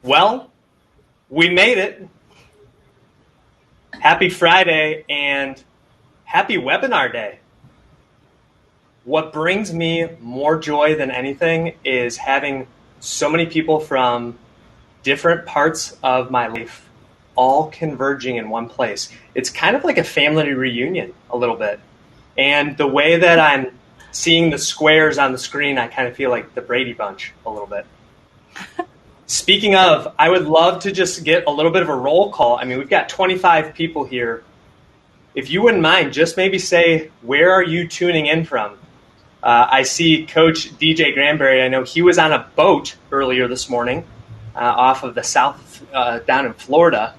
Well, we made it. Happy Friday and happy webinar day. What brings me more joy than anything is having so many people from different parts of my life all converging in one place. It's kind of like a family reunion a little bit. And the way that I'm seeing the squares on the screen, I kind of feel like the Brady Bunch a little bit. Speaking of, I would love to just get a little bit of a roll call. I mean, we've got 25 people here. If you wouldn't mind, just maybe say, where are you tuning in from? I see Coach DJ Granberry. I know he was on a boat earlier this morning off of the south down in Florida.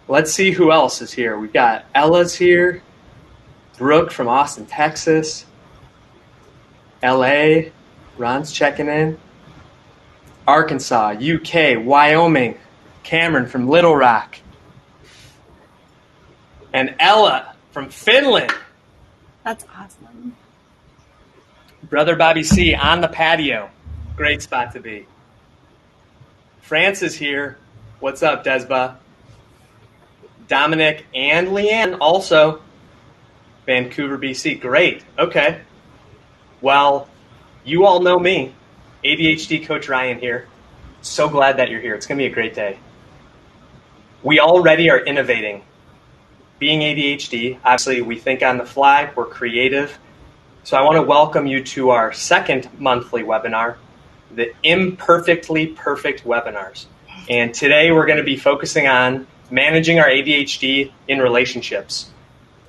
Let's see who else is here. We've got Ella's here. Brooke from Austin, Texas. LA. Ron's checking in. Arkansas, UK, Wyoming, Cameron from Little Rock, and Ella from Finland. That's awesome. Brother Bobby C. on the patio. Great spot to be. France is here. What's up, Desba? Dominic and Leanne also. Vancouver, BC. Great. Okay. Well, you all know me. ADHD Coach Ryan here. So glad that you're here. It's going to be a great day. We already are innovating. Being ADHD, obviously we think on the fly, we're creative. So I want to welcome you to our second monthly webinar, the Imperfectly Perfect Webinars. And today we're going to be focusing on managing our ADHD in relationships.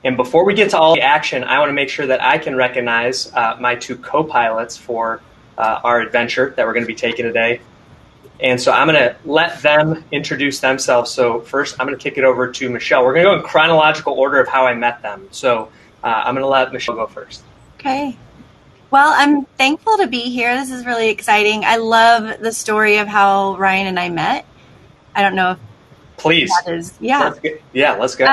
And before we get to all the action, I want to make sure that I can recognize my two co-pilots for our adventure that we're going to be taking today. And so I'm going to let them introduce themselves. So first, I'm going to kick it over to Michelle. We're going to go in chronological order of how I met them. So I'm going to let Michelle go first. Okay. Well, I'm thankful to be here. This is really exciting. I love the story of how Ryan and I met. I don't know if Please. that is, yeah. Let's go.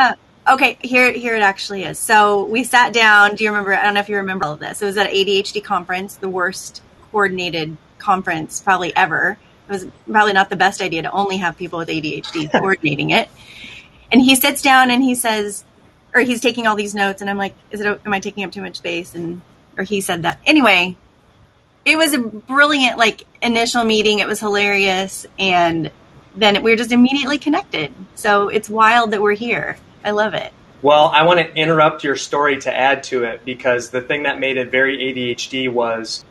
Okay, here it actually is. So we sat down. Do you remember? I don't know if you remember all of this. It was at an ADHD conference, the worst coordinated conference probably ever. It was probably not the best idea to only have people with ADHD coordinating it. And he sits down and he says, or he's taking all these notes, and I'm like, am I taking up too much space? Or he said that. Anyway, it was a brilliant initial meeting. It was hilarious, and then we were just immediately connected. So it's wild that we're here. I love it. Well, I want to interrupt your story to add to it, because the thing that made it very ADHD was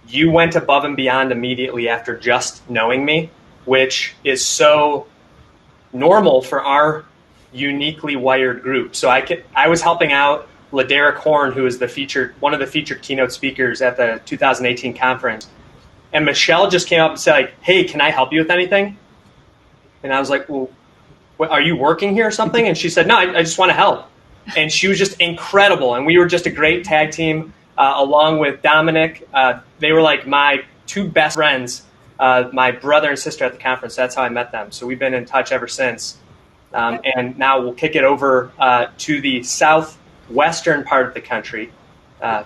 you went above and beyond immediately after just knowing me, which is so normal for our uniquely wired group. So I was helping out LaDerrick Horn, who is one of the featured keynote speakers at the 2018 conference. And Michelle just came up and said, hey, can I help you with anything? And I was like, well, are you working here or something? And she said, no, I just want to help. And she was just incredible. And we were just a great tag team along with Dominic. They were like my two best friends, my brother and sister at the conference. That's how I met them. So we've been in touch ever since. And now we'll kick it over to the southwestern part of the country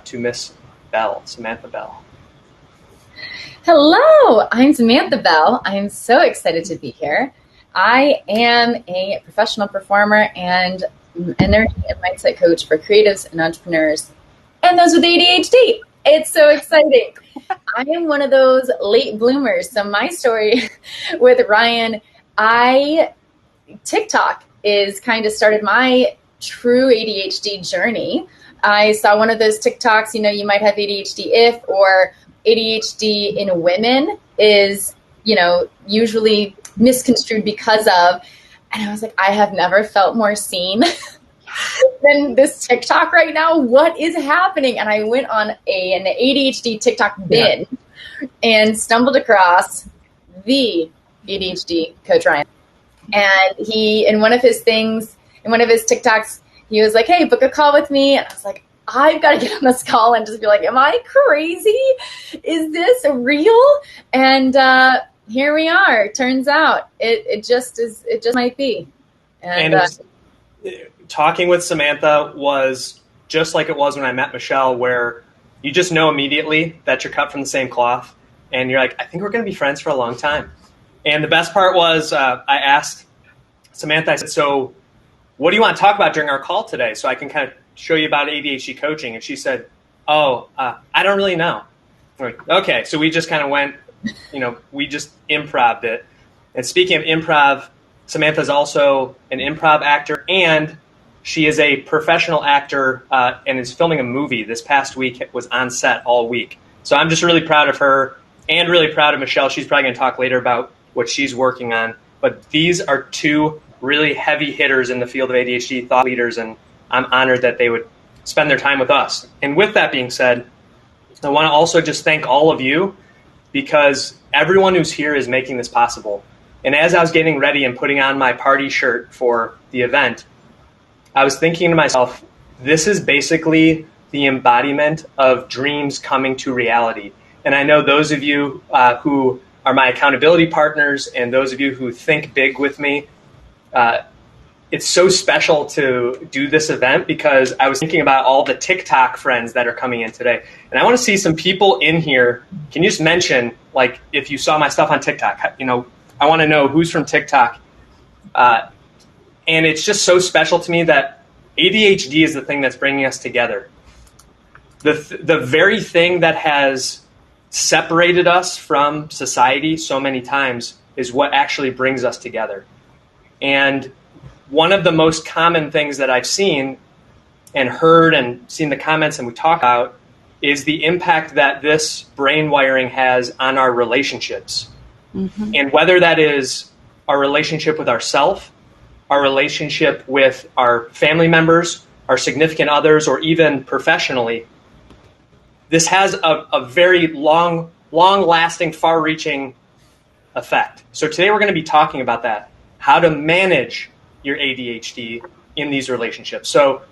to Miss Bell, Samantha Bell. Hello, I'm Samantha Bell. I am so excited to be here. I am a professional performer and energy and mindset coach for creatives and entrepreneurs and those with ADHD. It's so exciting. I am one of those late bloomers. So my story with Ryan, TikTok is kind of started my true ADHD journey. I saw one of those TikToks, you might have ADHD or ADHD in women is, usually misconstrued because of, and I was like, I have never felt more seen than this TikTok right now. What is happening? And I went on an ADHD TikTok binge and stumbled across the ADHD Coach Ryan. And he, in one of his TikToks, he was like, hey, book a call with me. And I was like, I've got to get on this call and just be like, am I crazy? Is this real? And here we are. Turns out it just might be. And talking with Samantha was just like it was when I met Michelle, where you just know immediately that you're cut from the same cloth. And you're like, I think we're going to be friends for a long time. And the best part was I asked Samantha, I said, so what do you want to talk about during our call today so I can kind of show you about ADHD coaching? And she said, I don't really know. I'm like, okay, so we just kind of went, we just improv'd it. And speaking of improv, Samantha's also an improv actor, and she is a professional actor and is filming a movie this past week. It was on set all week. So I'm just really proud of her and really proud of Michelle. She's probably going to talk later about what she's working on. But these are two really heavy hitters in the field of ADHD, thought leaders, and I'm honored that they would spend their time with us. And with that being said, I want to also just thank all of you, because everyone who's here is making this possible. And as I was getting ready and putting on my party shirt for the event, I was thinking to myself, this is basically the embodiment of dreams coming to reality. And I know those of you who are my accountability partners and those of you who think big with me, it's so special to do this event, because I was thinking about all the TikTok friends that are coming in today. And I want to see some people in here. Can you just mention, like, if you saw my stuff on TikTok, I want to know who's from TikTok. And it's just so special to me that ADHD is the thing that's bringing us together. The very thing that has separated us from society so many times is what actually brings us together. And one of the most common things that I've seen and heard and seen the comments and we talk about is the impact that this brain wiring has on our relationships. Mm-hmm. And whether that is our relationship with ourselves, our relationship with our family members, our significant others, or even professionally, this has a very long-lasting, far-reaching effect. So today we're going to be talking about that, how to manage your ADHD in these relationships. So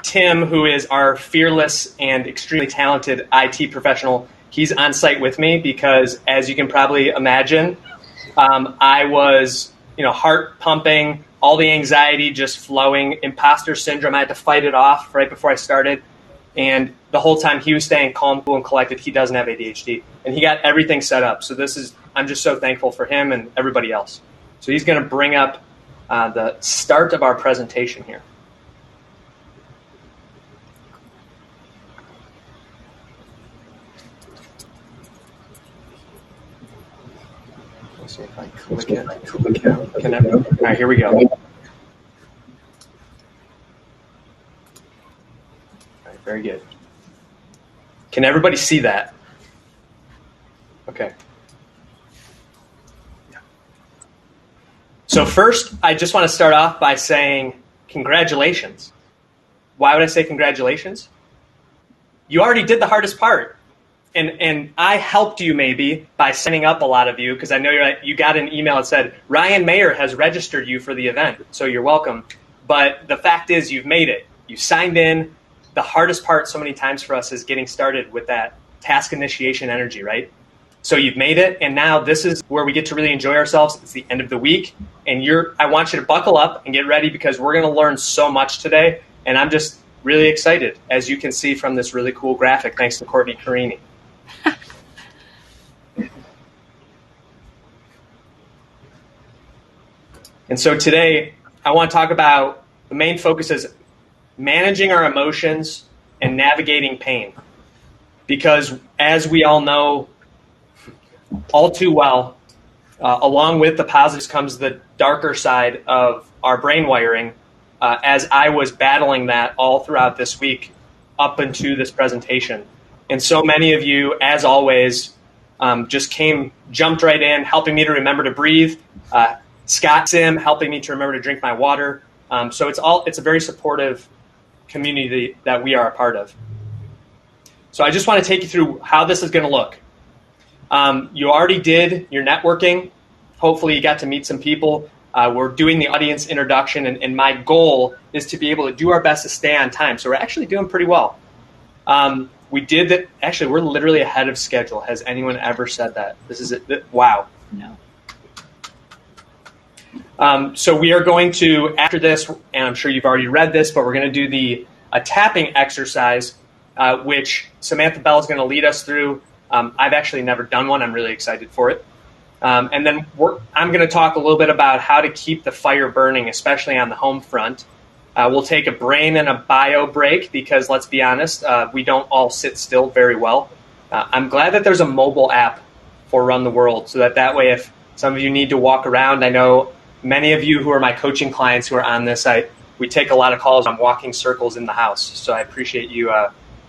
Tim, who is our fearless and extremely talented IT professional, he's on site with me because, as you can probably imagine, I was, heart pumping, all the anxiety just flowing, imposter syndrome. I had to fight it off right before I started. And the whole time he was staying calm, cool, and collected. He doesn't have ADHD. And he got everything set up. So I'm just so thankful for him and everybody else. So he's going to bring up the start of our presentation here. Let's see if I click it. Connect. All right, here we go. All right, very good. Can everybody see that? Okay. So first, I just want to start off by saying congratulations. Why would I say congratulations? You already did the hardest part. And I helped you maybe by signing up, a lot of you, because I know you got an email that said, Ryan Mayer has registered you for the event, so you're welcome. But the fact is, you've made it. You signed in. The hardest part so many times for us is getting started with that task initiation energy, right? So you've made it, and now this is where we get to really enjoy ourselves. It's the end of the week, and I want you to buckle up and get ready, because we're going to learn so much today, and I'm just really excited, as you can see from this really cool graphic, thanks to Courtney Carini. And so today, I want to talk about, the main focus is managing our emotions and navigating pain. Because as we all know all too well, along with the positives comes the darker side of our brain wiring, as I was battling that all throughout this week up into this presentation. And so many of you, as always, just jumped right in, helping me to remember to breathe. Scott Sim helping me to remember to drink my water. So it's a very supportive community that we are a part of. So I just want to take you through how this is going to look. You already did your networking. Hopefully you got to meet some people. We're doing the audience introduction, and my goal is to be able to do our best to stay on time. So we're actually doing pretty well. We did that. Actually, we're literally ahead of schedule. Has anyone ever said that? This is it. Wow. No. So we are going to, after this, and I'm sure you've already read this, but we're going to do a tapping exercise, which Samantha Bell is going to lead us through. I've actually never done one. I'm really excited for it. And then I'm going to talk a little bit about how to keep the fire burning, especially on the home front. We'll take a brain and a bio break because, let's be honest, we don't all sit still very well. I'm glad that there's a mobile app for Run the World, so that way if some of you need to walk around, I know many of you who are my coaching clients who are on this, we take a lot of calls on walking circles in the house, so I appreciate you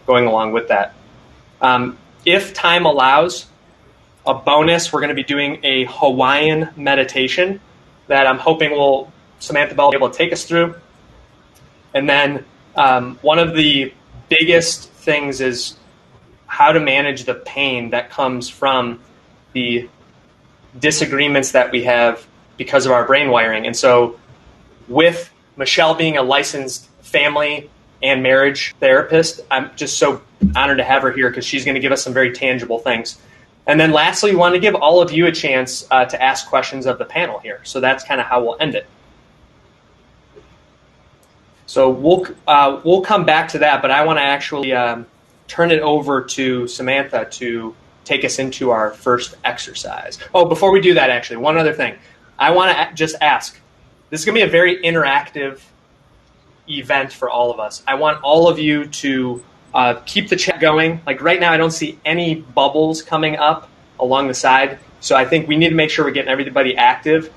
going along with that. If time allows, a bonus, we're going to be doing a Hawaiian meditation that I'm hoping Samantha Bell will be able to take us through. And then one of the biggest things is how to manage the pain that comes from the disagreements that we have because of our brain wiring. And so with Michelle being a licensed family and marriage therapist, I'm just so honored to have her here because she's going to give us some very tangible things. And then lastly, we want to give all of you a chance to ask questions of the panel here. So that's kind of how we'll end it. So we'll come back to that, but I want to actually turn it over to Samantha to take us into our first exercise. Oh, before we do that, actually, one other thing. I want to just ask. This is going to be a very interactive event for all of us. I want all of you to keep the chat going. Like right now, I don't see any bubbles coming up along the side. So I think we need to make sure we're getting everybody active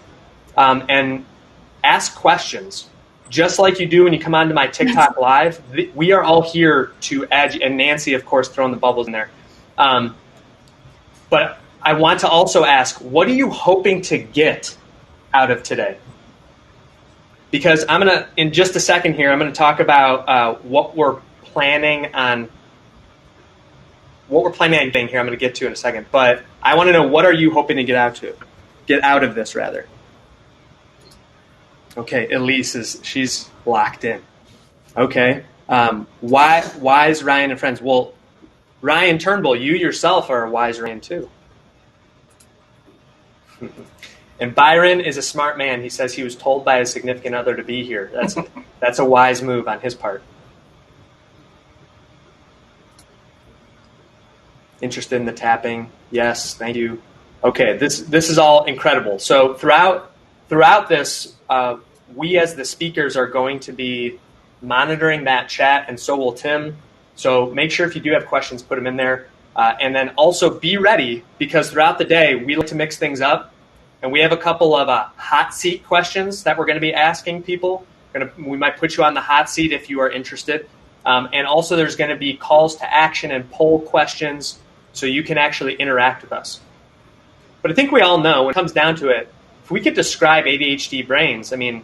and ask questions. Just like you do when you come onto my TikTok live, we are all here to add, and Nancy, of course, throwing the bubbles in there. But I want to also ask, what are you hoping to get out of today? Because in just a second here, I'm going to talk about what we're planning on getting here. I'm going to get to in a second. But I want to know, what are you hoping to get out of this, rather? Okay, Elise she's locked in. Okay. Wise Ryan and friends. Well, Ryan Turnbull, you yourself are a wise Ryan too. And Byron is a smart man. He says he was told by his significant other to be here. That's a wise move on his part. Interested in the tapping? Yes, thank you. Okay, this is all incredible. So throughout this, we as the speakers are going to be monitoring that chat, and so will Tim. So make sure if you do have questions, put them in there. And then also be ready, because throughout the day, we like to mix things up. And we have a couple of hot seat questions that we're going to be asking people. We might put you on the hot seat if you are interested. And also there's going to be calls to action and poll questions so you can actually interact with us. But I think we all know when it comes down to it, if we could describe ADHD brains, I mean,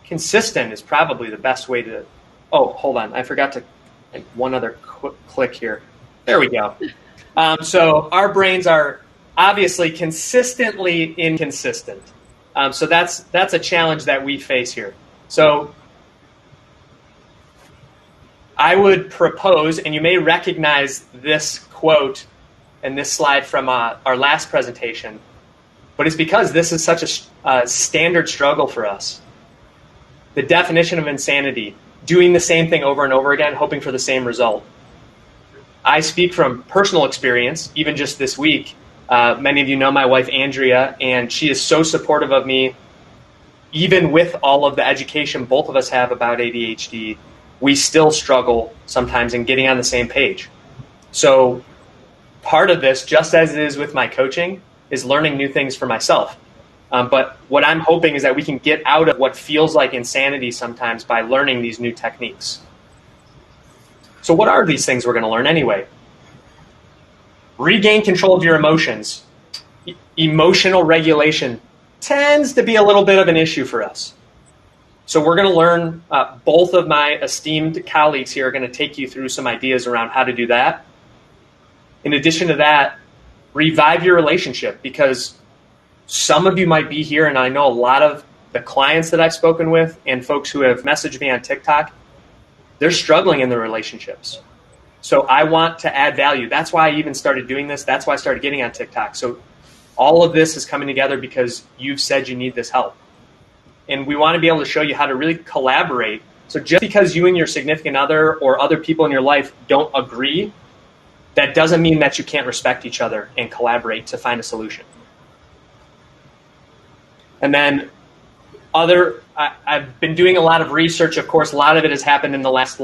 consistent is probably the best way to... Oh, hold on. I forgot to... One other click here. There we go. So our brains are obviously consistently inconsistent. So that's a challenge that we face here. So I would propose, and you may recognize this quote and this slide from our last presentation, but it's because this is such a standard struggle for us. The definition of insanity, doing the same thing over and over again, hoping for the same result. I speak from personal experience, even just this week. Many of you know my wife, Andrea, and she is so supportive of me. Even with all of the education both of us have about ADHD, we still struggle sometimes in getting on the same page. So part of this, just as it is with my coaching, is learning new things for myself. But what I'm hoping is that we can get out of what feels like insanity sometimes by learning these new techniques. So what are these things we're going to learn anyway? Regain control of your emotions. Emotional regulation tends to be a little bit of an issue for us. So we're going to learn, both of my esteemed colleagues here are going to take you through some ideas around how to do that. In addition to that, revive your relationship, because some of you might be here, and I know a lot of the clients that I've spoken with and folks who have messaged me on TikTok, they're struggling in their relationships. So I want to add value. That's why I even started doing this. That's why I started getting on TikTok. So all of this is coming together because you've said you need this help. And we want to be able to show you how to really collaborate. So just because you and your significant other or other people in your life don't agree, that doesn't mean that you can't respect each other and collaborate to find a solution. And then I've been doing a lot of research. Of course, a lot of it has happened in the last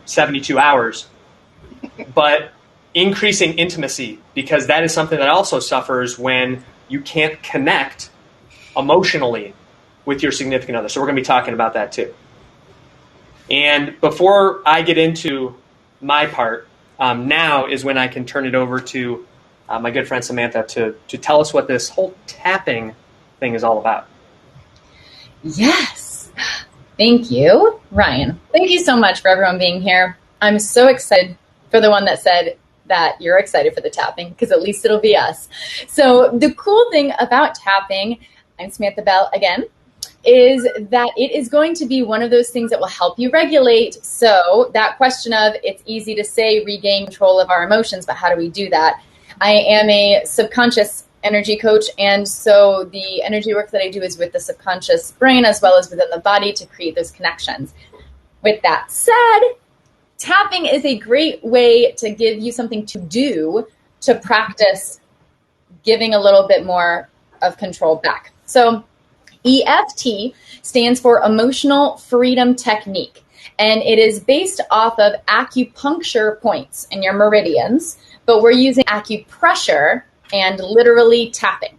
72 hours, but increasing intimacy, because that is something that also suffers when you can't connect emotionally with your significant other. So we're going to be talking about that too. And before I get into my part, now is when I can turn it over to my good friend Samantha to tell us what this whole tapping thing is all about. Yes. Thank you, Ryan. Thank you so much for everyone being here. I'm so excited for the one that said that you're excited for the tapping, because at least it'll be us. So the cool thing about tapping, I'm Samantha Bell again, is that it is going to be one of those things that will help you regulate. So that question of, it's easy to say regain control of our emotions, but how do we do that? I am a subconscious energy coach, and so the energy work that I do is with the subconscious brain as well as within the body to create those connections. With that said, tapping is a great way to give you something to do to practice giving a little bit more of control back. So EFT stands for Emotional Freedom Technique, and it is based off of acupuncture points in your meridians, but we're using acupressure and literally tapping.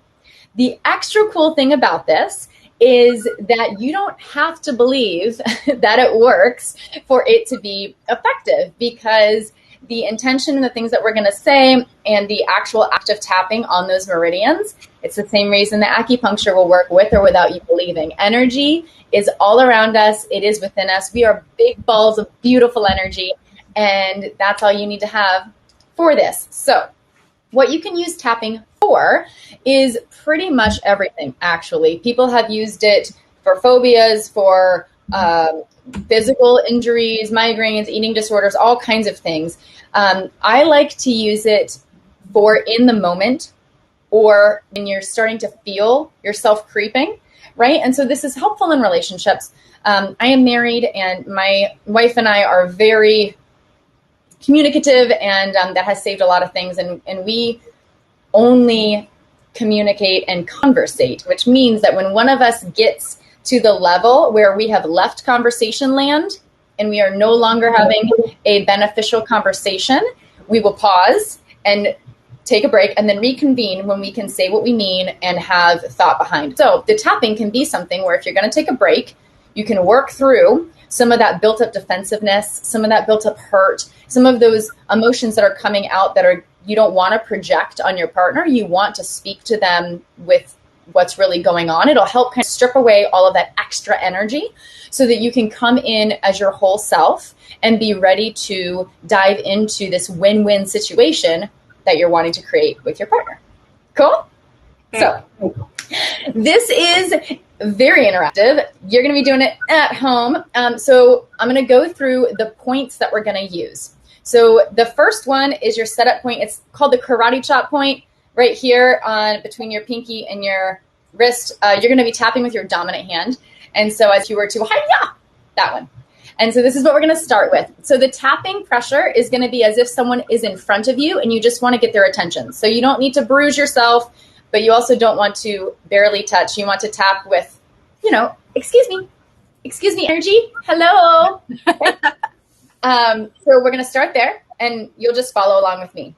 The extra cool thing about this is that you don't have to believe that it works for it to be effective, because the intention and the things that we're going to say and the actual act of tapping on those meridians, it's the same reason that acupuncture will work with or without you believing. Energy is all around us. It is within us. We are big balls of beautiful energy, and that's all you need to have for this. So what you can use tapping for is pretty much everything, actually. People have used it for phobias, for physical injuries, migraines, eating disorders, all kinds of things. I like to use it for in the moment, or when you're starting to feel yourself creeping, right? And so this is helpful in relationships. I am married, and my wife and I are very communicative, and that has saved a lot of things. And we only communicate and conversate, which means that when one of us gets to the level where we have left conversation land and we are no longer having a beneficial conversation, we will pause and take a break and then reconvene when we can say what we mean and have thought behind. So the tapping can be something where if you're going to take a break, you can work through some of that built up defensiveness, some of that built up hurt, some of those emotions that are coming out that are you don't want to project on your partner. You want to speak to them with what's really going on. It'll help kind of strip away all of that extra energy so that you can come in as your whole self and be ready to dive into this win-win situation that you're wanting to create with your partner. Cool? So this is very interactive. You're going to be doing it at home. So I'm going to go through the points that we're going to use. So the first one is your setup point. It's called the karate chop point, right here on between your pinky and your wrist. You're going to be tapping with your dominant hand. And so as you were to hi-ya, that one. And so this is what we're going to start with. So the tapping pressure is going to be as if someone is in front of you and you just want to get their attention. So you don't need to bruise yourself, but you also don't want to barely touch. You want to tap with, excuse me, energy. Hello. So we're going to start there, and you'll just follow along with me.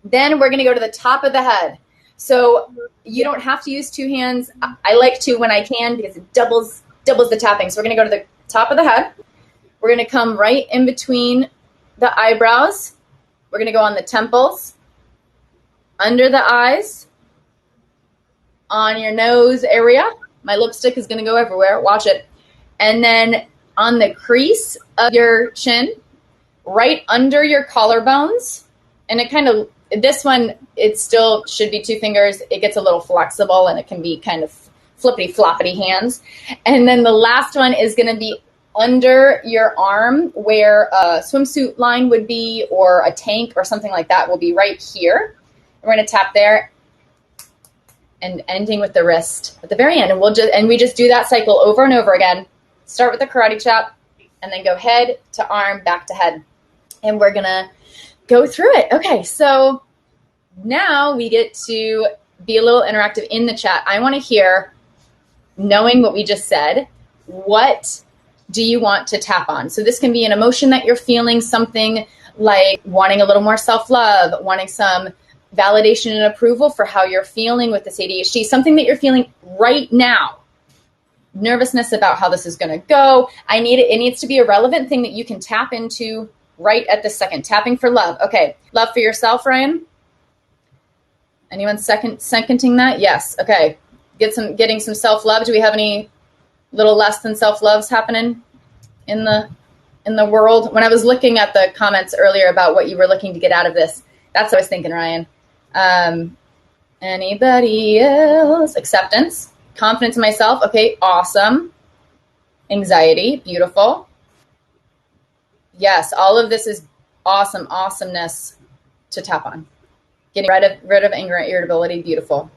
Then we're going to go to the top of the head. So you don't have to use two hands. I like to when I can because it doubles the tapping. So we're going to go to the top of the head. We're going to come right in between the eyebrows. We're going to go on the temples, under the eyes, on your nose area. My lipstick is going to go everywhere. Watch it. And then on the crease of your chin, right under your collarbones. And it kind of, this one, it still should be two fingers. It gets a little flexible and it can be kind of flippity floppity hands. And then the last one is going to be under your arm where a swimsuit line would be, or a tank or something like that will be right here. We're going to tap there and ending with the wrist at the very end. And we just do that cycle over and over again. Start with the karate chop and then go head to arm, back to head. And we're going to go through it. Okay, so now we get to be a little interactive in the chat. I want to hear knowing what we just said, what do you want to tap on? So this can be an emotion that you're feeling, something like wanting a little more self-love, wanting some validation and approval for how you're feeling with this ADHD, something that you're feeling right now. Nervousness about how this is going to go. It needs to be a relevant thing that you can tap into right at this second. Tapping for love. Okay. Love for yourself, Ryan? Anyone seconding that? Yes. Okay. Getting some self-love. Do we have any little less than self-loves happening in the world? When I was looking at the comments earlier about what you were looking to get out of this, that's what I was thinking, Ryan. Anybody else? Acceptance, confidence in myself. Okay, awesome. Anxiety, beautiful. Yes, all of this is awesome, awesomeness to tap on. Getting rid of anger and irritability, beautiful.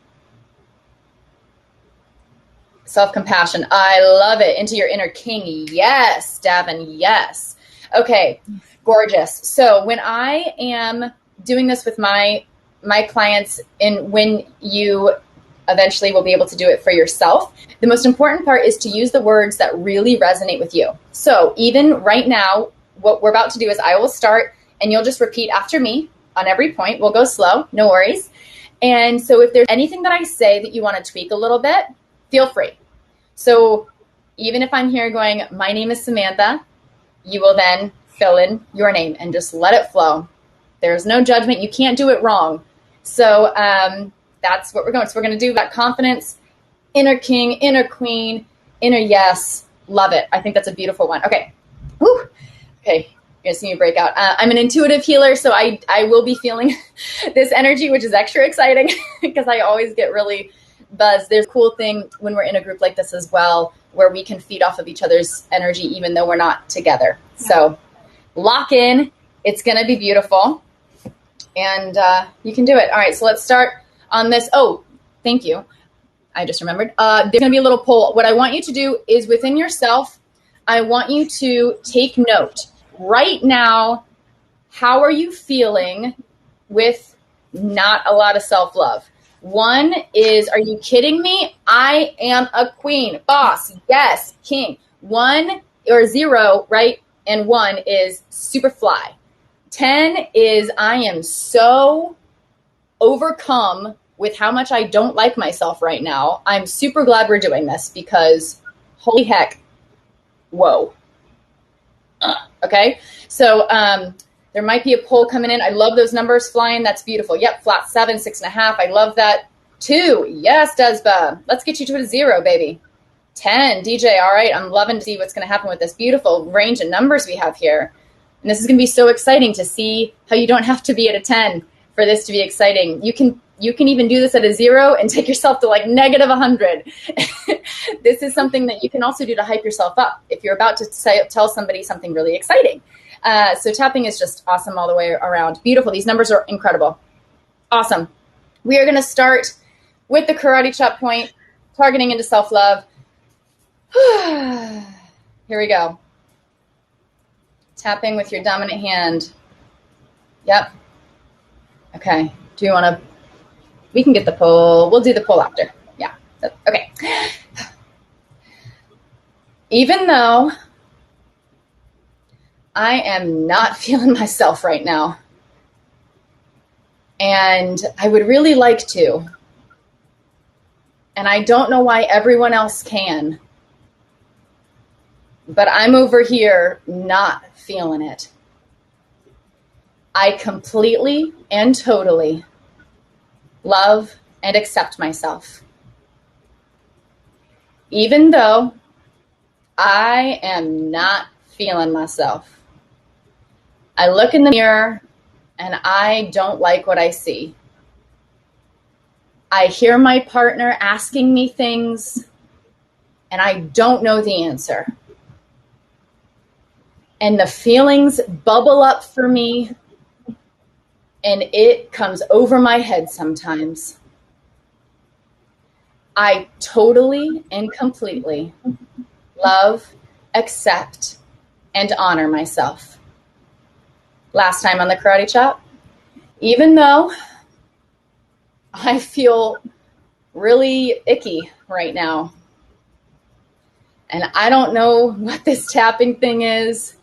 Self-compassion, I love it. Into your inner king, yes. Davin, yes. Okay, gorgeous. So when I am doing this with my clients, and when you eventually will be able to do it for yourself, the most important part is to use the words that really resonate with you. So even right now, what we're about to do is I will start and you'll just repeat after me on every point. We'll go slow, no worries. And so if there's anything that I say that you want to tweak a little bit, feel free. So even if I'm here going, my name is Samantha, you will then fill in your name and just let it flow. There's no judgment. You can't do it wrong. So that's what we're going. So we're going to do that confidence, inner king, inner queen, inner yes. Love it. I think that's a beautiful one. Okay. Woo. Okay. You're going to see me break out. I'm an intuitive healer, so I will be feeling this energy, which is extra exciting because I always get really buzzed. There's a cool thing when we're in a group like this as well, where we can feed off of each other's energy, even though we're not together. Yeah. So lock in. It's going to be beautiful. And you can do it. All right, so let's start on this. Oh, thank you. I just remembered. There's going to be a little poll. What I want you to do is within yourself, I want you to take note. Right now, how are you feeling with not a lot of self-love? 1 is, are you kidding me? I am a queen, boss, yes, king. 1 or 0, right? And 1 is super fly. 10 is, I am so overcome with how much I don't like myself right now. I'm super glad we're doing this because holy heck, whoa. Okay, so there might be a poll coming in. I love those numbers flying. That's beautiful. Yep, flat 7, 6.5. I love that. 2, yes, Desba. Let's get you to a 0, baby. 10, DJ. All right, I'm loving to see what's going to happen with this beautiful range of numbers we have here. And this is going to be so exciting to see how you don't have to be at a 10 for this to be exciting. You can even do this at a 0 and take yourself to like negative 100. This is something that you can also do to hype yourself up if you're about to tell somebody something really exciting. So tapping is just awesome all the way around. Beautiful. These numbers are incredible. Awesome. We are going to start with the karate chop point, targeting into self-love. Here we go. Tapping with your dominant hand. Yep. Okay. Do you want to? We can get the poll. We'll do the poll after. Yeah. Okay. Even though I am not feeling myself right now, and I would really like to, and I don't know why everyone else can, but I'm over here not feeling it. I completely and totally love and accept myself. Even though I am not feeling myself. I look in the mirror and I don't like what I see. I hear my partner asking me things and I don't know the answer. And the feelings bubble up for me and it comes over my head sometimes. I totally and completely love, accept, and honor myself. Last time on the karate chop, even though I feel really icky right now, And I don't know what this tapping thing is,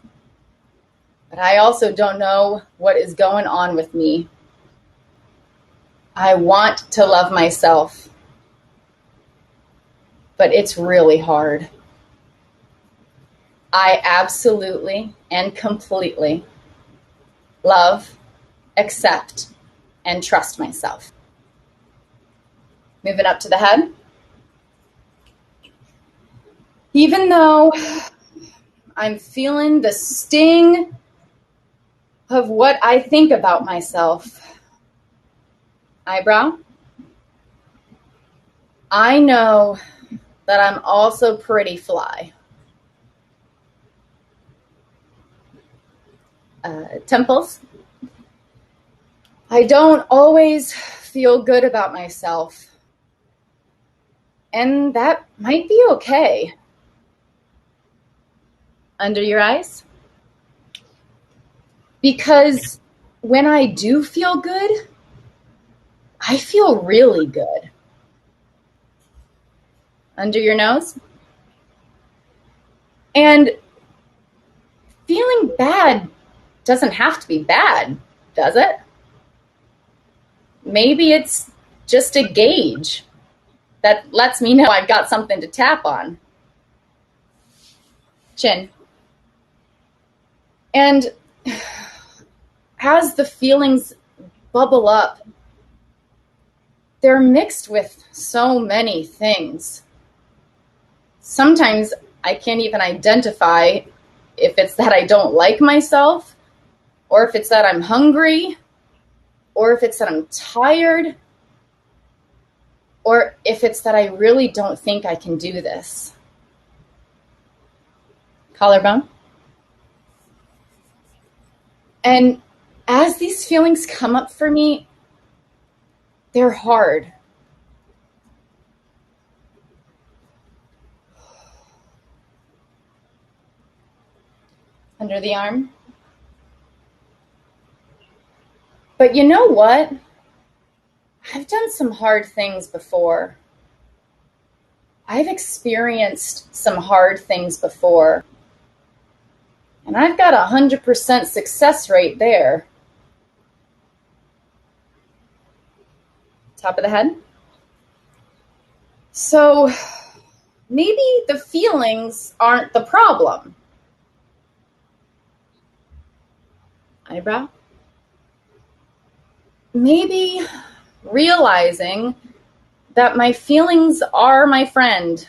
but I also don't know what is going on with me. I want to love myself, but it's really hard. I absolutely and completely love, accept, and trust myself. Moving up to the head. Even though I'm feeling the sting of what I think about myself, eyebrow, I know that I'm also pretty fly. Temples, I don't always feel good about myself, and that might be okay. Under your eyes, because when I do feel good, I feel really good. Under your nose. And feeling bad doesn't have to be bad, does it? Maybe it's just a gauge that lets me know I've got something to tap on. Chin. And as the feelings bubble up, they're mixed with so many things. Sometimes I can't even identify if it's that I don't like myself, or if it's that I'm hungry, or if it's that I'm tired, or if it's that I really don't think I can do this. Collarbone. And as these feelings come up for me, they're hard. Under the arm. But you know what? I've done some hard things before. I've experienced some hard things before. And I've got 100% success rate there. Top of the head. So maybe the feelings aren't the problem. Eyebrow. Maybe realizing that my feelings are my friend.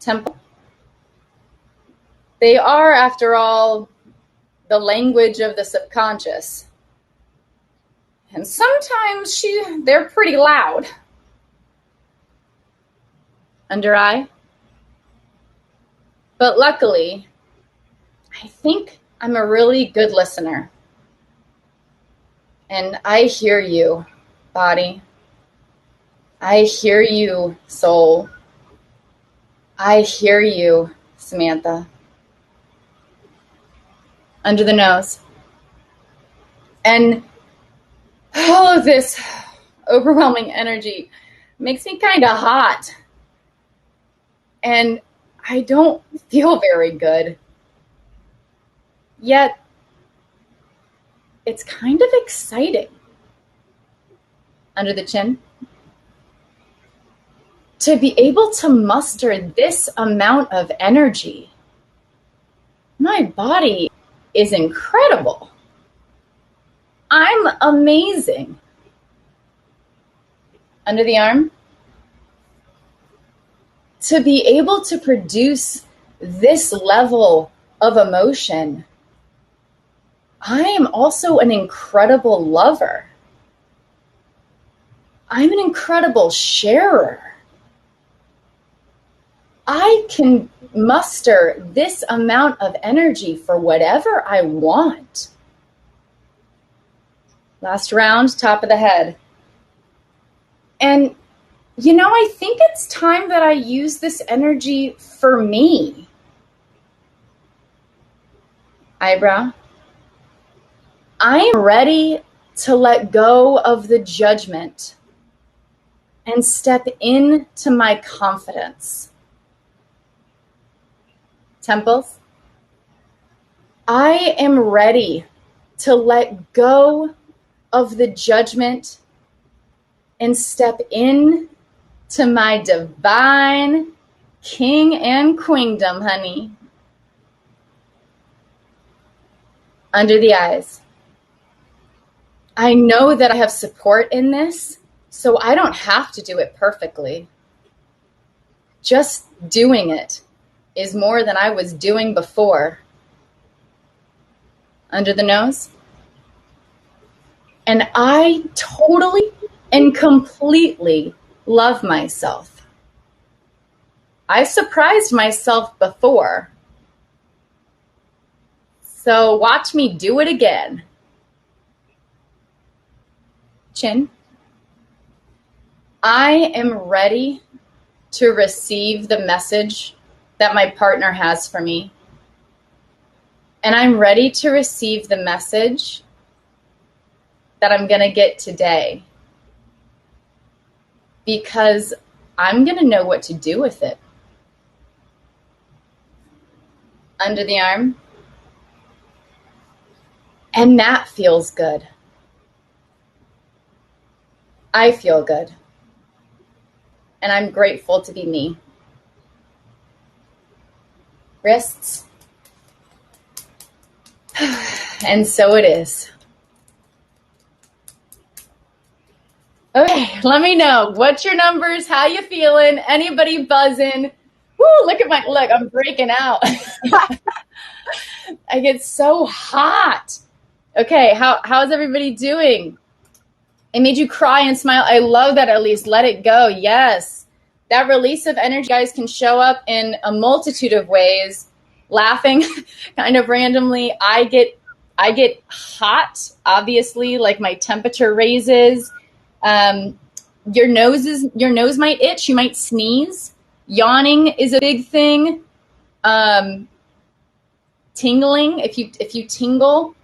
Temple. They are, after all, the language of the subconscious. And sometimes they're pretty loud. Under eye. But luckily, I think I'm a really good listener. And I hear you, body. I hear you, soul. I hear you, Samantha. Under the nose. And all of this overwhelming energy makes me kind of hot. And I don't feel very good. Yet, it's kind of exciting. Under the chin. To be able to muster this amount of energy. My body is incredible. I'm amazing. Under the arm. To be able to produce this level of emotion, I am also an incredible lover. I'm an incredible sharer. I can muster this amount of energy for whatever I want. Last round, top of the head. And, I think it's time that I use this energy for me. Eyebrow. I am ready to let go of the judgment. and step into my confidence. Temples, I am ready to let go of the judgment and step in to my divine king and queendom, honey. Under the eyes. I know that I have support in this, so I don't have to do it perfectly. Just doing it is more than I was doing before. Under the nose. And I totally and completely love myself. I surprised myself before. So watch me do it again. Chin. I am ready to receive the message that my partner has for me. And I'm ready to receive the message that I'm going to get today. Because I'm going to know what to do with it. Under the arm. And that feels good. I feel good. And I'm grateful to be me. Wrists. And so it is. Okay, let me know. What's your numbers? How you feeling? Anybody buzzing? Woo, look, I'm breaking out. I get so hot. Okay, how's everybody doing? It made you cry and smile. I love that, at least. Let it go. Yes. That release of energy, guys, can show up in a multitude of ways. Laughing kind of randomly. I get hot, obviously, like my temperature raises. Your nose might itch. You might sneeze. Yawning is a big thing. Tingling. If you tingle,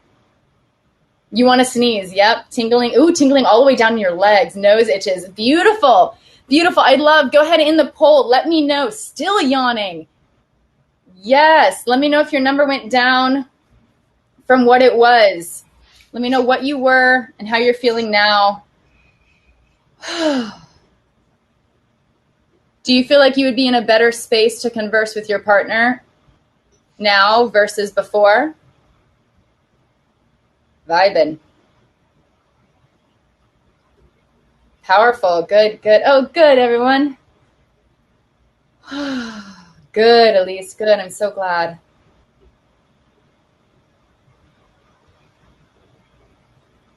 you want to sneeze. Yep. Tingling. Ooh, tingling all the way down your legs. Nose itches. Beautiful. Beautiful. I love. Go ahead in the poll. Let me know. Still yawning. Yes. Let me know if your number went down from what it was. Let me know what you were and how you're feeling now. Do you feel like you would be in a better space to converse with your partner now versus before? Vibing. Powerful. Good, good. Oh, good, everyone. Good, Elise. Good. I'm so glad.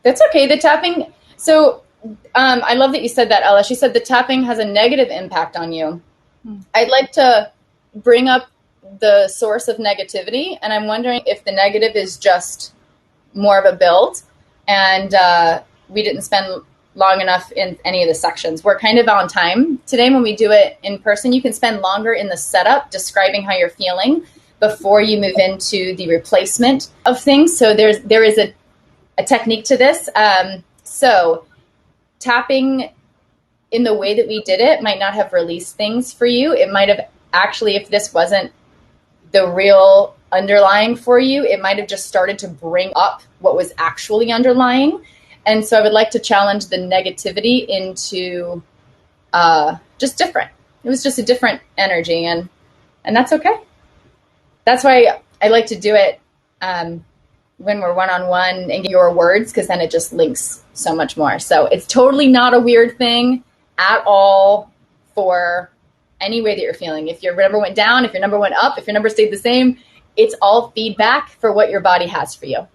That's okay. The tapping. So I love that you said that, Ella. She said the tapping has a negative impact on you. I'd like to bring up the source of negativity, and I'm wondering if the negative is just more of a build, and we didn't spend long enough in any of the sections. We're kind of on time today. When we do it in person, you can spend longer in the setup describing how you're feeling before you move into the replacement of things. So there is a technique to this. So tapping in the way that we did it might not have released things for you. It might have actually, if this wasn't the real underlying for you, it might have just started to bring up what was actually underlying. And so I would like to challenge the negativity into just different. It was just a different energy, and that's okay. That's why I like to do it when we're one-on-one and get your words, because then it just links so much more. So it's totally not a weird thing at all for any way that you're feeling. If your number went down, if your number went up, if your number stayed the same, it's all feedback for what your body has for you.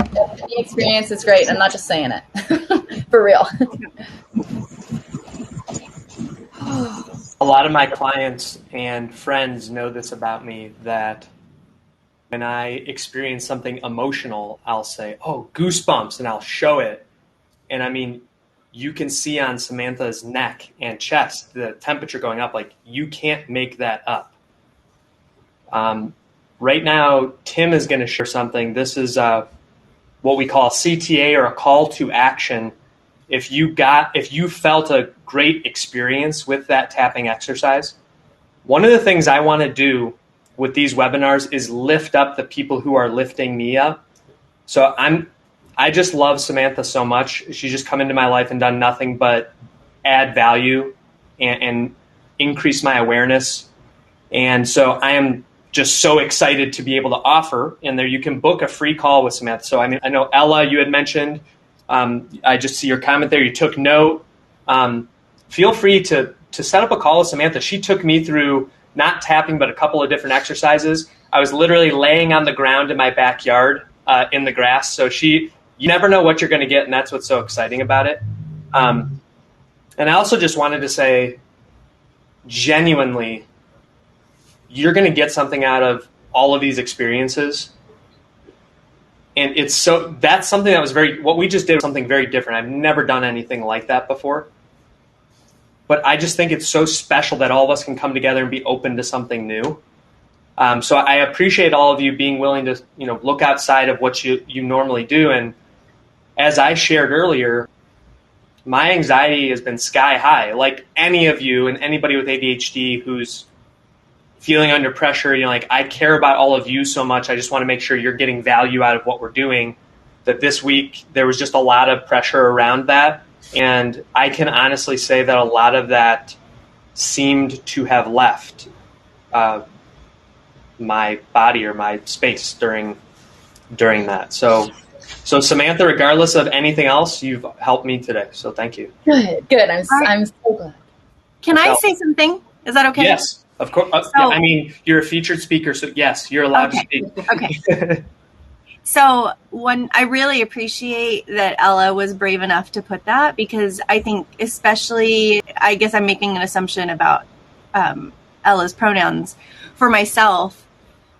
The experience is great. I'm not just saying it. For real. A lot of my clients and friends know this about me, that when I experience something emotional, I'll say, oh, goosebumps, and I'll show it. And I mean, you can see on Samantha's neck and chest the temperature going up. Like, you can't make that up. Right now, Tim is going to share something. This is what we call a CTA, or a call to action. If you felt a great experience with that tapping exercise, one of the things I want to do with these webinars is lift up the people who are lifting me up. So I just love Samantha so much. She's just come into my life and done nothing but add value and increase my awareness. And so I am just so excited to be able to offer in there. You can book a free call with Samantha. So I know Ella, you had mentioned, I just see your comment there. You took note. Feel free to set up a call with Samantha. She took me through not tapping, but a couple of different exercises. I was literally laying on the ground in my backyard in the grass. So you never know what you're going to get, and that's what's so exciting about it. And I also just wanted to say, genuinely, you're going to get something out of all of these experiences. And that's something that was what we just did was something very different. I've never done anything like that before. But I just think it's so special that all of us can come together and be open to something new. So I appreciate all of you being willing to, look outside of what you normally do. And as I shared earlier, my anxiety has been sky high. Like any of you and anybody with ADHD who's feeling under pressure, I care about all of you so much. I just want to make sure you're getting value out of what we're doing. That this week there was just a lot of pressure around that. And I can honestly say that a lot of that seemed to have left my body or my space during that. So Samantha, regardless of anything else, you've helped me today. So thank you. Good. I'm so glad. Can I say something? Is that okay? Yes, of course. You're a featured speaker, so yes, you're allowed to speak. Okay. So I really appreciate that Ella was brave enough to put that, because I think especially, I guess I'm making an assumption about Ella's pronouns. For myself,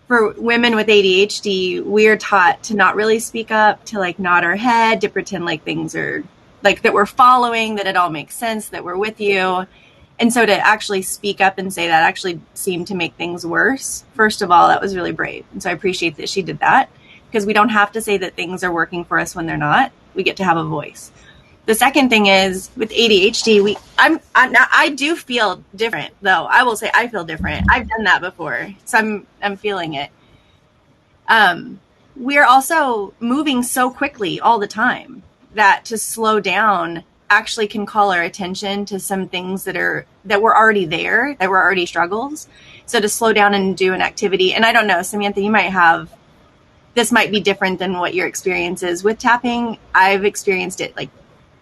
for women with ADHD, we're taught to not really speak up, to nod our head, to pretend like things are that we're following, that it all makes sense, that we're with you. And so to actually speak up and say that actually seemed to make things worse. First of all, that was really brave. And so I appreciate that she did that, because we don't have to say that things are working for us when they're not. We get to have a voice. The second thing is, with ADHD, I do feel different, though. I will say I feel different. I've done that before, so I'm feeling it. We're also moving so quickly all the time that to slow down actually can call our attention to some things that were already there, that were already struggles. So to slow down and do an activity, and I don't know, Samantha, this might be different than what your experience is with tapping. I've experienced it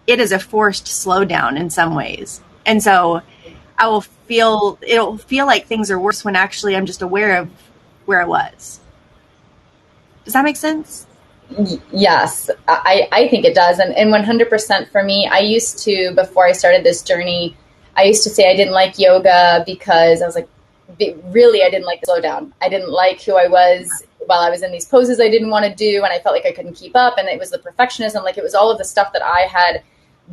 it is a forced slowdown in some ways. And so it'll feel like things are worse when actually I'm just aware of where I was. Does that make sense? Yes, I think it does. And 100% for me, I used to, before I started this journey, I used to say I didn't like yoga because I was really, I didn't like the slowdown. I didn't like who I was while I was in these poses I didn't want to do. And I felt like I couldn't keep up. And it was the perfectionism. It was all of the stuff that I had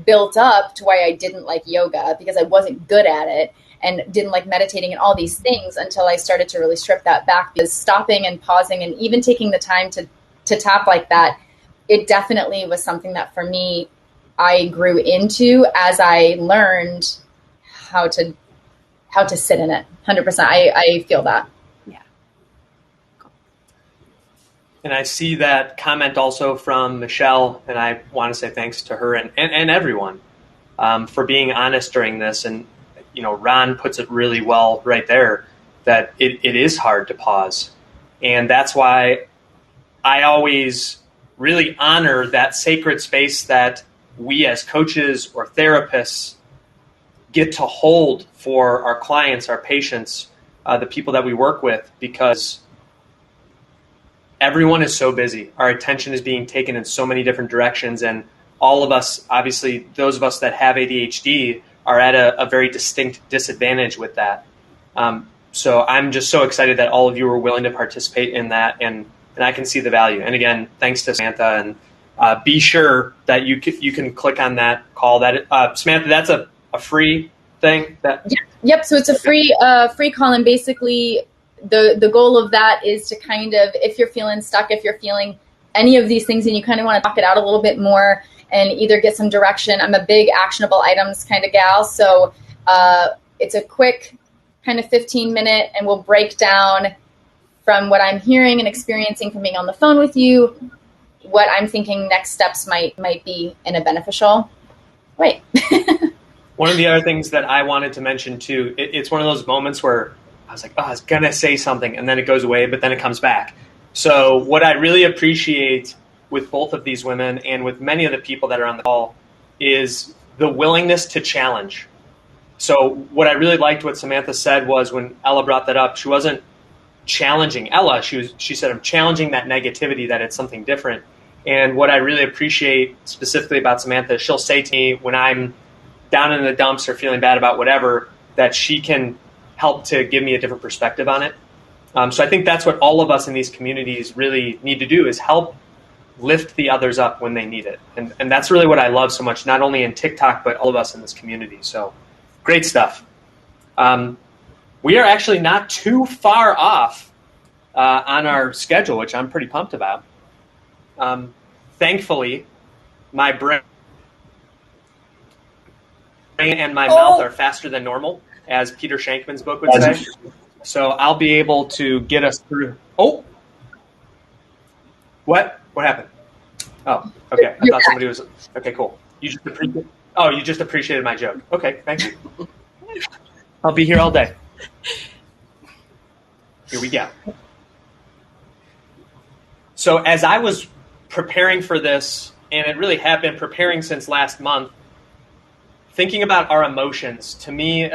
built up to why I didn't like yoga, because I wasn't good at it and didn't like meditating and all these things, until I started to really strip that back. Because stopping and pausing and even taking the time to tap like that, it definitely was something that for me, I grew into as I learned how to sit in it. 100%. I feel that. And I see that comment also from Michelle, and I want to say thanks to her and everyone for being honest during this. And, Ron puts it really well right there, that it is hard to pause. And that's why I always really honor that sacred space that we as coaches or therapists get to hold for our clients, our patients, the people that we work with, because everyone is so busy. Our attention is being taken in so many different directions. And all of us, obviously, those of us that have ADHD are at a very distinct disadvantage with that. So I'm just so excited that all of you are willing to participate in that. And I can see the value. And again, thanks to Samantha. And be sure that you can click on that call. Samantha, that's a free thing? Yep. So it's a free call. And basically, the goal of that is to kind of, if you're feeling stuck, if you're feeling any of these things and you kind of want to talk it out a little bit more and either get some direction. I'm a big actionable items kind of gal. So it's a quick kind of 15-minute, and we'll break down from what I'm hearing and experiencing from being on the phone with you, what I'm thinking next steps might be in a beneficial way. One of the other things that I wanted to mention too, it's one of those moments where I was like, oh, I was going to say something, and then it goes away, but then it comes back. So what I really appreciate with both of these women and with many of the people that are on the call is the willingness to challenge. So what I really liked what Samantha said was when Ella brought that up, she wasn't challenging Ella. She said, I'm challenging that negativity, that it's something different. And what I really appreciate specifically about Samantha is she'll say to me when I'm down in the dumps or feeling bad about whatever, that she can help to give me a different perspective on it. So I think that's what all of us in these communities really need to do, is help lift the others up when they need it. And that's really what I love so much, not only in TikTok, but all of us in this community. So great stuff. We are actually not too far off on our schedule, which I'm pretty pumped about. Thankfully, my brain and my mouth are faster than normal, as Peter Shankman's book would say. So I'll be able to get us through. Oh, what? What happened? Oh, okay. I thought somebody was. Okay, cool. You just appreciated my joke. Okay, thank you. I'll be here all day. Here we go. So as I was preparing for this, and it really have been preparing since last month, thinking about our emotions, to me,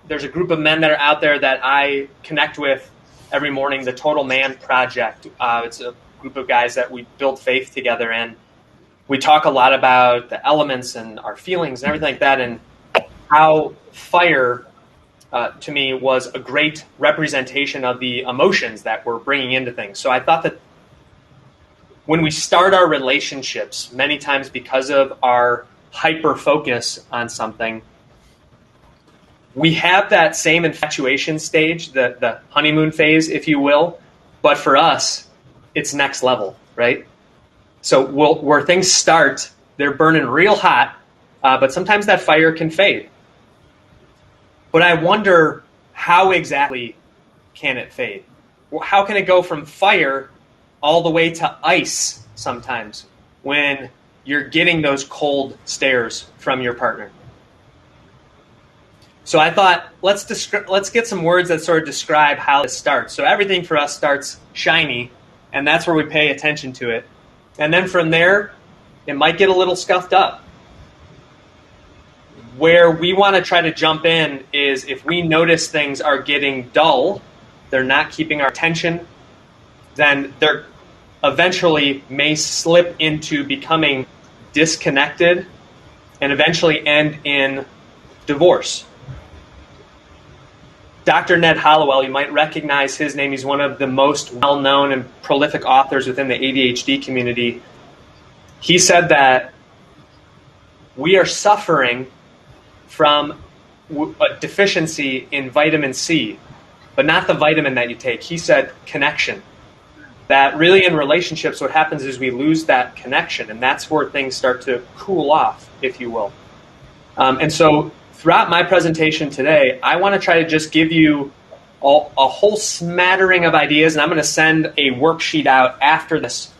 there's a group of men that are out there that I connect with every morning, the Total Man Project. It's a group of guys that we build faith together, and we talk a lot about the elements and our feelings and everything like that, and how fire, to me, was a great representation of the emotions that we're bringing into things. So I thought that when we start our relationships, many times because of our hyper focus on something, we have that same infatuation stage, the honeymoon phase, if you will, but for us, it's next level, right? So where things start, they're burning real hot, but sometimes that fire can fade. But I wonder, how exactly can it fade? How can it go from fire all the way to ice sometimes when you're getting those cold stares from your partner? So I thought, let's get some words that sort of describe how this starts. So everything for us starts shiny, and that's where we pay attention to it. And then from there, it might get a little scuffed up. Where we want to try to jump in is if we notice things are getting dull, they're not keeping our attention, then they're eventually may slip into becoming disconnected and eventually end in divorce. Dr. Ned Hallowell, you might recognize his name. He's one of the most well-known and prolific authors within the ADHD community. He said that we are suffering from a deficiency in vitamin C, but not the vitamin that you take. He said connection. That really in relationships, what happens is we lose that connection, and that's where things start to cool off, if you will. And so throughout my presentation today, I want to try to just give you a whole smattering of ideas, and I'm going to send a worksheet out after this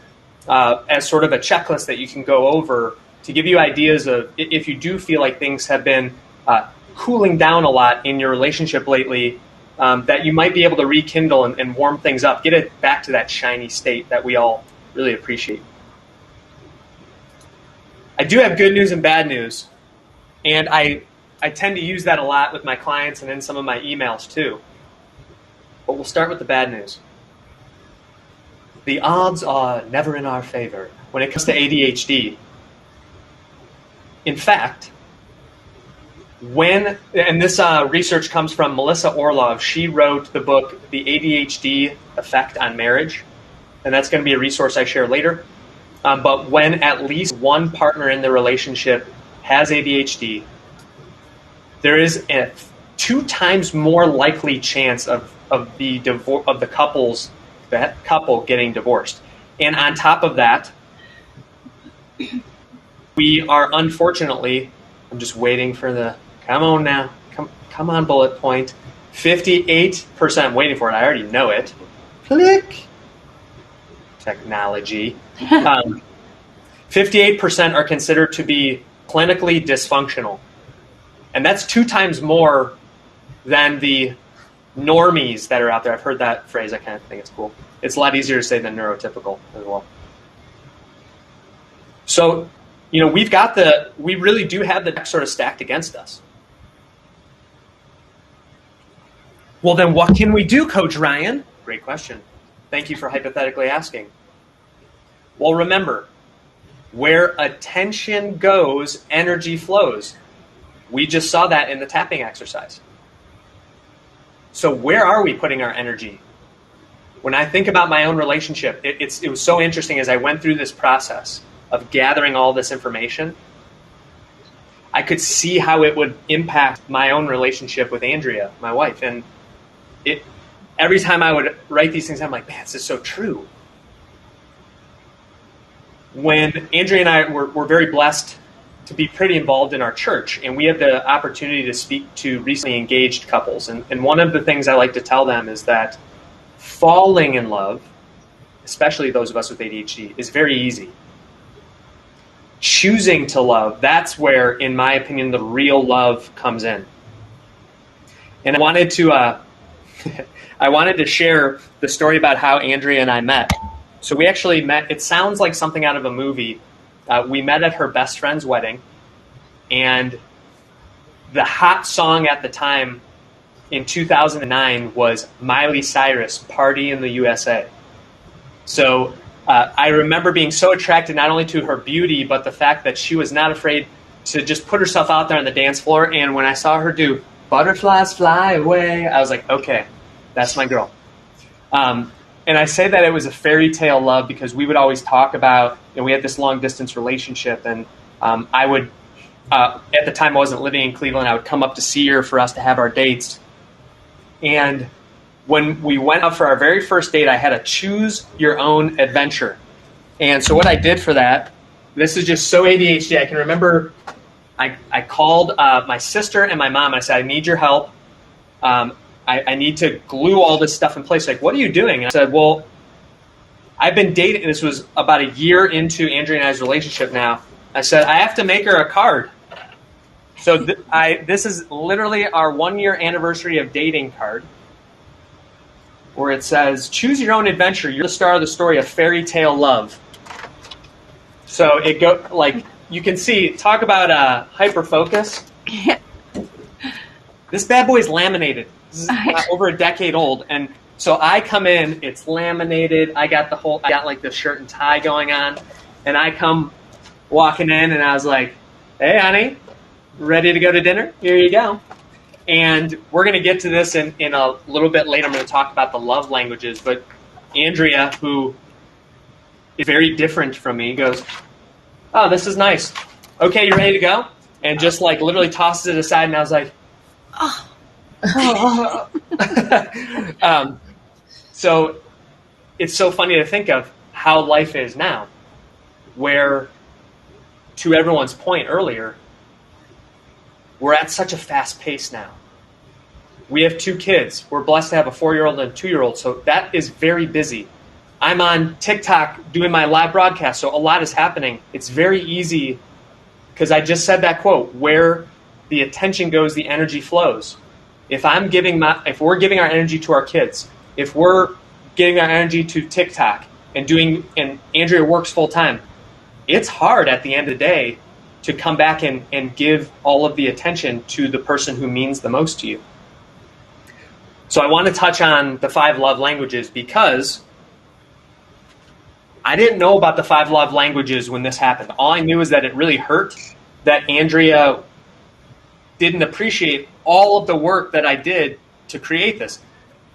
as sort of a checklist that you can go over to give you ideas of if you do feel like things have been cooling down a lot in your relationship lately, that you might be able to rekindle and warm things up, get it back to that shiny state that we all really appreciate. I do have good news and bad news, and I tend to use that a lot with my clients and in some of my emails too. But we'll start with the bad news. The odds are never in our favor when it comes to ADHD. In fact, and this research comes from Melissa Orlov. She wrote the book, The ADHD Effect on Marriage, and that's going to be a resource I share later. But when at least one partner in the relationship has ADHD, there is a 2 times more likely chance of the couple getting divorced. And on top of that, we are unfortunately, I'm just waiting for the, come on now, come on bullet point, 58%, I'm waiting for it, I already know it. Click. Technology. 58% are considered to be clinically dysfunctional. And that's 2 times more than the normies that are out there. I've heard that phrase. I kind of think it's cool. It's a lot easier to say than neurotypical as well. So, we really do have the deck sort of stacked against us. Well, then what can we do, Coach Ryan? Great question. Thank you for hypothetically asking. Well, remember, where attention goes, energy flows. We just saw that in the tapping exercise. So where are we putting our energy? When I think about my own relationship, it was so interesting as I went through this process of gathering all this information. I could see how it would impact my own relationship with Andrea, my wife. And every time I would write these things, I'm like, man, this is so true. When Andrea and I were very blessed to be pretty involved in our church, and we had the opportunity to speak to recently engaged couples. And one of the things I like to tell them is that falling in love, especially those of us with ADHD, is very easy. Choosing to love, that's where, in my opinion, the real love comes in. And I wanted to share the story about how Andrea and I met. So we actually met, it sounds like something out of a movie. We met at her best friend's wedding, and the hot song at the time in 2009 was Miley Cyrus, Party in the USA. So I remember being so attracted not only to her beauty, but the fact that she was not afraid to just put herself out there on the dance floor. And when I saw her do Butterflies Fly Away, I was like, okay, that's my girl. And I say that it was a fairy tale love because we would always talk about, we had this long distance relationship, and I would, at the time I wasn't living in Cleveland, I would come up to see her for us to have our dates. And when we went out for our very first date, I had a choose your own adventure. And so what I did for that, this is just so ADHD, I can remember I called my sister and my mom. I said, I need your help. I need to glue all this stuff in place. Like, what are you doing? And I said, well, I've been dating, and this was about a year into Andrea and I's relationship now. I said, I have to make her a card. So this is literally our 1-year anniversary of dating card, where it says, choose your own adventure. You're the star of the story of fairy tale love. So it go like, you can see, talk about hyper focus. This bad boy is laminated. This is over a decade old, and so I come in, it's laminated. I got like the shirt and tie going on, and I come walking in, and I was like, "Hey, honey, ready to go to dinner? Here you go." And we're going to get to this in a little bit later. I'm going to talk about the love languages, but Andrea, who is very different from me, goes, "Oh, this is nice. Okay, you ready to go?" And just like literally tosses it aside, and I was like, "Oh." So it's so funny to think of how life is now, where, to everyone's point earlier, we're at such a fast pace now. We have 2 kids. We're blessed to have a 4-year-old and a 2-year-old, so that is very busy. I'm on TikTok doing my live broadcast, so a lot is happening. It's very easy, because I just said that quote, where the attention goes, the energy flows. If we're giving our energy to our kids, if we're giving our energy to TikTok and Andrea works full time, it's hard at the end of the day to come back and give all of the attention to the person who means the most to you. So I want to touch on the 5 love languages, because I didn't know about the 5 love languages when this happened. All I knew is that it really hurt that Andrea didn't appreciate all of the work that I did to create this.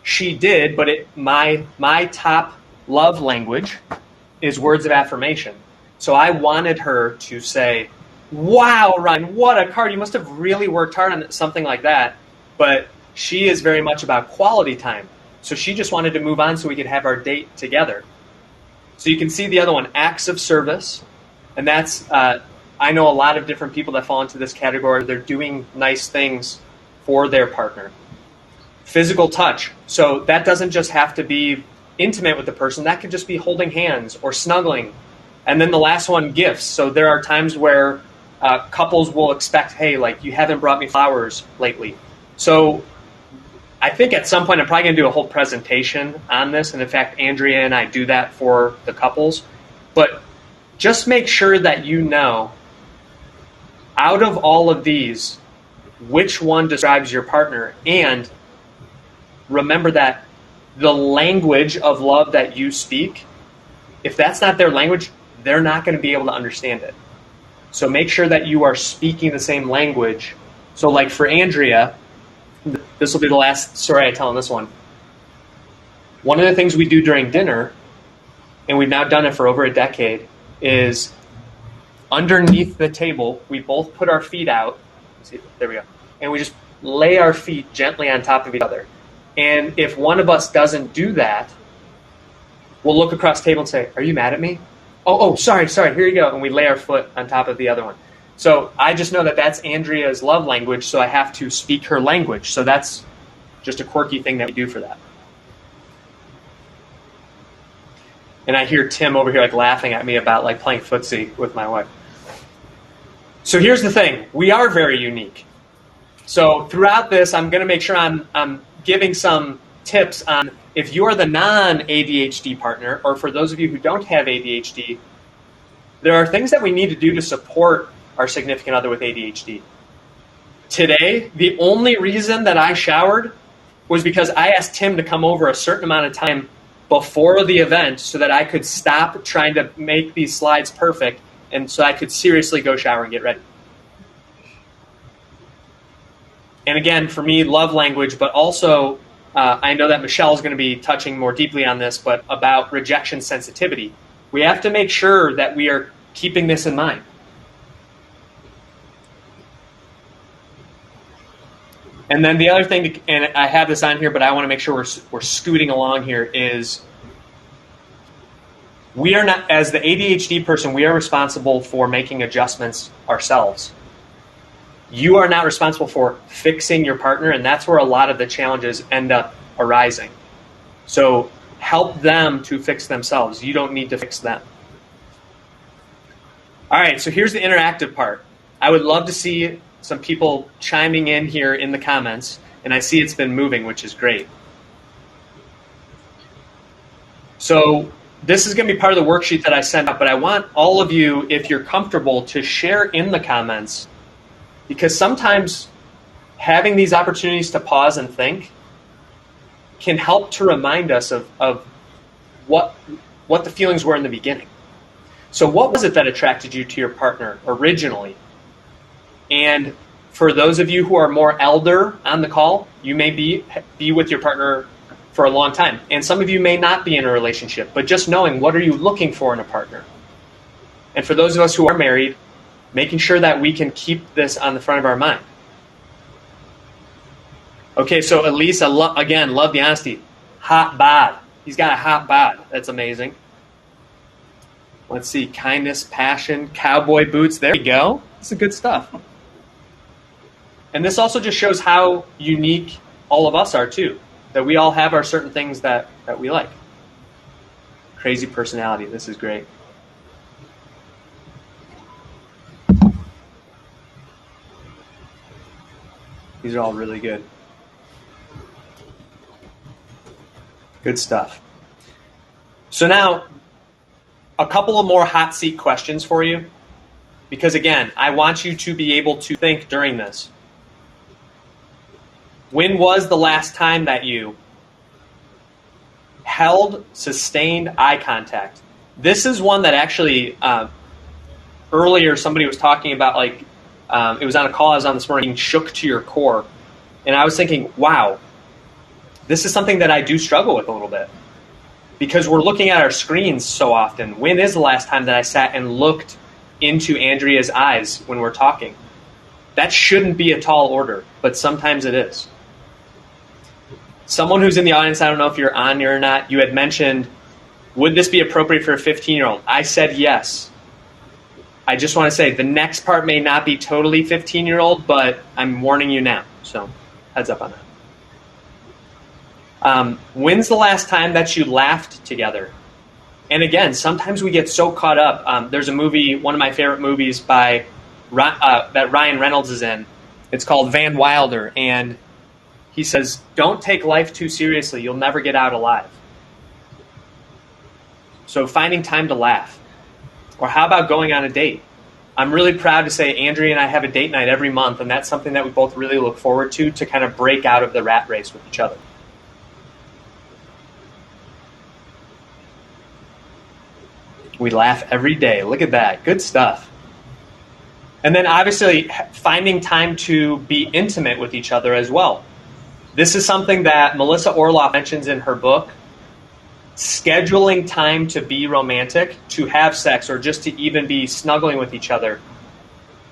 She did, but my top love language is words of affirmation. So I wanted her to say, "Wow, Ryan, what a card. You must have really worked hard on something like that." But she is very much about quality time. So she just wanted to move on so we could have our date together. So you can see the other one, acts of service. And that's, I know a lot of different people that fall into this category. They're doing nice things for their partner. Physical touch. So that doesn't just have to be intimate with the person. That could just be holding hands or snuggling. And then the last one, gifts. So there are times where couples will expect, hey, like, you haven't brought me flowers lately. So I think at some point I'm probably going to do a whole presentation on this. And in fact, Andrea and I do that for the couples. But just make sure that you know, out of all of these, which one describes your partner. And remember that the language of love that you speak, if that's not their language, they're not going to be able to understand it. So make sure that you are speaking the same language. So like for Andrea, this will be the last story I tell in this one. One of the things we do during dinner, and we've now done it for over a decade, is underneath the table, we both put our feet out. See, there we go. And we just lay our feet gently on top of each other. And if one of us doesn't do that, we'll look across the table and say, are you mad at me? Oh, sorry, here you go. And we lay our foot on top of the other one. So I just know that that's Andrea's love language, so I have to speak her language. So that's just a quirky thing that we do for that. And I hear Tim over here like laughing at me about like playing footsie with my wife. So here's the thing. We are very unique. So throughout this, I'm going to make sure I'm giving some tips on if you're the non-ADHD partner, or for those of you who don't have ADHD, there are things that we need to do to support our significant other with ADHD. Today, the only reason that I showered was because I asked Tim to come over a certain amount of time before the event so that I could stop trying to make these slides perfect and so I could seriously go shower and get ready. And again, for me, love language, but also I know that Michelle is going to be touching more deeply on this, but about rejection sensitivity. We have to make sure that we are keeping this in mind. And then the other thing, and I have this on here, but I want to make sure we're scooting along here, is we are not, as the ADHD person, we are responsible for making adjustments ourselves. You are not responsible for fixing your partner, and that's where a lot of the challenges end up arising. So help them to fix themselves. You don't need to fix them. All right, so here's the interactive part. I would love to see some people chiming in here in the comments, and I see it's been moving, which is great. So this is going to be part of the worksheet that I sent out, but I want all of you, if you're comfortable, to share in the comments, because sometimes having these opportunities to pause and think can help to remind us of what the feelings were in the beginning. So what was it that attracted you to your partner originally? And for those of you who are more elder on the call, you may be with your partner for a long time. And some of you may not be in a relationship, but just knowing what are you looking for in a partner. And for those of us who are married, making sure that we can keep this on the front of our mind. Okay, so Elise, again, love the honesty. Hot bod. He's got a hot bod. That's amazing. Let's see, kindness, passion, cowboy boots. There we go. This is good stuff. And this also just shows how unique all of us are too. That we all have our certain things that we like. Crazy personality. This is great. These are all really good. Good stuff. So now, a couple of more hot seat questions for you. Because again, I want you to be able to think during this. When was the last time that you held sustained eye contact? This is one that actually, earlier somebody was talking about, like, it was on a call I was on this morning, being shook to your core. And I was thinking, wow, this is something that I do struggle with a little bit. Because we're looking at our screens so often. When is the last time that I sat and looked into Andrea's eyes when we're talking? That shouldn't be a tall order, but sometimes it is. Someone who's in the audience, I don't know if you're on here or not, you had mentioned Would this be appropriate for a 15-year-old? I said yes. I just want to say the next part may not be totally 15-year-old, but I'm warning you now. So heads up on that. When's the last time that you laughed together? And again, sometimes we get so caught up. There's a movie, one of my favorite movies that Ryan Reynolds is in. It's called Van Wilder, and he says, don't take life too seriously. You'll never get out alive. So finding time to laugh. Or how about going on a date? I'm really proud to say Andrea and I have a date night every month, and that's something that we both really look forward to kind of break out of the rat race with each other. We laugh every day. Look at that. Good stuff. And then obviously finding time to be intimate with each other as well. This is something that Melissa Orloff mentions in her book. Scheduling time to be romantic, to have sex, or just to even be snuggling with each other.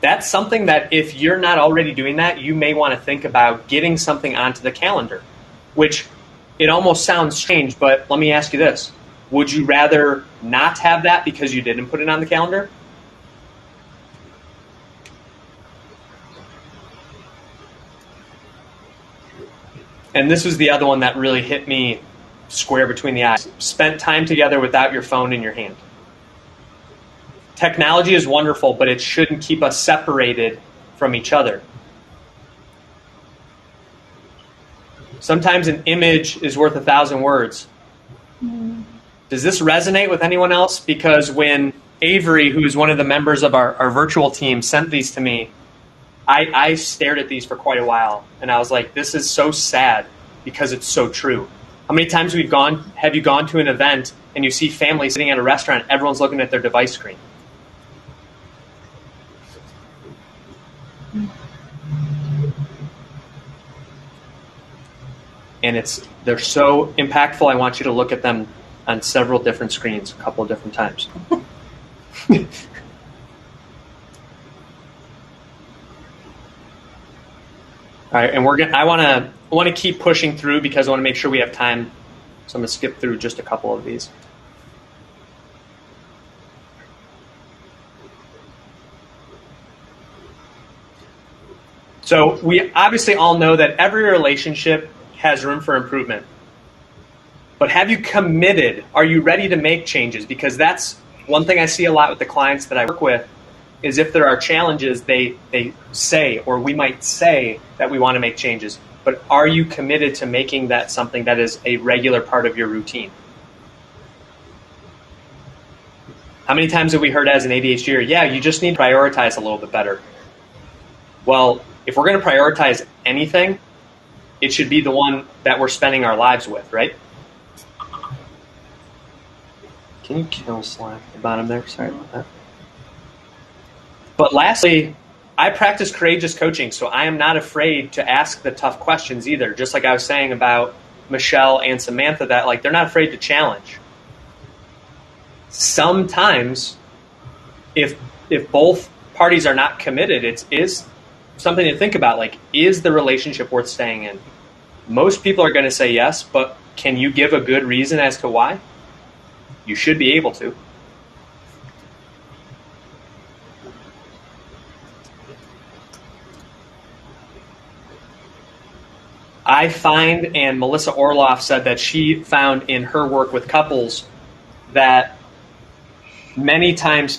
That's something that if you're not already doing that, you may want to think about getting something onto the calendar, which it almost sounds strange, but let me ask you this. Would you rather not have that because you didn't put it on the calendar? And this was the other one that really hit me square between the eyes. Spent time together without your phone in your hand. Technology is wonderful, but it shouldn't keep us separated from each other. Sometimes an image is worth 1,000 words. Does this resonate with anyone else? Because when Avery, who is one of the members of our virtual team, sent these to me, I stared at these for quite a while, and I was like, this is so sad because it's so true. How many times have you gone to an event and you see families sitting at a restaurant, everyone's looking at their device screen? And they're so impactful, I want you to look at them on several different screens, a couple of different times. All right, and I want to keep pushing through because I want to make sure we have time. So I'm going to skip through just a couple of these. So we obviously all know that every relationship has room for improvement. But have you committed? Are you ready to make changes? Because that's one thing I see a lot with the clients that I work with, is if there are challenges, they say, or we might say that we want to make changes. But are you committed to making that something that is a regular part of your routine? How many times have we heard as an ADHDer, yeah, you just need to prioritize a little bit better? Well, if we're going to prioritize anything, it should be the one that we're spending our lives with, right? Can you kill Slack at the bottom there? Sorry about that. But lastly, I practice courageous coaching, so I am not afraid to ask the tough questions either. Just like I was saying about Michelle and Samantha, that like they're not afraid to challenge. Sometimes, if both parties are not committed, it is something to think about. Like, is the relationship worth staying in? Most people are going to say yes, but can you give a good reason as to why? You should be able to. I find, and Melissa Orloff said that she found in her work with couples that many times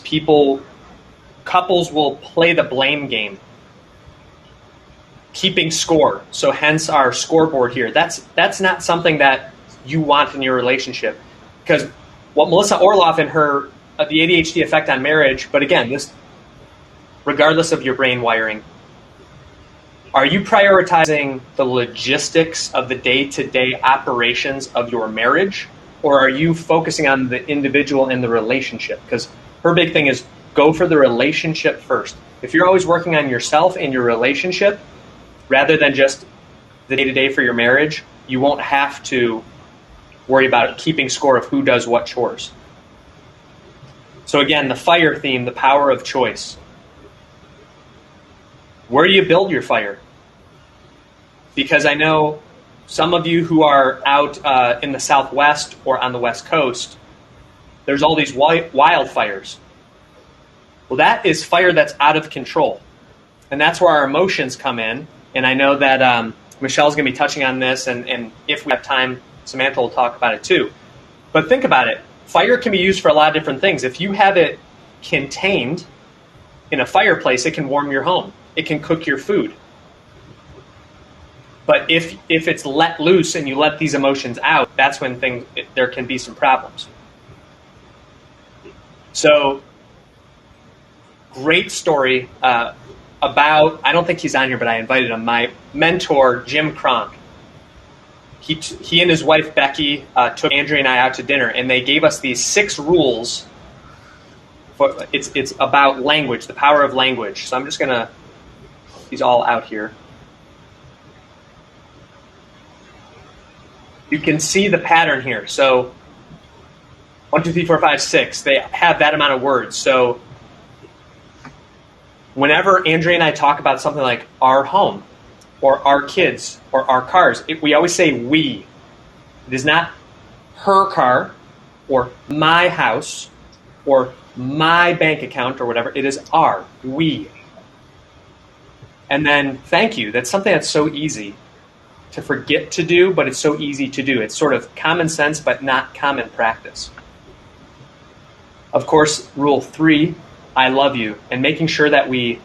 couples will play the blame game, keeping score. So hence our scoreboard here. That's not something that you want in your relationship, because what Melissa Orloff in her the ADHD effect on marriage, but again, this regardless of your brain wiring, are you prioritizing the logistics of the day-to-day operations of your marriage, or are you focusing on the individual and the relationship? Because her big thing is go for the relationship first. If you're always working on yourself and your relationship rather than just the day-to-day for your marriage, you won't have to worry about keeping score of who does what chores. So again, the fire theme, the power of choice. Where do you build your fire? Because I know some of you who are out in the Southwest or on the West Coast, there's all these wildfires. Well, that is fire that's out of control. And that's where our emotions come in. And I know that Michelle's going to be touching on this, and if we have time, Samantha will talk about it too. But think about it. Fire can be used for a lot of different things. If you have it contained in a fireplace, it can warm your home. It can cook your food. But if it's let loose and you let these emotions out, that's when there can be some problems. So, great story about, I don't think he's on here, but I invited him, my mentor, Jim Cronk. He and his wife, Becky, took Andrea and I out to dinner, and they gave us these 6 rules. It's about language, the power of language. So I'm just going to, these all out here. You can see the pattern here. So 1, 2, 3, 4, 5, 6. They have that amount of words. So whenever Andrea and I talk about something like our home or our kids or our cars, we always say we. It is not her car or my house or my bank account or whatever. It is our, we. And then thank you. That's something that's so easy to forget to do, but it's so easy to do. It's sort of common sense, but not common practice. Of course, rule 3, I love you, and making sure that we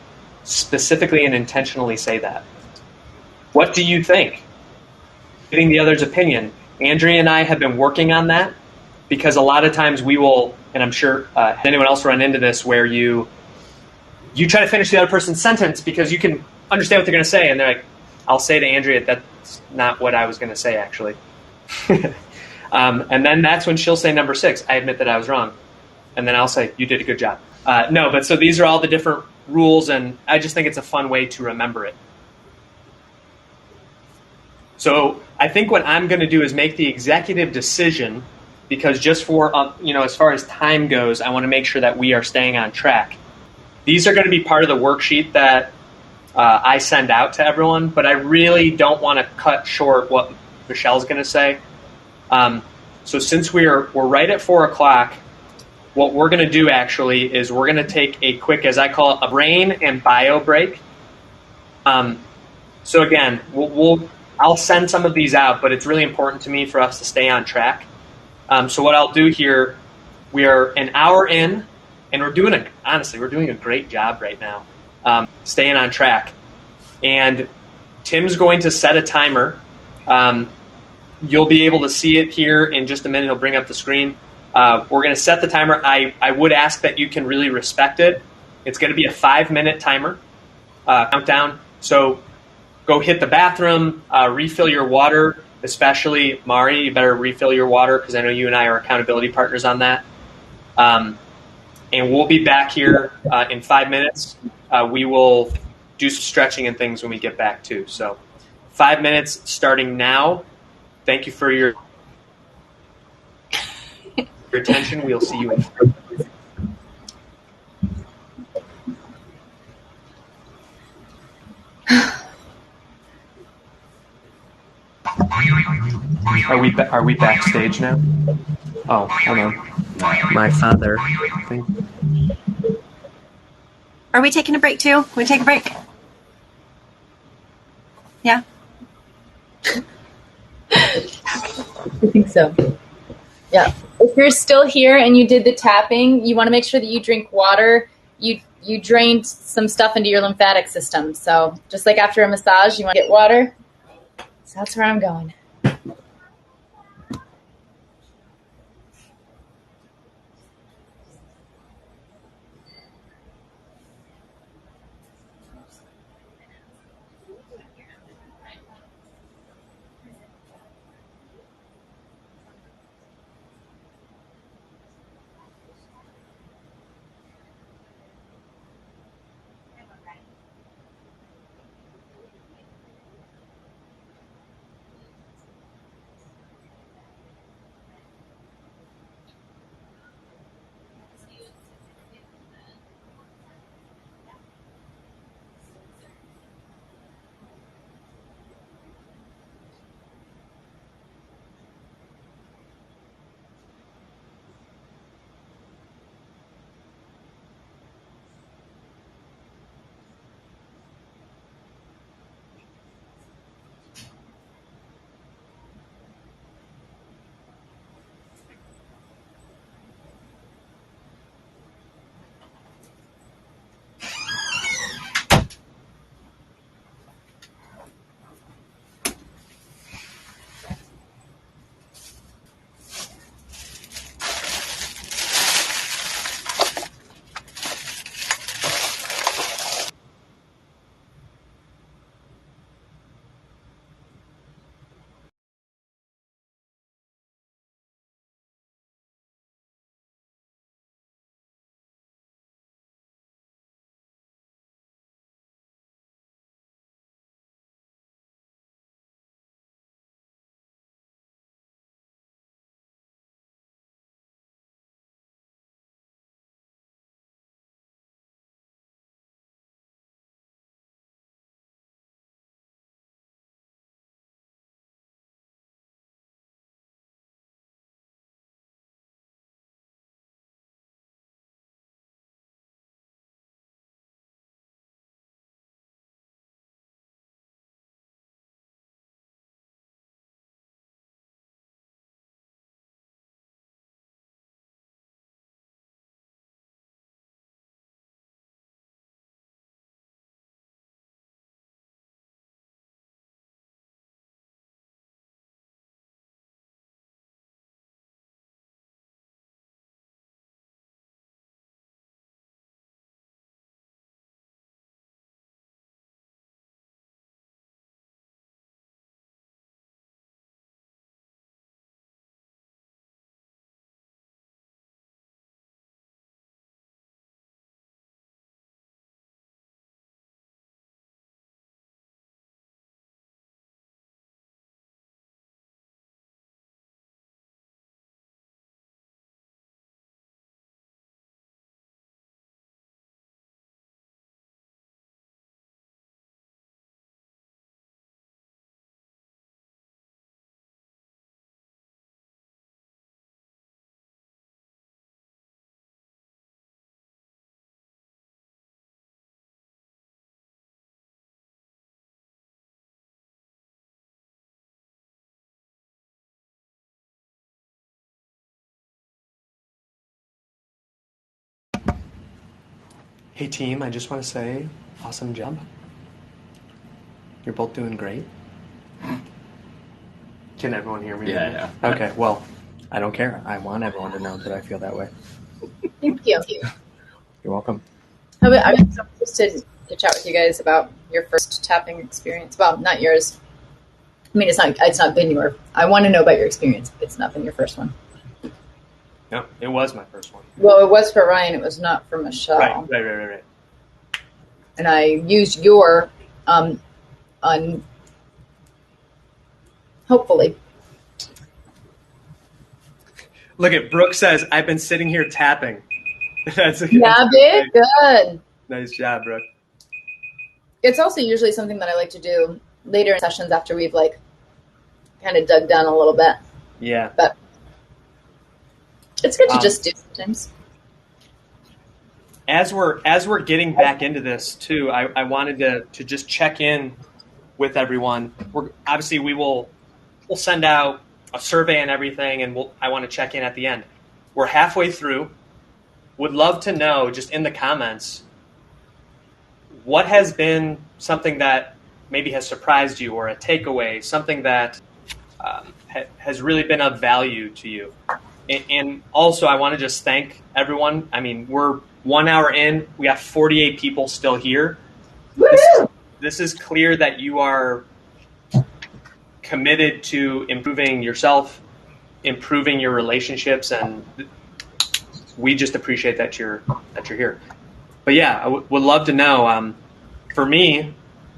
specifically and intentionally say that. What do you think? Getting the other's opinion. Andrea and I have been working on that because a lot of times we will, and I'm sure anyone else run into this, where you try to finish the other person's sentence because you can understand what they're going to say, and they're like, I'll say to Andrea, that's not what I was going to say, actually. And then that's when she'll say number 6, I admit that I was wrong. And then I'll say, you did a good job. No, but so these are all the different rules, and I just think it's a fun way to remember it. So I think what I'm going to do is make the executive decision, because just for, as far as time goes, I want to make sure that we are staying on track. These are going to be part of the worksheet that I send out to everyone, but I really don't want to cut short what Michelle's going to say. So since we're right at 4 o'clock, what we're going to do actually is we're going to take a quick, as I call it, a brain and bio break. So again, I'll send some of these out, but it's really important to me for us to stay on track. So what I'll do here, we are an hour in, and we're doing a great job right now, staying on track. And Tim's going to set a timer. You'll be able to see it here in just a minute. He'll bring up the screen. We're going to set the timer. I would ask that you can really respect it. It's going to be a 5-minute timer countdown. So go hit the bathroom, refill your water, especially Mari. You better refill your water because I know you and I are accountability partners on that. And we'll be back here in 5 minutes. We will do some stretching and things when we get back too. So 5 minutes starting now. Thank you for your attention. We'll see you in 5 minutes. Are we backstage now? Oh, hold on. My father. Are we taking a break too? Can we take a break? Yeah. I think so. Yeah. If you're still here and you did the tapping, you want to make sure that you drink water. You drained some stuff into your lymphatic system. So just like after a massage, you want to get water. So that's where I'm going. Hey team, I just want to say, awesome job. You're both doing great. Can everyone hear me? Yeah. Okay, well, I don't care. I want everyone to know that I feel that way. Thank you. You're welcome. I'm interested to chat with you guys about your first tapping experience. Well, not yours. I mean, it's not been your. I want to know about your experience. It's not been your first one. No, it was my first one. Well, it was for Ryan. It was not for Michelle. Right. And I used your on hopefully. Look at Brooke says, I've been sitting here tapping. That's Good. Nice job, Brooke. It's also usually something that I like to do later in sessions after we've like kind of dug down a little bit. Yeah. But it's good to just do sometimes. As we're getting back into this too, I wanted to just check in with everyone. We'll send out a survey and everything, and I want to check in at the end. We're halfway through. Would love to know, just in the comments, what has been something that maybe has surprised you, or a takeaway, something that has really been of value to you. And also, I want to just thank everyone. I mean, we're 1 hour in. We got 48 people still here. This is clear that you are committed to improving yourself, improving your relationships, and we just appreciate that you're here. But yeah, I would love to know. For me,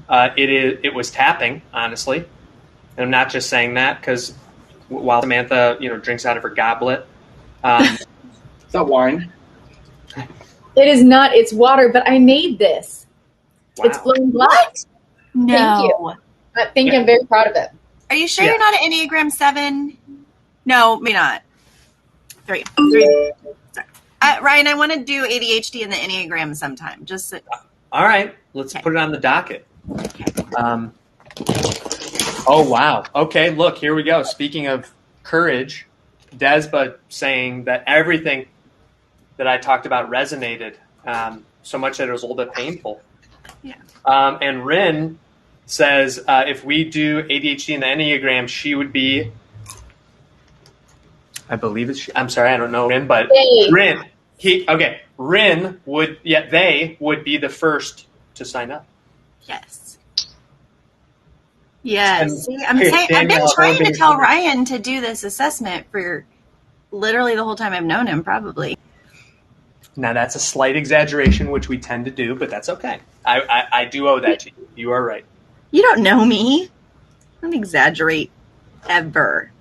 it was tapping, honestly, and I'm not just saying that because while Samantha drinks out of her goblet, Is that wine? It is not. It's water, but I made this. wow. It's flowing black. No. Thank you. I think I'm very proud of it. Are you sure you're not an Enneagram 7? No, maybe not. 3. Sorry. Ryan, I want to do ADHD and the Enneagram sometime. All right, let's put it on the docket. Oh, wow. Okay, look, here we go. Speaking of courage, Desba saying that everything that I talked about resonated so much that it was a little bit painful. Yeah. And Rin says if we do ADHD and the Enneagram, she would be, I believe it's, I'm sorry, I don't know Rin, but Hey. Rin, Rin would, they would be the first to sign up. Yes. Yes. And- See, I've been Danielle, trying to everything- tell Ryan to do this assessment for literally the whole time I've known him, probably. Now, that's a slight exaggeration, which we tend to do, but that's okay. I do owe that to you. You are right. You don't know me. I don't exaggerate ever.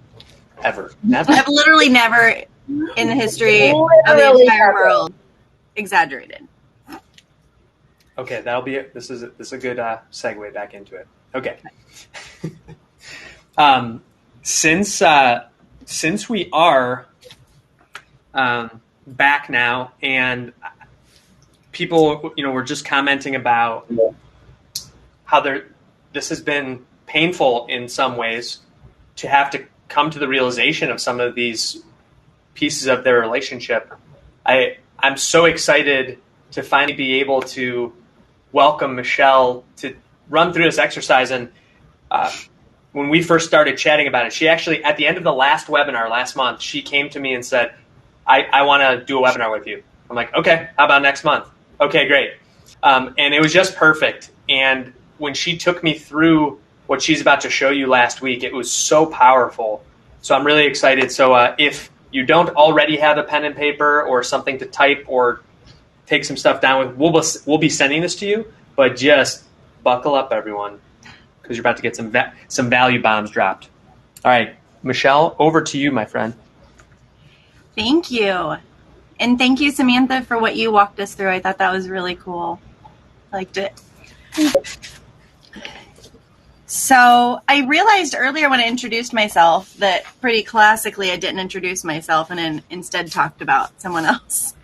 Ever. Never. I've literally never in the history of the Literally entire never. world exaggerated. Okay, that'll be it. This is a good segue back into it. Okay. Since we are back now, and people, were just commenting about how this has been painful in some ways to have to come to the realization of some of these pieces of their relationship. I'm so excited to finally be able to welcome Michelle to run through this exercise. And when we first started chatting about it, she actually, at the end of the last webinar last month, she came to me and said, I want to do a webinar with you. I'm like, okay, how about next month? Okay, great. And it was just perfect. And when she took me through what she's about to show you last week, it was so powerful. So I'm really excited. So if you don't already have a pen and paper or something to type or take some stuff down with, we'll be sending this to you, but just buckle up, everyone, because you're about to get some value bombs dropped. All right, Michelle, over to you, my friend. Thank you. And thank you, Samantha, for what you walked us through. I thought that was really cool. I liked it. So I realized earlier when I introduced myself that pretty classically I didn't introduce myself and instead talked about someone else.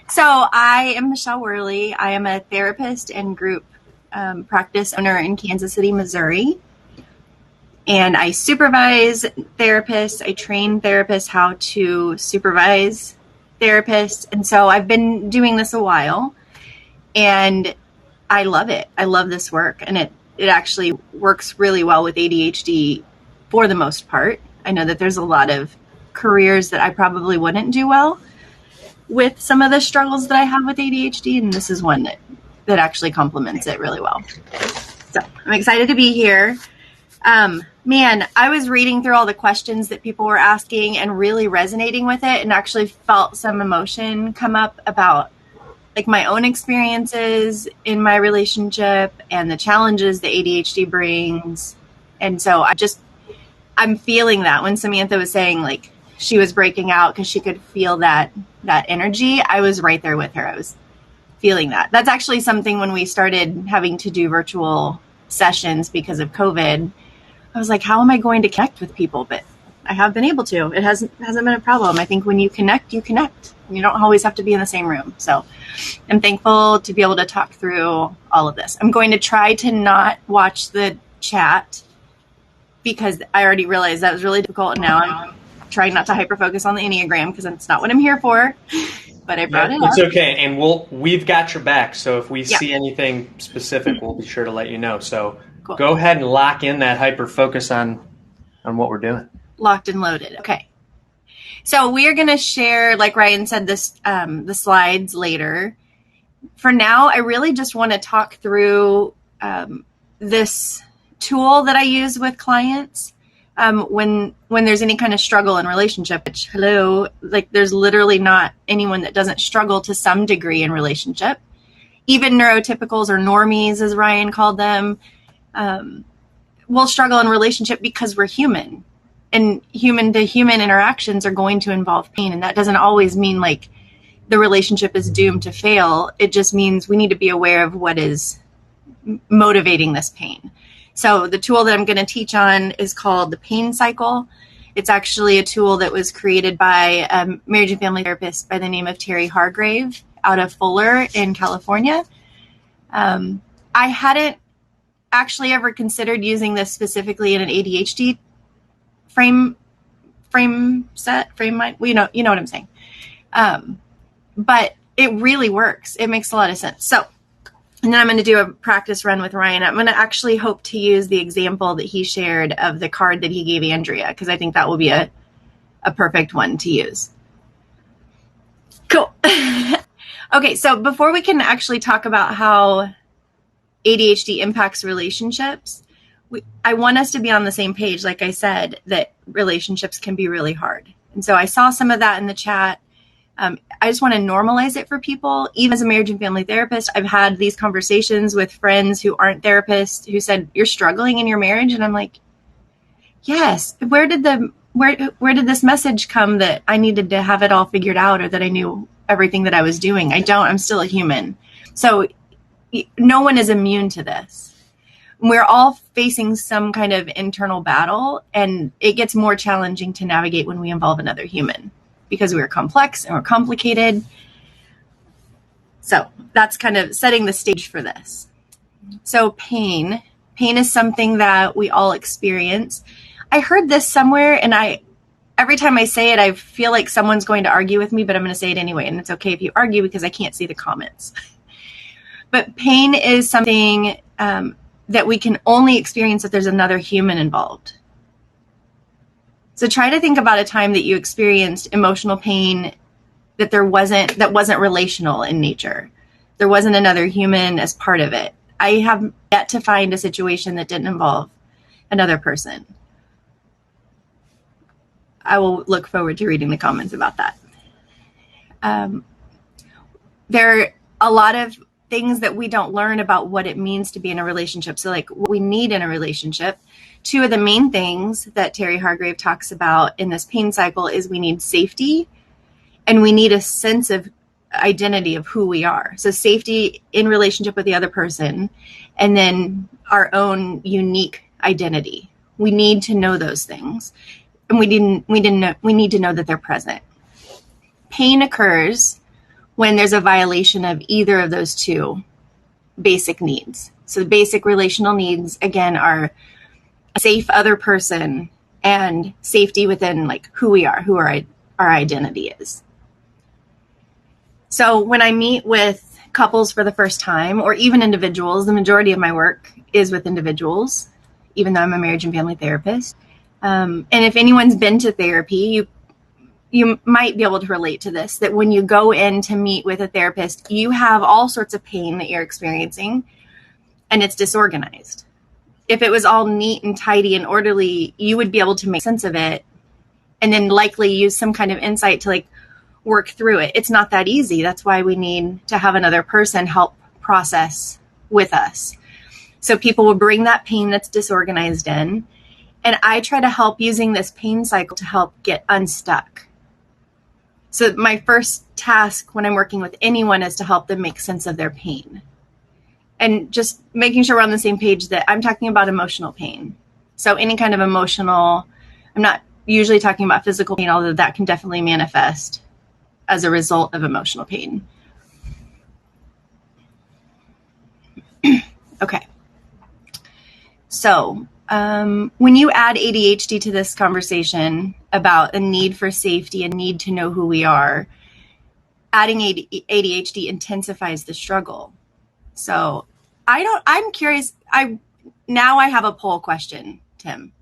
So I am Michelle Worley. I am a therapist and group practice owner in Kansas City, Missouri. And I supervise therapists. I train therapists how to supervise therapists. And so I've been doing this a while. And I love it. I love this work. And it actually works really well with ADHD for the most part. I know that there's a lot of careers that I probably wouldn't do well with some of the struggles that I have with ADHD. And this is one that actually complements it really well. So I'm excited to be here. Man, I was reading through all the questions that people were asking and really resonating with it, and actually felt some emotion come up about like my own experiences in my relationship and the challenges that ADHD brings. And so I'm feeling that when Samantha was saying like she was breaking out because she could feel that energy. I was right there with her. I was feeling that. That's actually something when we started having to do virtual sessions because of COVID, I was like, how am I going to connect with people? But I have been able to. It hasn't been a problem. I think when you connect, you connect. You don't always have to be in the same room. So I'm thankful to be able to talk through all of this. I'm going to try to not watch the chat because I already realized that was really difficult. And now I'm trying not to hyper-focus on the Enneagram because that's not what I'm here for. But I brought it up. It's okay. And we've got your back. So if we see anything specific, we'll be sure to let you know. So cool. Go ahead and lock in that hyper-focus on what we're doing. Locked and loaded. Okay. So we are going to share, like Ryan said, the slides later. For now, I really just want to talk through this tool that I use with clients when there's any kind of struggle in relationship. Which, there's literally not anyone that doesn't struggle to some degree in relationship. Even neurotypicals or normies, as Ryan called them, will struggle in relationship because we're human. And human to human interactions are going to involve pain. And that doesn't always mean like the relationship is doomed to fail. It just means we need to be aware of what is motivating this pain. So the tool that I'm going to teach on is called the pain cycle. It's actually a tool that was created by a marriage and family therapist by the name of Terry Hargrave out of Fuller in California. I hadn't actually ever considered using this specifically in an ADHD frame mind. You know what I'm saying. But it really works. It makes a lot of sense. So, and then I'm going to do a practice run with Ryan. I'm going to actually hope to use the example that he shared of the card that he gave Andrea, because I think that will be a perfect one to use. Cool. Okay. So before we can actually talk about how ADHD impacts relationships, I want us to be on the same page. Like I said, that relationships can be really hard. And so I saw some of that in the chat. I just want to normalize it for people. Even as a marriage and family therapist, I've had these conversations with friends who aren't therapists who said, you're struggling in your marriage. And I'm like, yes, where did this message come that I needed to have it all figured out or that I knew everything that I was doing? I don't. I'm still a human. So no one is immune to this. We're all facing some kind of internal battle, and it gets more challenging to navigate when we involve another human because we're complex and we're complicated. So that's kind of setting the stage for this. So pain is something that we all experience. I heard this somewhere, and every time I say it, I feel like someone's going to argue with me, but I'm going to say it anyway. And it's okay if you argue because I can't see the comments. But pain is something that we can only experience if there's another human involved. So try to think about a time that you experienced emotional pain that wasn't relational in nature. There wasn't another human as part of it. I have yet to find a situation that didn't involve another person. I will look forward to reading the comments about that. There are a lot of things that we don't learn about what it means to be in a relationship. So like what we need in a relationship, two of the main things that Terry Hargrave talks about in this pain cycle is we need safety and we need a sense of identity of who we are. So safety in relationship with the other person, and then our own unique identity. We need to know those things, and we need to know that they're present. Pain occurs when there's a violation of either of those two basic needs. So the basic relational needs, again, are a safe other person and safety within like who we are, who our identity is. So when I meet with couples for the first time, or even individuals. The majority of my work is with individuals, even though I'm a marriage and family therapist. And if anyone's been to therapy, you might be able to relate to this, that when you go in to meet with a therapist, you have all sorts of pain that you're experiencing, and it's disorganized. If it was all neat and tidy and orderly, you would be able to make sense of it and then likely use some kind of insight to like work through it. It's not that easy. That's why we need to have another person help process with us. So people will bring that pain that's disorganized in, and I try to help using this pain cycle to help get unstuck. So my first task when I'm working with anyone is to help them make sense of their pain. And just making sure we're on the same page that I'm talking about emotional pain. So any kind of emotional, I'm not usually talking about physical pain, although that can definitely manifest as a result of emotional pain. Okay. So when you add ADHD to this conversation about a need for safety and need to know who we are, adding ADHD intensifies the struggle. So I'm curious. Now I have a poll question, Tim.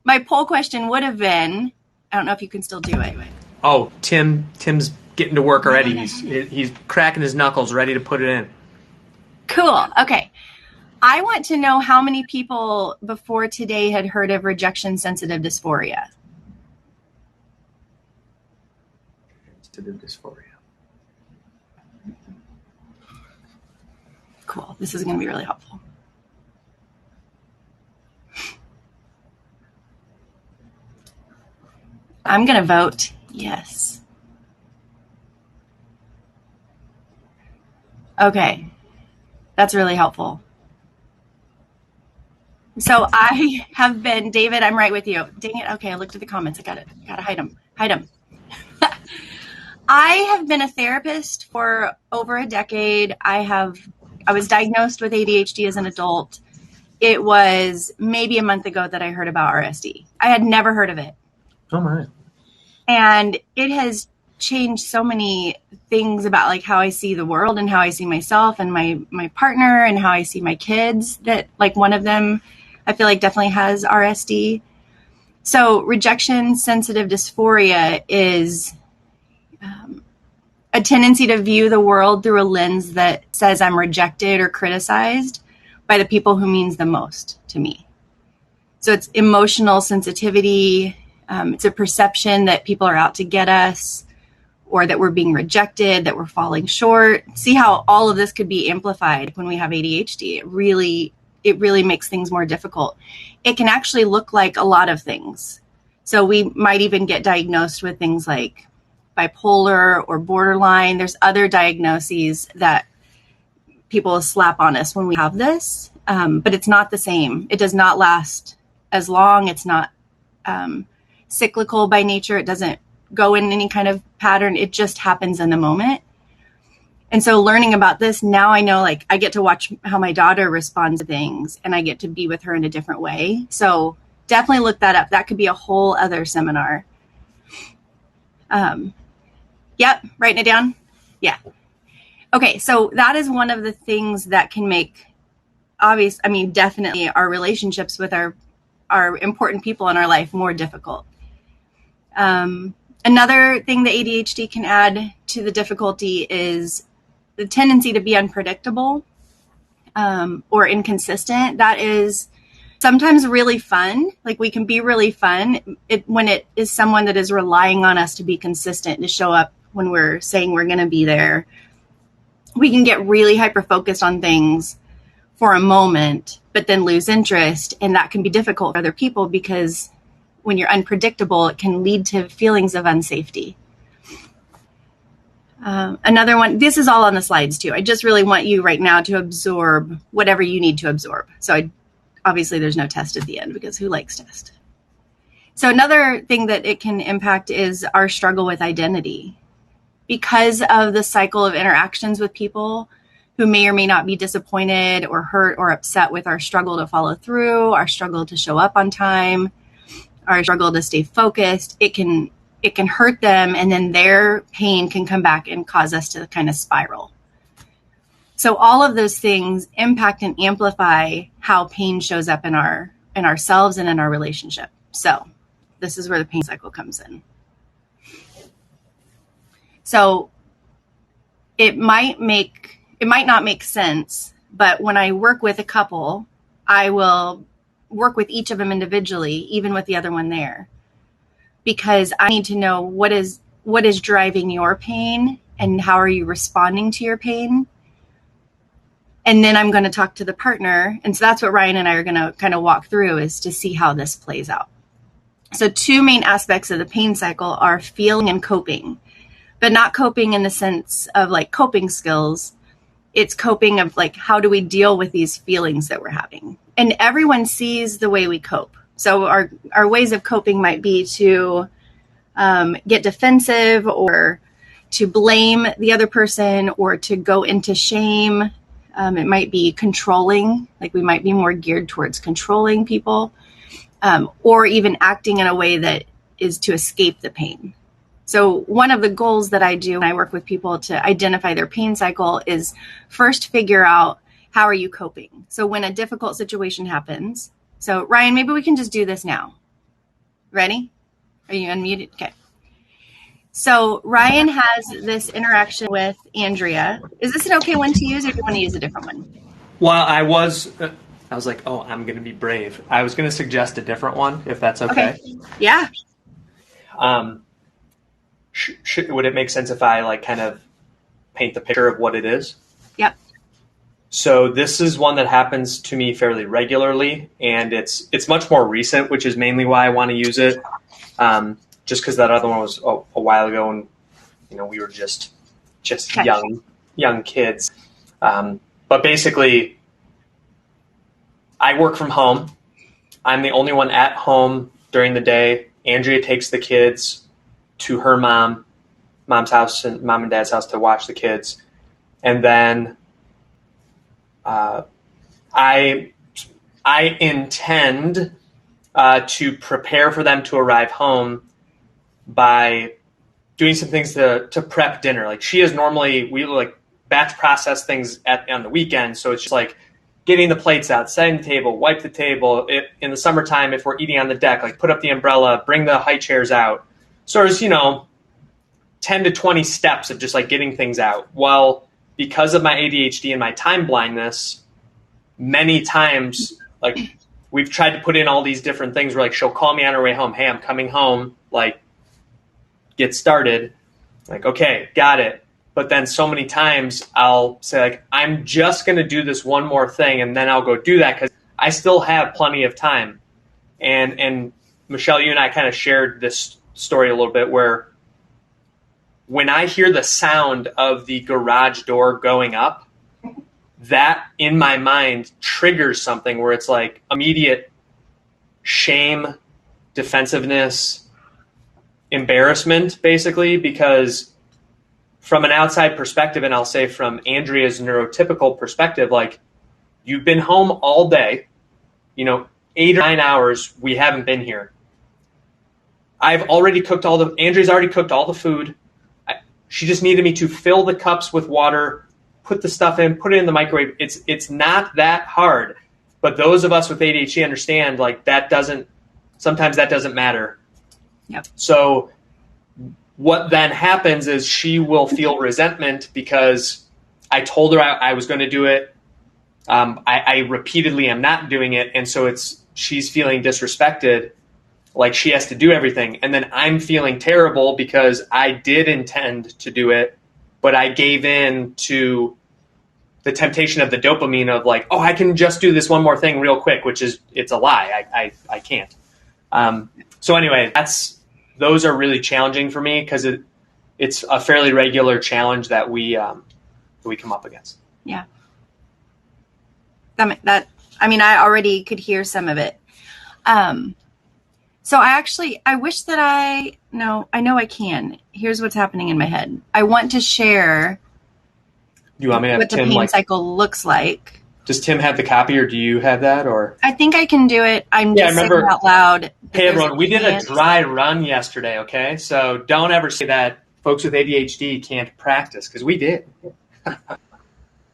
My poll question would have been, I don't know if you can still do it. Oh, Tim's getting to work already. He's cracking his knuckles, ready to put it in. Cool. Okay. I want to know how many people before today had heard of rejection sensitive dysphoria. Sensitive dysphoria. Cool. This is going to be really helpful. I'm going to vote yes. Okay. That's really helpful. So I have been, David, I'm right with you. Dang it. Okay. I looked at the comments. I got it. Got to hide them. I have been a therapist for over a decade. I was diagnosed with ADHD as an adult. It was maybe a month ago that I heard about RSD. I had never heard of it. Oh my. And it has changed so many things about like how I see the world and how I see myself and my partner and how I see my kids, that like one of them I feel like definitely has RSD. So rejection sensitive dysphoria is a tendency to view the world through a lens that says I'm rejected or criticized by the people who means the most to me. So it's emotional sensitivity. It's a perception that people are out to get us, or that we're being rejected, that we're falling short. See how all of this could be amplified when we have ADHD. It really makes things more difficult. It can actually look like a lot of things. So we might even get diagnosed with things like bipolar or borderline. There's other diagnoses that people slap on us when we have this, but it's not the same. It does not last as long. It's not cyclical by nature. It doesn't go in any kind of pattern. It just happens in the moment. And so learning about this, now I know, like, I get to watch how my daughter responds to things, and I get to be with her in a different way. So definitely look that up. That could be a whole other seminar. Yep. Writing it down. Yeah. Okay. So that is one of the things that can make definitely our relationships with our important people in our life more difficult. Another thing that ADHD can add to the difficulty is the tendency to be unpredictable or inconsistent. That is sometimes really fun. Like, we can be really fun when it is someone that is relying on us to be consistent, to show up when we're saying we're going to be there. We can get really hyper-focused on things for a moment, but then lose interest. And that can be difficult for other people, because when you're unpredictable, it can lead to feelings of unsafety. Another one, this is all on the slides too. I just really want you right now to absorb whatever you need to absorb. So obviously there's no test at the end, because who likes test? So another thing that it can impact is our struggle with identity. Because of the cycle of interactions with people who may or may not be disappointed or hurt or upset with our struggle to follow through, our struggle to show up on time, our struggle to stay focused, it can hurt them, and then their pain can come back and cause us to kind of spiral. So all of those things impact and amplify how pain shows up in ourselves and in our relationship. So this is where the pain cycle comes in. So it might not make sense, but when I work with a couple, I will work with each of them individually, even with the other one there, because I need to know what is driving your pain and how are you responding to your pain. And then I'm going to talk to the partner. And so that's what Ryan and I are going to kind of walk through, is to see how this plays out. So two main aspects of the pain cycle are feeling and coping, but not coping in the sense of like coping skills. It's coping of like, how do we deal with these feelings that we're having? And everyone sees the way we cope. So our ways of coping might be to get defensive, or to blame the other person, or to go into shame. It might be controlling, like we might be more geared towards controlling people, or even acting in a way that is to escape the pain. So one of the goals that I do when I work with people to identify their pain cycle is first figure out, how are you coping? So when a difficult situation happens, so Ryan, maybe we can just do this now. Ready? Are you unmuted? Okay. So Ryan has this interaction with Andrea. Is this an okay one to use, or do you want to use a different one? Well, I was like, oh, I'm going to be brave. I was going to suggest a different one, if that's okay. Yeah. Would it make sense if I like kind of paint the picture of what it is? Yep. So this is one that happens to me fairly regularly, and it's much more recent, which is mainly why I want to use it. Just because that other one was a while ago, and we were just young kids. But basically, I work from home. I'm the only one at home during the day. Andrea takes the kids to her mom's house and mom and dad's house to watch the kids. And then I intend to prepare for them to arrive home by doing some things to prep dinner. Like she is normally, we like batch process things on the weekend. So it's just like getting the plates out, setting the table, wipe the table. In the summertime, if we're eating on the deck, like put up the umbrella, bring the high chairs out. So there's, 10 to 20 steps of just like getting things out. Well, because of my ADHD and my time blindness, many times, like we've tried to put in all these different things where like, she'll call me on her way home. Hey, I'm coming home. Like, get started. Like, okay, got it. But then so many times I'll say like, I'm just going to do this one more thing. And then I'll go do that because I still have plenty of time. And Michelle, you and I kind of shared this story a little bit where when I hear the sound of the garage door going up, that in my mind triggers something where it's like immediate shame, defensiveness, embarrassment, basically, because from an outside perspective, and I'll say from Andrea's neurotypical perspective, like you've been home all day, 8 or 9 hours, we haven't been here. Andrea's already cooked all the food. She just needed me to fill the cups with water, put the stuff in, put it in the microwave. It's not that hard. But those of us with ADHD understand like sometimes that doesn't matter. Yep. So what then happens is she will feel resentment because I told her I was going to do it. I repeatedly am not doing it. And so she's feeling disrespected, like she has to do everything. And then I'm feeling terrible because I did intend to do it, but I gave in to the temptation of the dopamine of like, oh, I can just do this one more thing real quick, which is, it's a lie. I can't. So anyway, those are really challenging for me because it's a fairly regular challenge that we come up against. Yeah. I already could hear some of it. So I wish that I know I can. Here's what's happening in my head. I want to share Do you want me to have what the Tim pain cycle looks like. Does Tim have the copy or do you have that? Or I think I can do it. I'm just saying out loud. Hey everyone, we did a dry run yesterday, okay? So don't ever say that folks with ADHD can't practice because we did.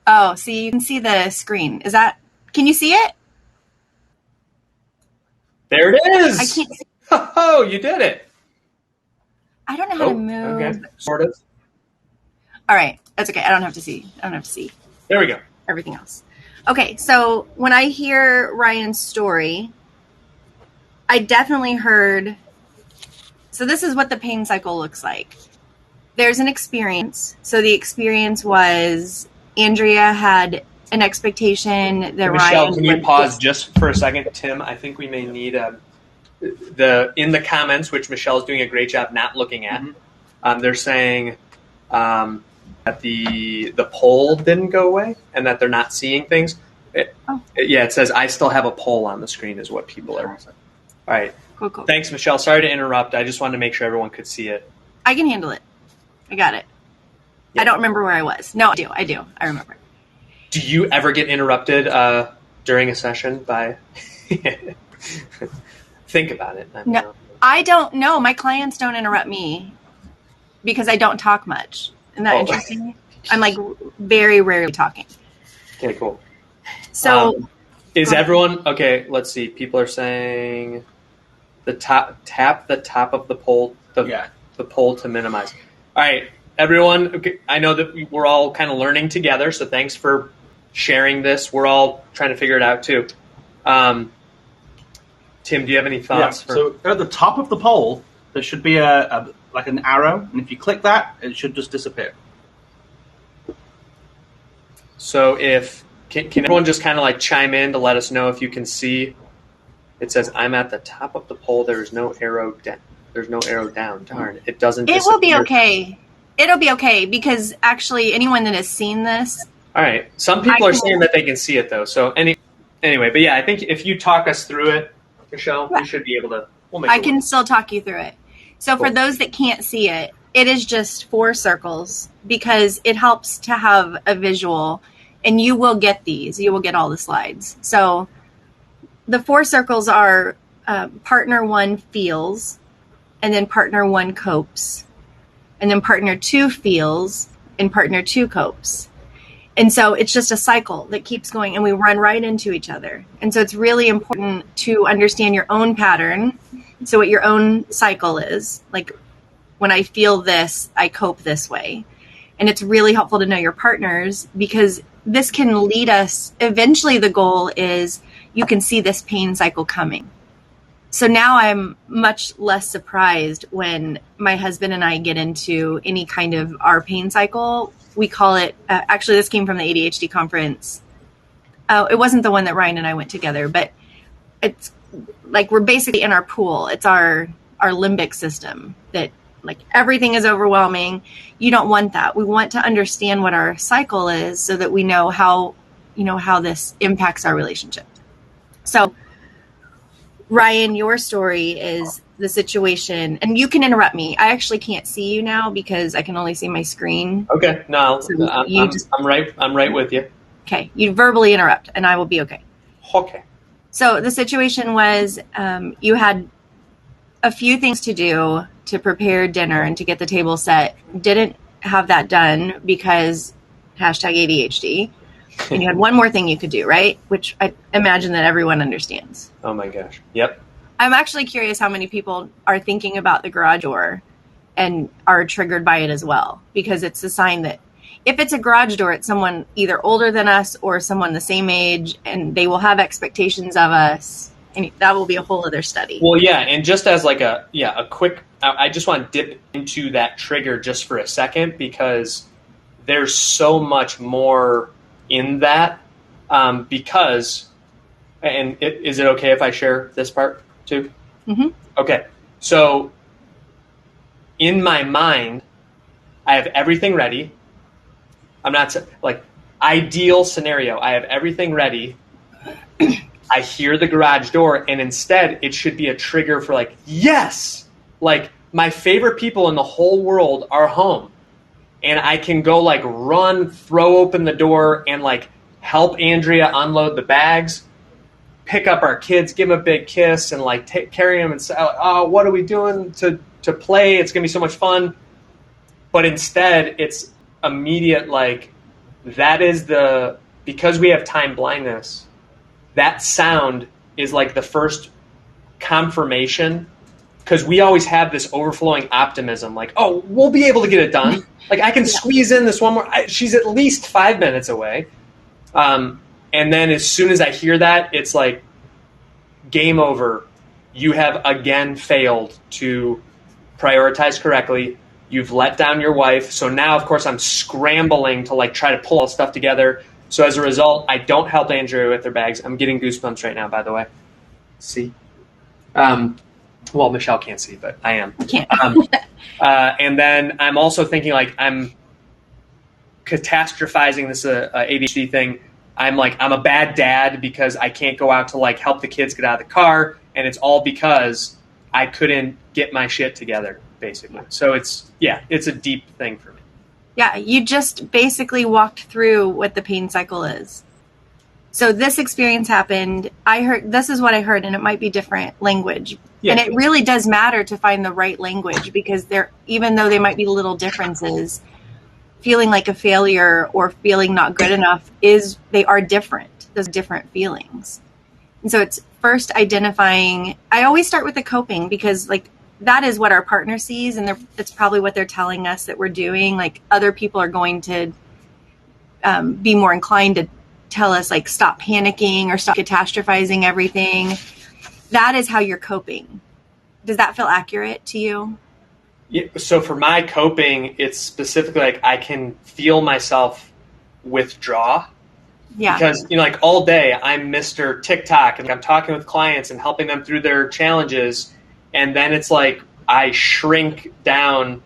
Oh, see, you can see the screen. Can you see it? There it is. I can't see. Oh, you did it. I don't know how to move. Okay, sort of. All right. That's okay. I don't have to see. There we go. Everything else. Okay. So when I hear Ryan's story, I definitely heard. So this is what the pain cycle looks like. There's an experience. So the experience was Andrea had an expectation that Michelle, Ryan. can you pause just for a second? Tim, I think we may need in the comments, which Michelle's doing a great job not looking at. Mm-hmm. They're saying that the poll didn't go away and that they're not seeing things. It says I still have a poll on the screen is what people are saying. All right. Cool. Thanks, Michelle. Sorry to interrupt. I just wanted to make sure everyone could see it. I can handle it. I got it. Yeah. I don't remember where I was. No, I do. I remember. Do you ever get interrupted during a session by... Think about it. No, I don't know. My clients don't interrupt me because I don't talk much. Isn't that interesting? I'm like very rarely talking. Okay, cool. So is everyone... Okay, let's see. People are saying tap the top of the poll, the poll to minimize. All right, everyone. Okay, I know that we're all kind of learning together, so thanks for sharing this. We're all trying to figure it out too. Tim, do you have any thoughts? So at the top of the poll, there should be like an arrow, and if you click that, it should just disappear. So can everyone just kind of like chime in to let us know if you can see? It says I'm at the top of the poll. There's no arrow down. There's no arrow down. Darn, it doesn't. It will be okay. It'll be okay because actually, anyone that has seen this. All right. Some people are saying that they can see it though. So anyway, but yeah, I think if you talk us through it, Michelle, we should be able to. I can still talk you through it. So for those that can't see it, it is just 4 circles because it helps to have a visual, and you will get these. You will get all the slides. So the 4 circles are partner 1 feels, and then partner 1 copes, and then partner 2 feels, and partner 2 copes. And so it's just a cycle that keeps going, and we run right into each other. And so it's really important to understand your own pattern. So what your own cycle is, like when I feel this, I cope this way. And it's really helpful to know your partners because this can lead us. Eventually the goal is you can see this pain cycle coming. So now I'm much less surprised when my husband and I get into any kind of our pain cycle. We call it, actually this came from the ADHD conference. It wasn't the one that Ryan and I went together, but it's like we're basically in our pool. It's our limbic system that like everything is overwhelming. You don't want that. We want to understand what our cycle is so that we know how this impacts our relationship. So Ryan, your story is the situation, and you can interrupt me. I actually can't see you now because I can only see my screen. Okay, no, so I'm right with you. Okay, you verbally interrupt, and I will be okay. Okay. So the situation was you had a few things to do to prepare dinner and to get the table set. Didn't have that done because #ADHD. And you had one more thing you could do, right? Which I imagine that everyone understands. Oh my gosh. Yep. I'm actually curious how many people are thinking about the garage door and are triggered by it as well, because it's a sign that if it's a garage door, it's someone either older than us or someone the same age, and they will have expectations of us. And that will be a whole other study. Well, yeah. And just as like a quick, I just want to dip into that trigger just for a second, because there's so much more in that, because, and is it okay if I share this part too? Mm-hmm. Okay. So in my mind, I have everything ready. I'm not like ideal scenario. I have everything ready. I hear the garage door, and instead it should be a trigger for like, yes, like my favorite people in the whole world are home. And I can go like run, throw open the door, and like help Andrea unload the bags, pick up our kids, give them a big kiss, and like carry them and say, "Oh, what are we doing to play? It's gonna be so much fun." But instead, it's immediate like that is because we have time blindness, that sound is like the first confirmation, because we always have this overflowing optimism, like, oh, we'll be able to get it done. Like, I can squeeze in this one more. She's at least 5 minutes away. And then as soon as I hear that, it's like, game over. You have again failed to prioritize correctly. You've let down your wife. So now, of course, I'm scrambling to like try to pull all stuff together. So as a result, I don't help Andrea with her bags. I'm getting goosebumps right now, by the way. See? Well, Michelle can't see, but I am. I can't. And then I'm also thinking, like, I'm catastrophizing this ADHD thing. I'm a bad dad because I can't go out to like help the kids get out of the car, and it's all because I couldn't get my shit together, basically. So it's a deep thing for me. Yeah, you just basically walked through what the pain cycle is. So this experience happened. This is what I heard, and it might be different language. Yeah. And it really does matter to find the right language, because even though they might be little differences, feeling like a failure or feeling not good enough they are different. Those different feelings. And so it's first identifying. I always start with the coping, because like that is what our partner sees, and it's probably what they're telling us that we're doing. Like, other people are going to be more inclined to tell us like, stop panicking or stop catastrophizing everything. That is how you're coping. Does that feel accurate to you? Yeah, so for my coping, it's specifically like I can feel myself withdraw. Yeah. Because, like all day I'm Mr. TikTok and I'm talking with clients and helping them through their challenges. And then it's like I shrink down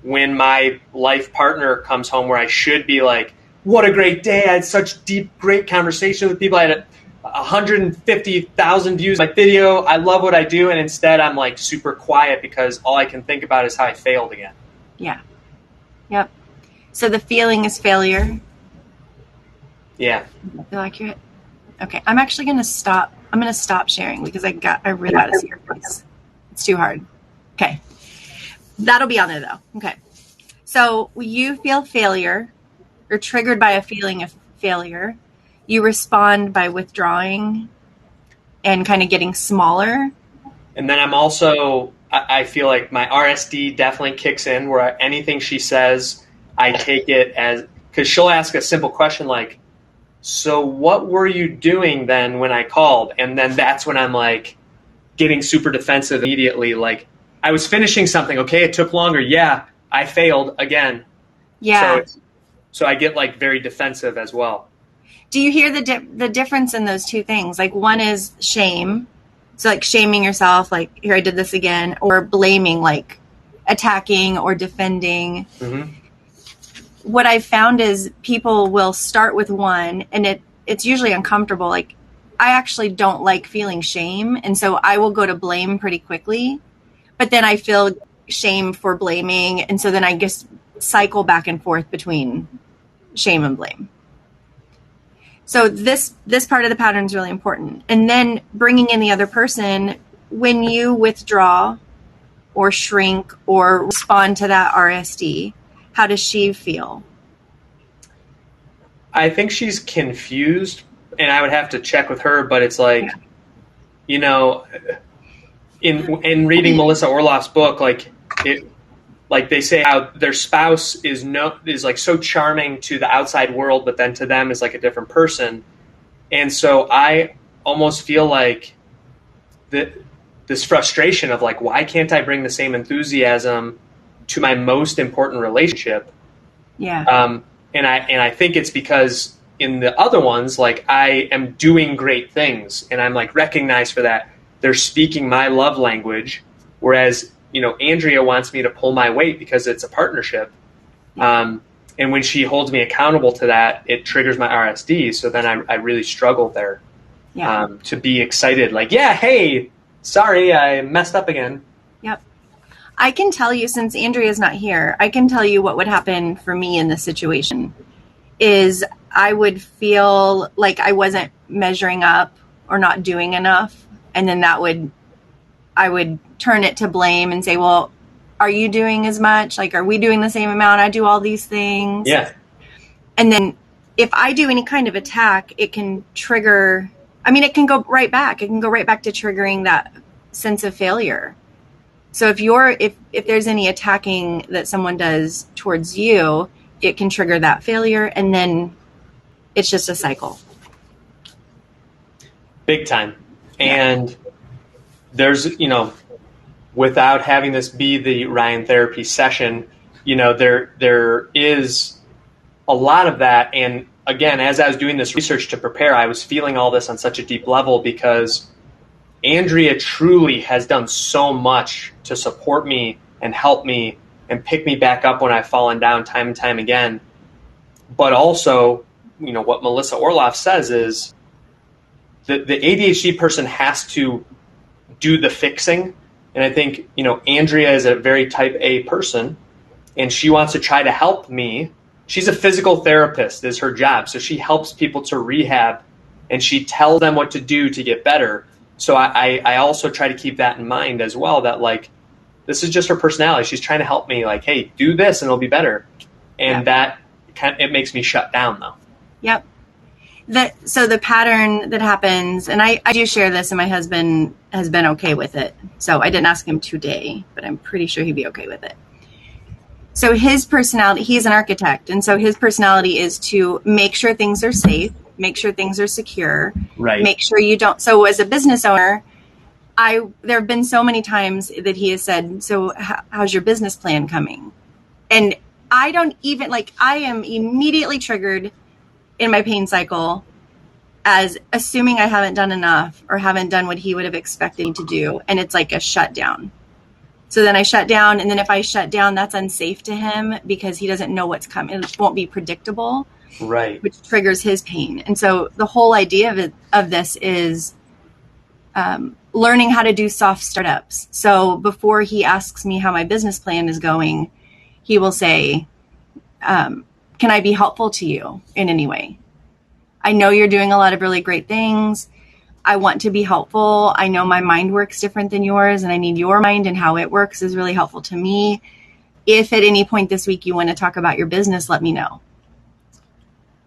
when my life partner comes home, where I should be like, what a great day. I had such deep, great conversation with people. I had 150,000 views on my video. I love what I do. And instead I'm like super quiet because all I can think about is how I failed again. Yeah. Yep. So the feeling is failure. Yeah. Does that feel accurate? Okay. I'm actually going to stop. I'm going to stop sharing because I really got to see your face. It's too hard. Okay. That'll be on there though. Okay. So you feel failure. You're triggered by a feeling of failure. You respond by withdrawing and kind of getting smaller. And then I'm also, I feel like my RSD definitely kicks in, where anything she says, I take it as, because she'll ask a simple question like, so what were you doing then when I called? And then that's when I'm like getting super defensive immediately. Like, I was finishing something. Okay, it took longer. Yeah, I failed again. Yeah. So I get like very defensive as well. Do you hear the difference in those two things? Like, one is shame. So like shaming yourself, like, here, I did this again, or blaming, like attacking or defending. Mm-hmm. What I've found is people will start with one, and it's usually uncomfortable. Like, I actually don't like feeling shame. And so I will go to blame pretty quickly, but then I feel shame for blaming. And so then I just cycle back and forth between shame and blame. So this part of the pattern is really important. And then bringing in the other person, when you withdraw or shrink or respond to that RSD, how does she feel? I think she's confused, and I would have to check with her, but it's like, in reading Melissa Orloff's book, like they say how their spouse is like so charming to the outside world, but then to them is like a different person. And so I almost feel like this frustration of like, why can't I bring the same enthusiasm to my most important relationship? Yeah. And I think it's because in the other ones, like, I am doing great things and I'm like recognized for that. They're speaking my love language, whereas Andrea wants me to pull my weight because it's a partnership. And when she holds me accountable to that, it triggers my RSD. So then I really struggle there. Yeah. To be excited. Like, yeah, hey, sorry, I messed up again. Yep. I can tell you, since Andrea's not here, I can tell you what would happen for me in this situation is I would feel like I wasn't measuring up or not doing enough. And then I would turn it to blame and say, well, are you doing as much? Like, are we doing the same amount? I do all these things. Yeah. And then if I do any kind of attack, it can trigger, it can go right back. It can go right back to triggering that sense of failure. So if there's any attacking that someone does towards you, it can trigger that failure, and then it's just a cycle. Big time. And there's, without having this be the Ryan therapy session, there is a lot of that. And again, as I was doing this research to prepare, I was feeling all this on such a deep level because Andrea truly has done so much to support me and help me and pick me back up when I've fallen down time and time again. But also, what Melissa Orloff says is that the ADHD person has to do the fixing. And I think, Andrea is a very type A person, and she wants to try to help me. She's a physical therapist, is her job. So she helps people to rehab, and she tells them what to do to get better. So I also try to keep that in mind as well, that this is just her personality. She's trying to help me, hey, do this and it'll be better. And that it makes me shut down though. Yep. So the pattern that happens, and I do share this, and my husband has been okay with it. So I didn't ask him today, but I'm pretty sure he'd be okay with it. So his personality, he's an architect. And so his personality is to make sure things are safe, make sure things are secure, right. Make sure you don't. So as a business owner, there have been so many times that he has said, so how's your business plan coming? And I don't even I am immediately triggered in my pain cycle as assuming I haven't done enough or haven't done what he would have expected me to do. And it's like a shutdown. So then I shut down. And then if I shut down, that's unsafe to him because he doesn't know what's coming. It won't be predictable. Right. Which triggers his pain. And so the whole idea of this is learning how to do soft startups. So before he asks me how my business plan is going, he will say, can I be helpful to you in any way? I know you're doing a lot of really great things. I want to be helpful. I know my mind works different than yours, and I need your mind, and how it works is really helpful to me. If at any point this week you want to talk about your business, let me know.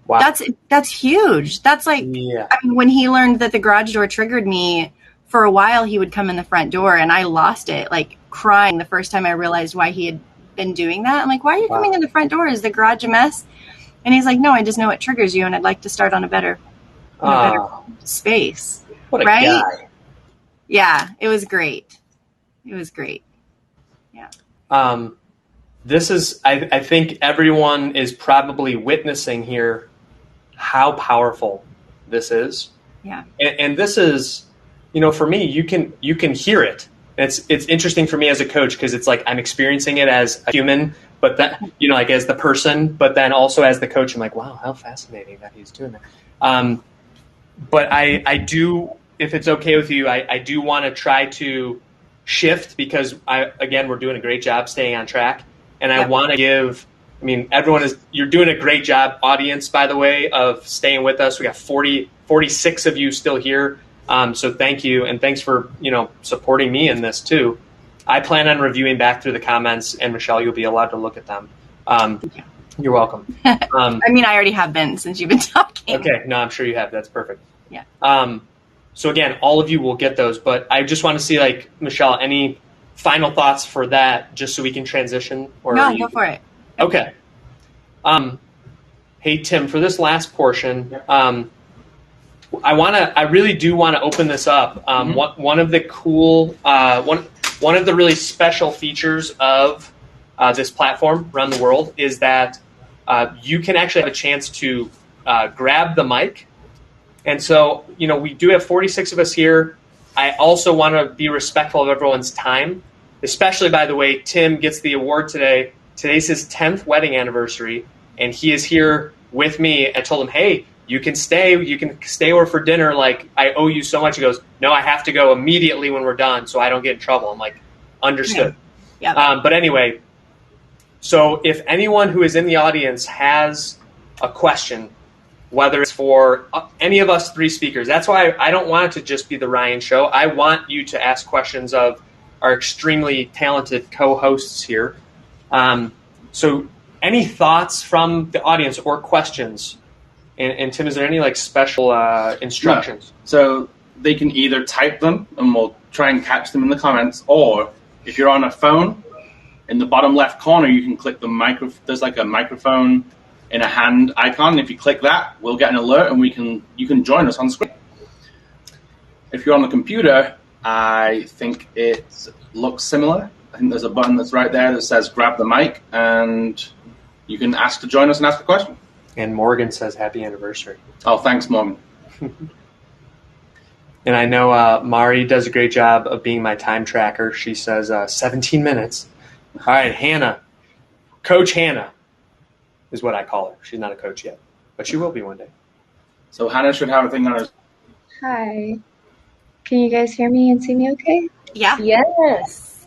Wow. That's huge. That's when he learned that the garage door triggered me, for a while he would come in the front door and I lost it, crying the first time I realized why he had been doing that. I'm like, why are you coming in the front door? Is the garage a mess? And he's like, no, I just know it triggers you and I'd like to start on a better space. What a right? guy. Yeah, it was great. It was great. Yeah. This is, I think everyone is probably witnessing here how powerful this is. Yeah. And this is, for me, you can hear it. It's interesting for me as a coach because it's I'm experiencing it as a human, but that, as the person, but then also as the coach, I'm like, wow, how fascinating that he's doing that. But I do, if it's okay with you, I do want to try to shift because we're doing a great job staying on track. And I want to give, you're doing a great job, audience, by the way, of staying with us. We got 46 of you still here. So thank you. And thanks for, supporting me in this too. I plan on reviewing back through the comments, and Michelle, you'll be allowed to look at them. You're welcome. I already have been since you've been talking. Okay. No, I'm sure you have. That's perfect. Yeah. So again, all of you will get those, but I just want to see Michelle, any final thoughts for that, just so we can transition? No, go for it. Okay. Hey, Tim, for this last portion, I really do want to open this up. One of the cool, one of the really special features of this platform around the world is that you can actually have a chance to grab the mic. And so, we do have 46 of us here. I also want to be respectful of everyone's time, especially, by the way, Tim gets the award today. Today's his 10th wedding anniversary, and he is here with me. I told him, hey, you can stay over for dinner. I owe you so much. He goes, no, I have to go immediately when we're done so I don't get in trouble. I'm like, understood. Yeah. But anyway, so if anyone who is in the audience has a question, whether it's for any of us three speakers, that's why I don't want it to just be the Ryan show. I want you to ask questions of our extremely talented co-hosts here. So any thoughts from the audience or questions And Tim, is there any like special instructions? No. So they can either type them, and we'll try and catch them in the comments, or if you're on a phone, in the bottom left corner, you can click the there's like a microphone in a hand icon. If you click that, we'll get an alert, and you can join us on screen. If you're on the computer, I think it looks similar. I think there's a button that's right there that says grab the mic, and you can ask to join us and ask a question. And Morgan says happy anniversary. Oh, thanks, Morgan. And I know Mari does a great job of being my time tracker. She says 17 minutes. All right, Hannah. Coach Hannah is what I call her. She's not a coach yet, but she will be one day. So Hannah should have a thing on her. Hi. Can you guys hear me and see me okay? Yeah. Yes.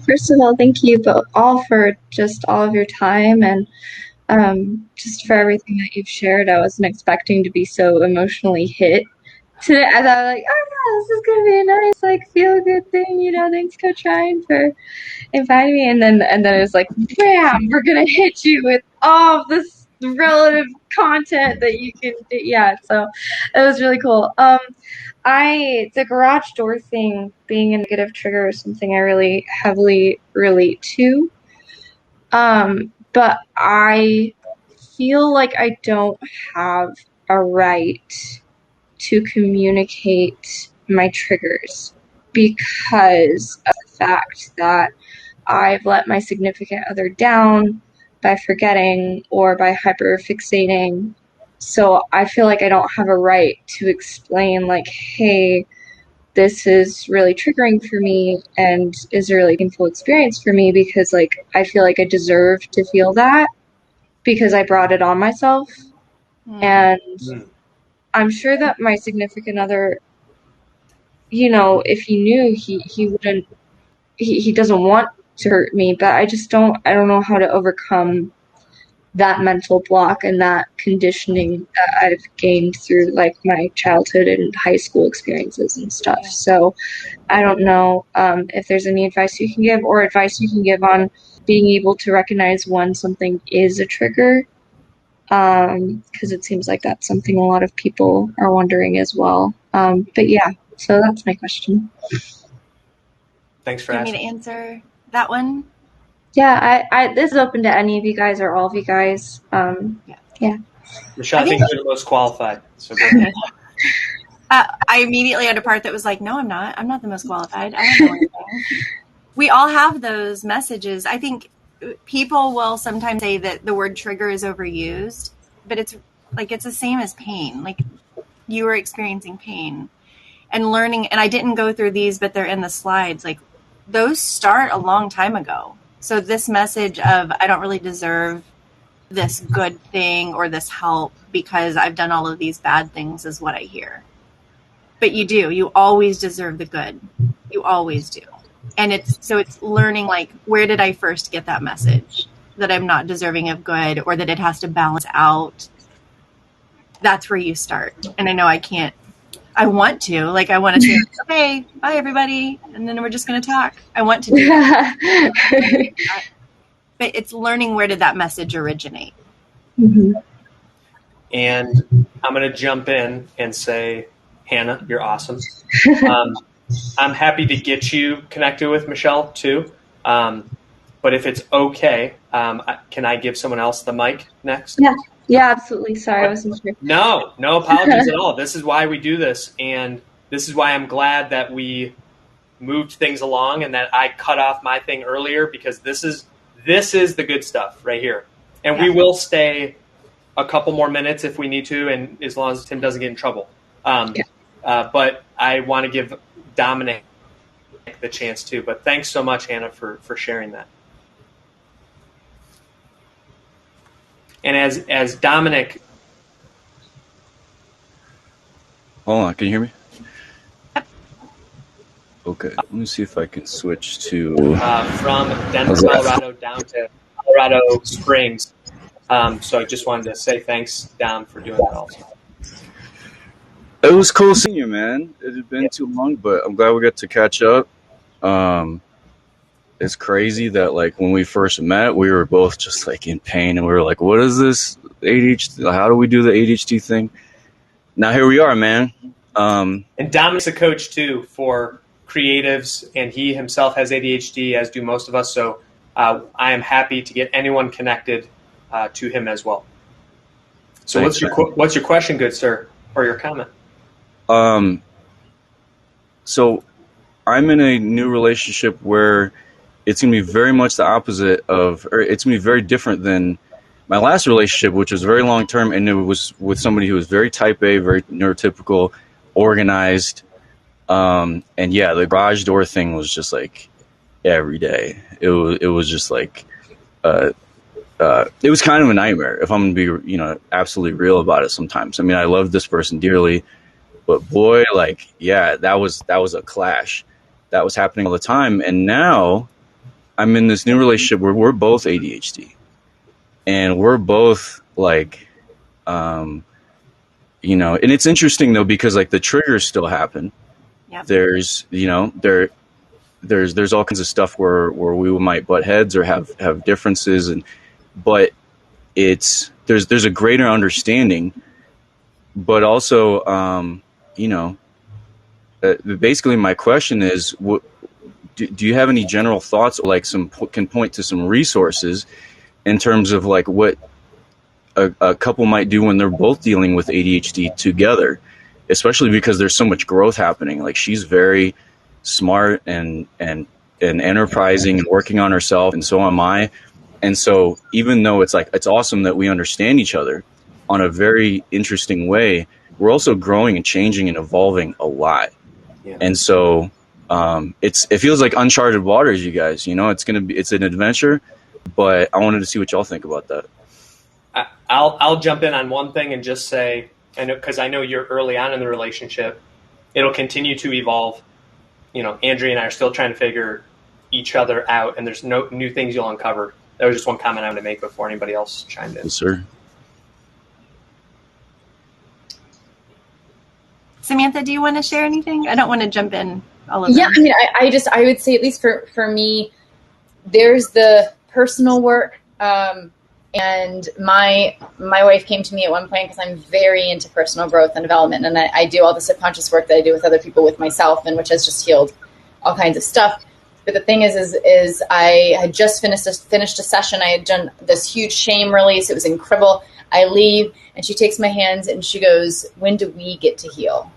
First of all, thank you all for just all of your time and just for everything that you've shared. I wasn't expecting to be so emotionally hit today. I thought like, oh yeah, this is gonna be a nice like feel good thing, you know. Thanks, Coach Ryan, for inviting me. And then it was like, bam, we're gonna hit you with all of this relative content that you can do. Yeah, so it was really cool. The garage door thing being a negative trigger is something I really heavily relate to. But I feel like I don't have a right to communicate my triggers because of the fact that I've let my significant other down by forgetting or by hyperfixating. So I feel like I don't have a right to explain like, hey, this is really triggering for me and is a really painful experience for me because like I feel like I deserve to feel that because I brought it on myself. And I'm sure that my significant other, you know, if he knew, he wouldn't, he doesn't want to hurt me, but I don't know how to overcome that mental block and that conditioning that I've gained through like my childhood and high school experiences and stuff. So I don't know if there's any advice you can give or advice you can give on being able to recognize when something is a trigger. Because it seems like that's something a lot of people are wondering as well. But yeah, so that's my question. Thanks for asking. Do you want me to answer that one? Yeah, I this is open to any of you guys or all of you guys. Yeah. Michelle, I think you're the most qualified. So go ahead. I immediately had a part that was like, no, I'm not. I'm not the most qualified. I don't know anything. We all have those messages. I think people will sometimes say that the word trigger is overused, but it's the same as pain. Like you were experiencing pain and learning, and I didn't go through these, but they're in the slides. Like those start a long time ago. So this message of I don't really deserve this good thing or this help because I've done all of these bad things is what I hear. But you do. You always deserve the good. You always do. And it's learning like, where did I first get that message that I'm not deserving of good or that it has to balance out? That's where you start. And I know I want to say, okay, bye everybody. And then we're just going to talk. I want to do that. But it's learning where did that message originate. Mm-hmm. And I'm going to jump in and say, Hannah, you're awesome. I'm happy to get you connected with Michelle too. But if it's okay, can I give someone else the mic next? Yeah, absolutely. Sorry, I wasn't sure. No apologies at all. This is why we do this. And this is why I'm glad that we moved things along and that I cut off my thing earlier because this is the good stuff right here. And we will stay a couple more minutes if we need to, and as long as Tim doesn't get in trouble. But I want to give Dominic the chance too. But thanks so much, Hannah, for sharing that. And as Dominic, hold on, can you hear me? Okay, let me see if I can switch to from Denver, Colorado down to Colorado Springs. So I just wanted to say thanks, Dom, for doing that also. It was cool seeing you, man. It had been too long, but I'm glad we got to catch up. it's crazy that like when we first met, we were both just like in pain, and we were like, "What is this ADHD? How do we do the ADHD thing?" Now here we are, man. And Dominic's a coach too for creatives, and he himself has ADHD, as do most of us. So I am happy to get anyone connected to him as well. So Thanks, what's your question, good sir, or your comment? So I'm in a new relationship where it's going to be very much the opposite of, or it's going to be very different than my last relationship, which was very long term, and it was with somebody who was very type A, very neurotypical, organized. And yeah, the garage door thing was just like every day. It was just like, it was kind of a nightmare, if I'm going to be, absolutely real about it sometimes. I mean, I love this person dearly, but boy, like, yeah, that was a clash that was happening all the time. And now I'm in this new relationship where we're both ADHD, and we're both like, and it's interesting though, because like the triggers still happen. Yep. There's all kinds of stuff where we might butt heads or have differences, but there's a greater understanding, but also, basically my question is, do you have any general thoughts, or like can point to some resources in terms of like what a couple might do when they're both dealing with ADHD together, especially because there's so much growth happening. Like, she's very smart and enterprising and working on herself, and so am I. And so even though it's awesome that we understand each other on a very interesting way, we're also growing and changing and evolving a lot. Yeah. And so it feels like uncharted waters, you guys. It's an adventure, but I wanted to see what y'all think about that. I'll jump in on one thing and just say, because I know you're early on in the relationship, it'll continue to evolve. Andrea and I are still trying to figure each other out, and there's no new things you'll uncover. That was just one comment I wanted to make before anybody else chimed in. Yes, sir. Samantha, do you want to share anything? I don't want to jump in all over. Yeah, I mean, I would say, at least for me, there's the personal work. And my wife came to me at one point, because I'm very into personal growth and development, and I do all the subconscious work that I do with other people, with myself, and which has just healed all kinds of stuff. But the thing is I had just finished a session. I had done this huge shame release. It was incredible. I leave, and she takes my hands and she goes, "When do we get to heal?"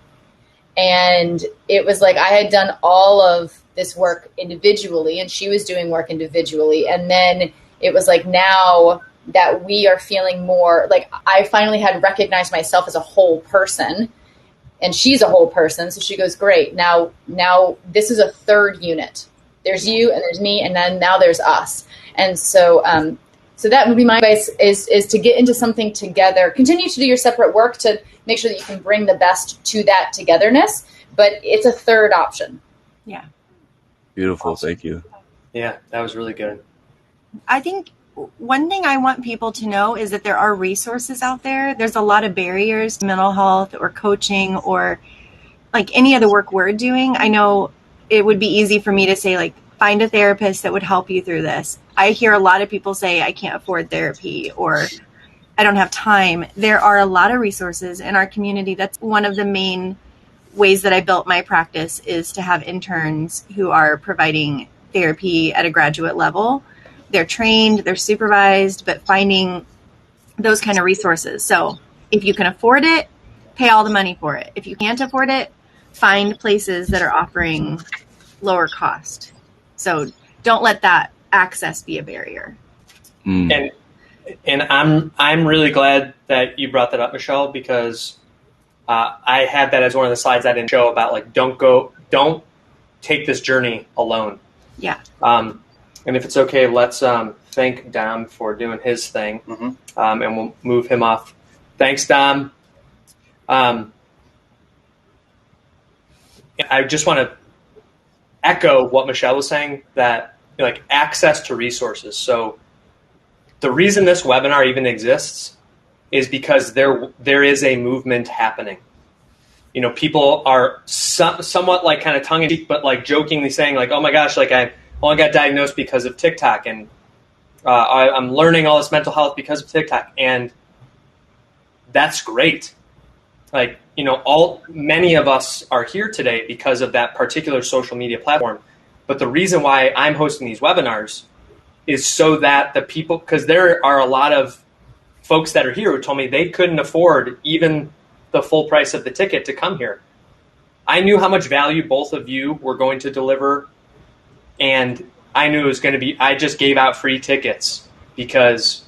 And it was like I had done all of this work individually, and she was doing work individually. And then it was like, now that we are feeling more, like I finally had recognized myself as a whole person, and she's a whole person. So she goes, "Great. Now this is a third unit. There's you and there's me, and then now there's us." And so, so that would be my advice, is to get into something together. Continue to do your separate work to make sure that you can bring the best to that togetherness, but it's a third option. Yeah. Beautiful. Awesome. Thank you. Yeah, that was really good. I think one thing I want people to know is that there are resources out there. There's a lot of barriers to mental health or coaching or like any of the work we're doing. I know it would be easy for me to say, like, find a therapist that would help you through this. I hear a lot of people say, "I can't afford therapy," or "I don't have time." There are a lot of resources in our community. That's one of the main ways that I built my practice, is to have interns who are providing therapy at a graduate level. They're trained, they're supervised, but finding those kind of resources. So if you can afford it, pay all the money for it. If you can't afford it, find places that are offering lower cost. So don't let that access be a barrier. And I'm really glad that you brought that up, Michelle, because I had that as one of the slides I didn't show about, like, don't take this journey alone. Yeah. And if it's okay, let's thank Dom for doing his thing, and we'll move him off. Thanks, Dom. I just want to echo what Michelle was saying, that like access to resources. So the reason this webinar even exists is because there is a movement happening. People are somewhat like kind of tongue in cheek, but like jokingly saying like, "Oh my gosh, like well, I got diagnosed because of TikTok, and I'm learning all this mental health because of TikTok, and that's great. Like, many of us are here today because of that particular social media platform. But the reason why I'm hosting these webinars is so that the people, because there are a lot of folks that are here who told me they couldn't afford even the full price of the ticket to come here. I knew how much value both of you were going to deliver, and I knew it was going to be, I just gave out free tickets because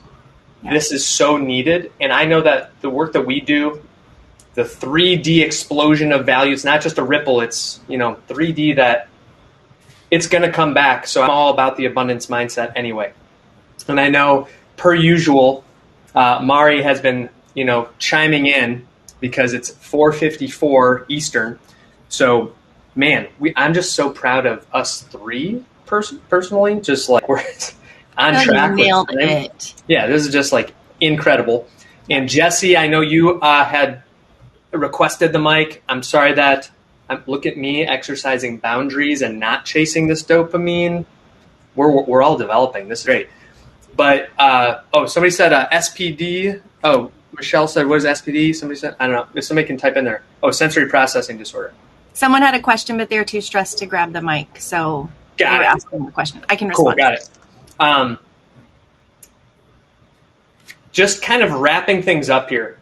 this is so needed. And I know that the work that we do, the 3D explosion of value, it's not just a ripple, it's 3D, that it's going to come back. So I'm all about the abundance mindset anyway. And I know, per usual, Mari has been chiming in because it's 4:54 Eastern. So man, I'm just so proud of us three personally, just like we're on track. Nailed it. Yeah, this is just like incredible. And Jesse, I know you had requested the mic. I'm sorry that look at me exercising boundaries and not chasing this dopamine. We're all developing. This is great. But somebody said SPD. Oh, Michelle said, what is SPD? Somebody said, I don't know. If somebody can type in there. Oh, sensory processing disorder. Someone had a question, but they're too stressed to grab the mic, so they were asking the question. I can respond. Cool, got it. Just kind of wrapping things up here.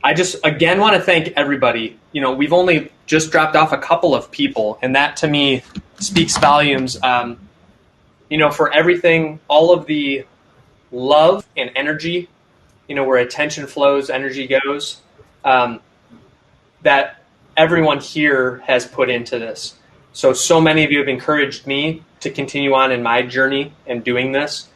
I just, again, want to thank everybody. We've only just dropped off a couple of people, and that to me speaks volumes. For everything, all of the love and energy, where attention flows, energy goes, that everyone here has put into this. So many of you have encouraged me to continue on in my journey and doing this.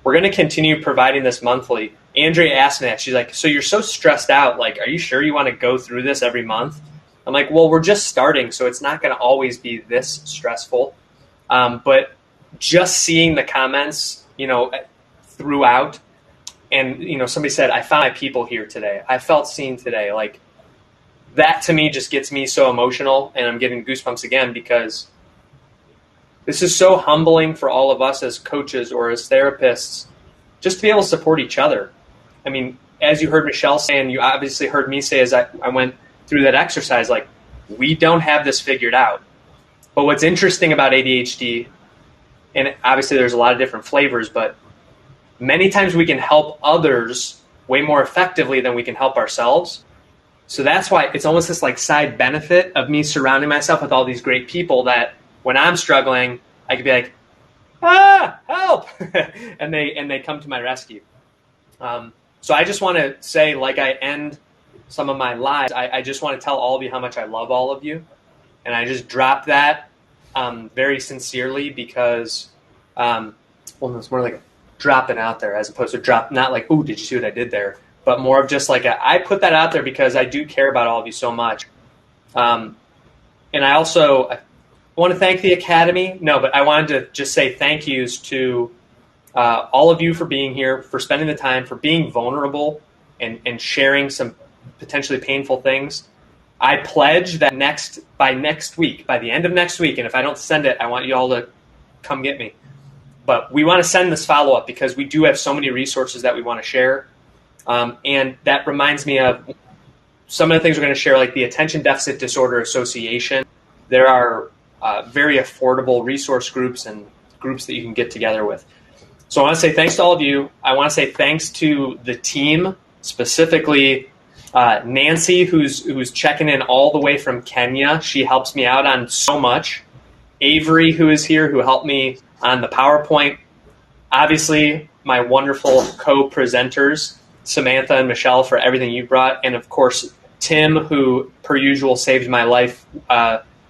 We're going to continue providing this monthly. Andrea asked me that. She's like, so you're so stressed out. Like, are you sure you want to go through this every month? I'm like, well, we're just starting, so it's not going to always be this stressful. But just seeing the comments, throughout, and, somebody said, I found my people here today. I felt seen today. Like, that to me just gets me so emotional, and I'm getting goosebumps again because this is so humbling for all of us as coaches or as therapists, just to be able to support each other. I mean, as you heard Michelle say, and you obviously heard me say as I went through that exercise, like, we don't have this figured out. But what's interesting about ADHD, and obviously there's a lot of different flavors, but many times we can help others way more effectively than we can help ourselves. So that's why it's almost this like side benefit of me surrounding myself with all these great people that when I'm struggling, I could be like, help, and they come to my rescue. So I just want to say, like I end some of my lives, I just want to tell all of you how much I love all of you. And I just drop that very sincerely because, it's more like a dropping out there as opposed to drop, not like, ooh, did you see what I did there? But more of just like, I put that out there because I do care about all of you so much. And I want to thank the Academy. No, but I wanted to just say thank yous to all of you for being here, for spending the time, for being vulnerable and sharing some potentially painful things. I pledge that by the end of next week, and if I don't send it, I want you all to come get me. But we want to send this follow-up because we do have so many resources that we want to share. And that reminds me of some of the things we're going to share, like the Attention Deficit Disorder Association. There are very affordable resource groups and groups that you can get together with. So I want to say thanks to all of you. I want to say thanks to the team, specifically Nancy, who's checking in all the way from Kenya. She helps me out on so much. Avery, who is here, who helped me on the PowerPoint. Obviously, my wonderful co-presenters, Samantha and Michelle, for everything you brought. And of course, Tim, who per usual saved my life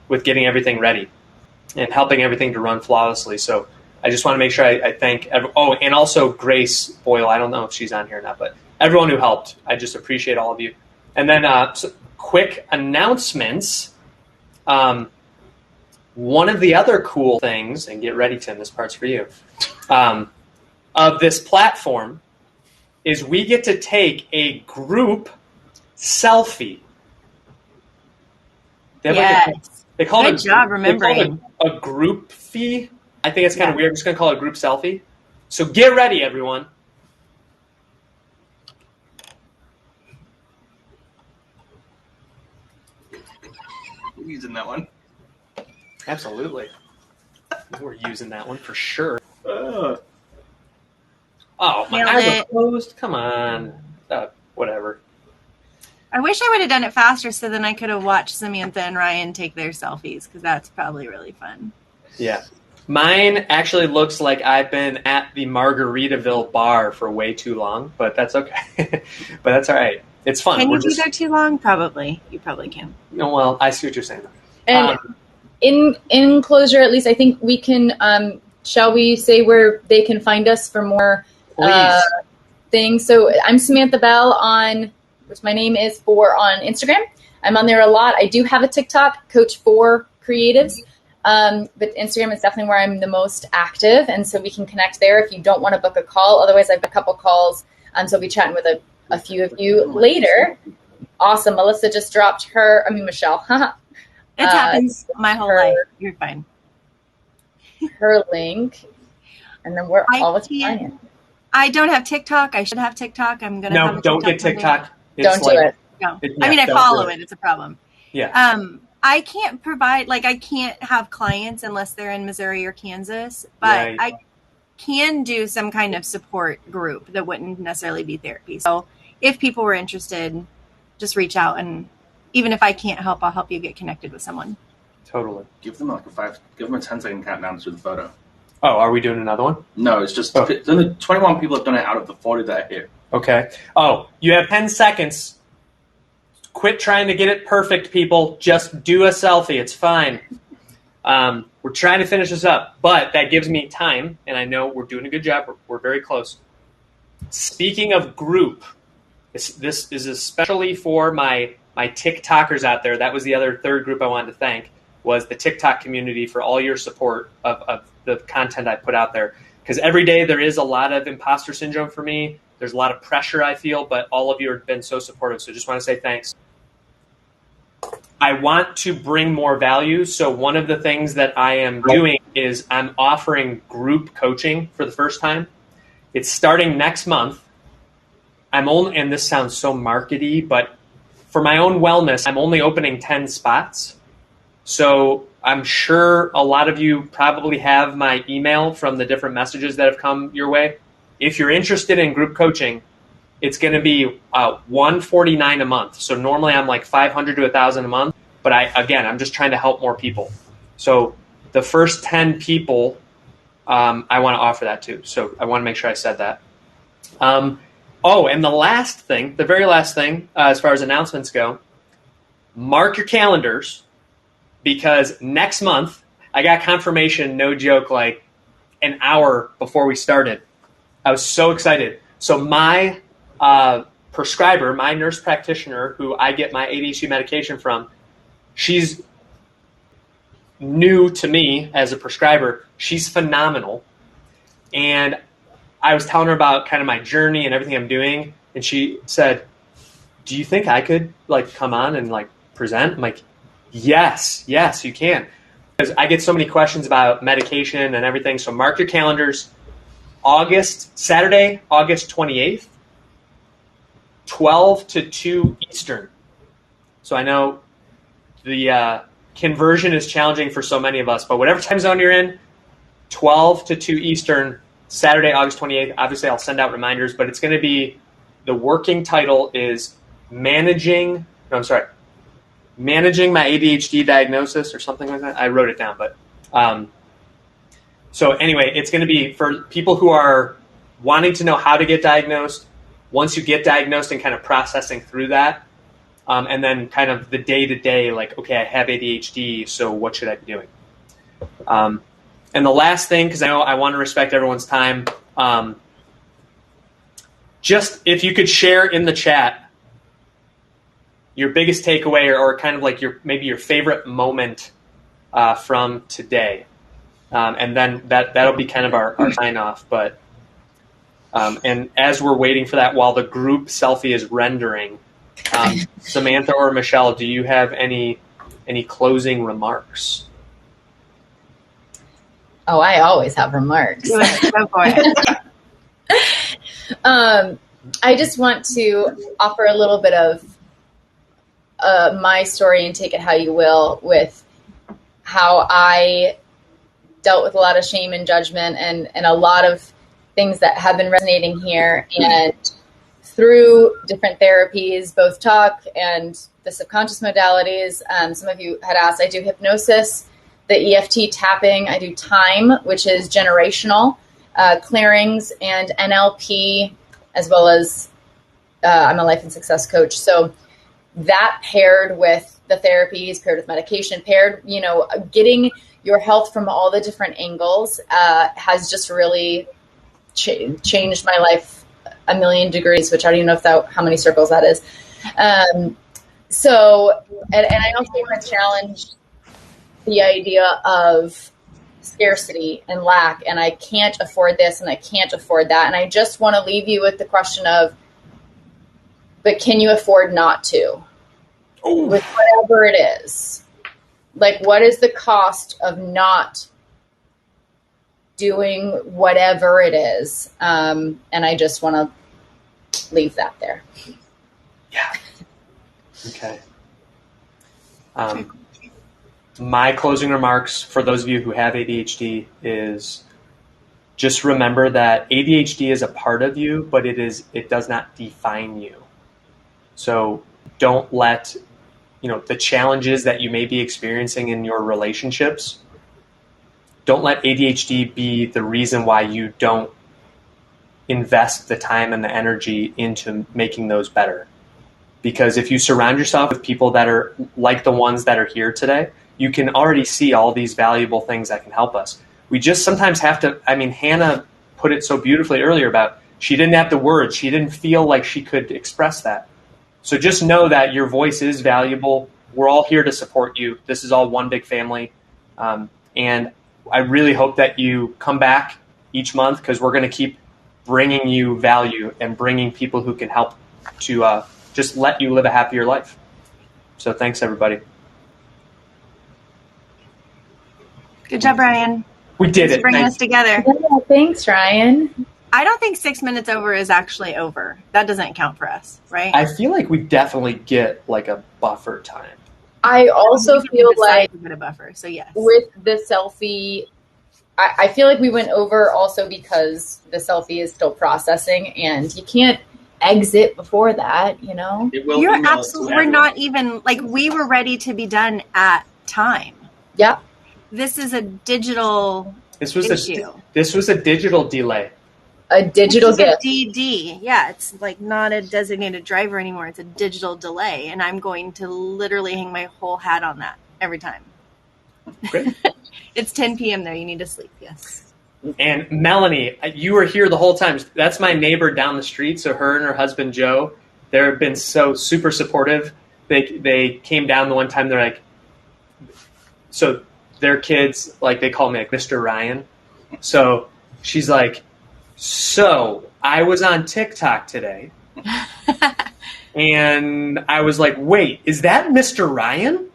with getting everything ready and helping everything to run flawlessly. So I just want to make sure I thank and also Grace Boyle. I don't know if she's on here or not, but everyone who helped. I just appreciate all of you. And then quick announcements. One of the other cool things, and get ready, Tim, this part's for you, of this platform is we get to take a group selfie. Yes. They call Good job remembering. A group fee. I think it's kind of weird. I'm just going to call it a group selfie. So get ready, everyone. We're using that one. Absolutely. We're using that one for sure. Uh, Oh, my Nailed eyes are it. closed. Come on. Whatever. I wish I would have done it faster so then I could have watched Samantha and Ryan take their selfies because that's probably really fun. Yeah. Mine actually looks like I've been at the Margaritaville bar for way too long, but that's okay. But that's all right. It's fun. Can We're you be just, there too long? Probably. You probably can. no, well, I see what you're saying. And in closure, at least I think we can, shall we say where they can find us for more Please. things? So I'm Samantha Bell on, which my name is on Instagram. I'm on there a lot. I do have a TikTok, Coach for Creatives. But Instagram is definitely where I'm the most active. And so we can connect there if you don't want to book a call. Otherwise, I've got a couple calls. So I'll be chatting with a few of you later. Awesome. Melissa just dropped Michelle. It happens my whole life. You're fine. Her link. And then we're I always can't- flying. I don't have TikTok. I should have TikTok. I'm going to have No, a don't get someday. TikTok. Don't do it. No. Yeah, I mean, I don't follow do it. It's a problem. Yeah. I can't provide, I can't have clients unless they're in Missouri or Kansas, but Right. I can do some kind of support group that wouldn't necessarily be therapy. So if people were interested, just reach out. And even if I can't help, I'll help you get connected with someone. Totally. give them a 10-second countdown to the photo. Oh, are we doing another one? No, it's just Oh. only 21 people have done it out of the 40 that are here. Okay. Oh, you have 10 seconds. Quit trying to get it perfect, people. Just do a selfie. It's fine. We're trying to finish this up, but that gives me time, and I know we're doing a good job. We're very close. Speaking of group, this is especially for my TikTokers out there. That was the other third group I wanted to thank, was the TikTok community for all your support of the content I put out there. Because every day there is a lot of imposter syndrome for me. There's a lot of pressure I feel, but all of you have been so supportive. So just want to say thanks. I want to bring more value. So one of the things that I am doing is I'm offering group coaching for the first time. It's starting next month. And this sounds so markety, but for my own wellness, I'm only opening 10 spots. So I'm sure a lot of you probably have my email from the different messages that have come your way. If you're interested in group coaching, it's going to be $149 a month. So normally I'm like $500 to $1,000 a month, but I'm just trying to help more people. So the first 10 people, I want to offer that to. So I want to make sure I said that. And the very last thing, as far as announcements go, mark your calendars, because next month I got confirmation, no joke, like an hour before we started. I was so excited. So my prescriber, my nurse practitioner, who I get my ADHD medication from, she's new to me as a prescriber. She's phenomenal. And I was telling her about kind of my journey and everything I'm doing. And she said, do you think I could come on and present? I'm like, yes, you can. Because I get so many questions about medication and everything. So mark your calendars. Saturday, August 28th, 12 to 2 Eastern. So I know the conversion is challenging for so many of us, but whatever time zone you're in, 12 to 2 Eastern, Saturday, August 28th. Obviously, I'll send out reminders, but it's going to be, the working title is Managing my ADHD diagnosis or something like that. I wrote it down, but so anyway, it's going to be for people who are wanting to know how to get diagnosed, once you get diagnosed and kind of processing through that, and then kind of the day-to-day, okay, I have ADHD, so what should I be doing? And the last thing, because I know I want to respect everyone's time, just if you could share in the chat your biggest takeaway or kind of maybe your favorite moment from today. And then that'll be kind of our sign off. But and as we're waiting for that, while the group selfie is rendering, Samantha or Michelle, do you have any closing remarks? Oh, I always have remarks. Go for it. I just want to offer a little bit of my story, and take it how you will, with how I dealt with a lot of shame and judgment and a lot of things that have been resonating here. And through different therapies, both talk and the subconscious modalities, some of you had asked, I do hypnosis, the EFT tapping, I do time, which is generational, clearings, and NLP, as well as I'm a life and success coach. So that paired with the therapies, paired with medication, paired, getting your health from all the different angles has just really changed my life a million degrees, which I don't even know how many circles that is. So I also want to challenge the idea of scarcity and lack, and I can't afford this and I can't afford that. And I just want to leave you with the question of, but can you afford not to? Ooh. With whatever it is? Like, what is the cost of not doing whatever it is? And I just want to leave that there. Yeah. Okay. My closing remarks for those of you who have ADHD is just remember that ADHD is a part of you, but it does not define you. So don't let the challenges that you may be experiencing in your relationships, don't let ADHD be the reason why you don't invest the time and the energy into making those better. Because if you surround yourself with people that are like the ones that are here today, you can already see all these valuable things that can help us. We just sometimes have to, Hannah put it so beautifully earlier about she didn't have the words. She didn't feel like she could express that. So just know that your voice is valuable. We're all here to support you. This is all one big family. And I really hope that you come back each month, because we're going to keep bringing you value and bringing people who can help to just let you live a happier life. So thanks, everybody. Good job, Ryan. We did it. Bringing us together. Yeah, thanks, Ryan. I don't think 6 minutes over is actually over. That doesn't count for us, right? I feel like we definitely get like a buffer time. I also feel like a bit of buffer. So yes, with the selfie, I feel like we went over also because the selfie is still processing, and you can't exit before that. It will. You're absolutely. We're not even like we were ready to be done at time. Yeah. This is a digital issue. This was a digital delay. A digital gift. DD. Yeah, it's like not a designated driver anymore. It's a digital delay. And I'm going to literally hang my whole hat on that every time. Great. It's 10 p.m. there. You need to sleep. Yes. And Melanie, you were here the whole time. That's my neighbor down the street. So her and her husband, Joe, they've been so super supportive. They came down the one time. They're like, so their kids, like they call me like Mr. Ryan. So she's like, so I was on TikTok today and I was like, wait, is that Mr. Ryan?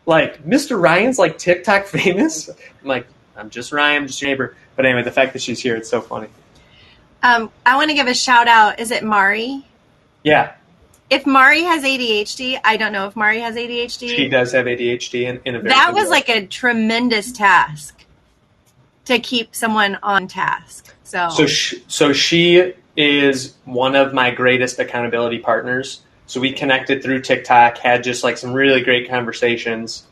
Like Mr. Ryan's like TikTok famous? I'm like, I'm just Ryan, I'm just your neighbor. But anyway, the fact that she's here, it's so funny. I want to give a shout out. Is it Mari? Yeah. If Mari has ADHD, I don't know if Mari has ADHD. She does have ADHD in a very That was way. like a tremendous task to keep someone on task. So she is one of my greatest accountability partners. So we connected through TikTok, had just like some really great conversations.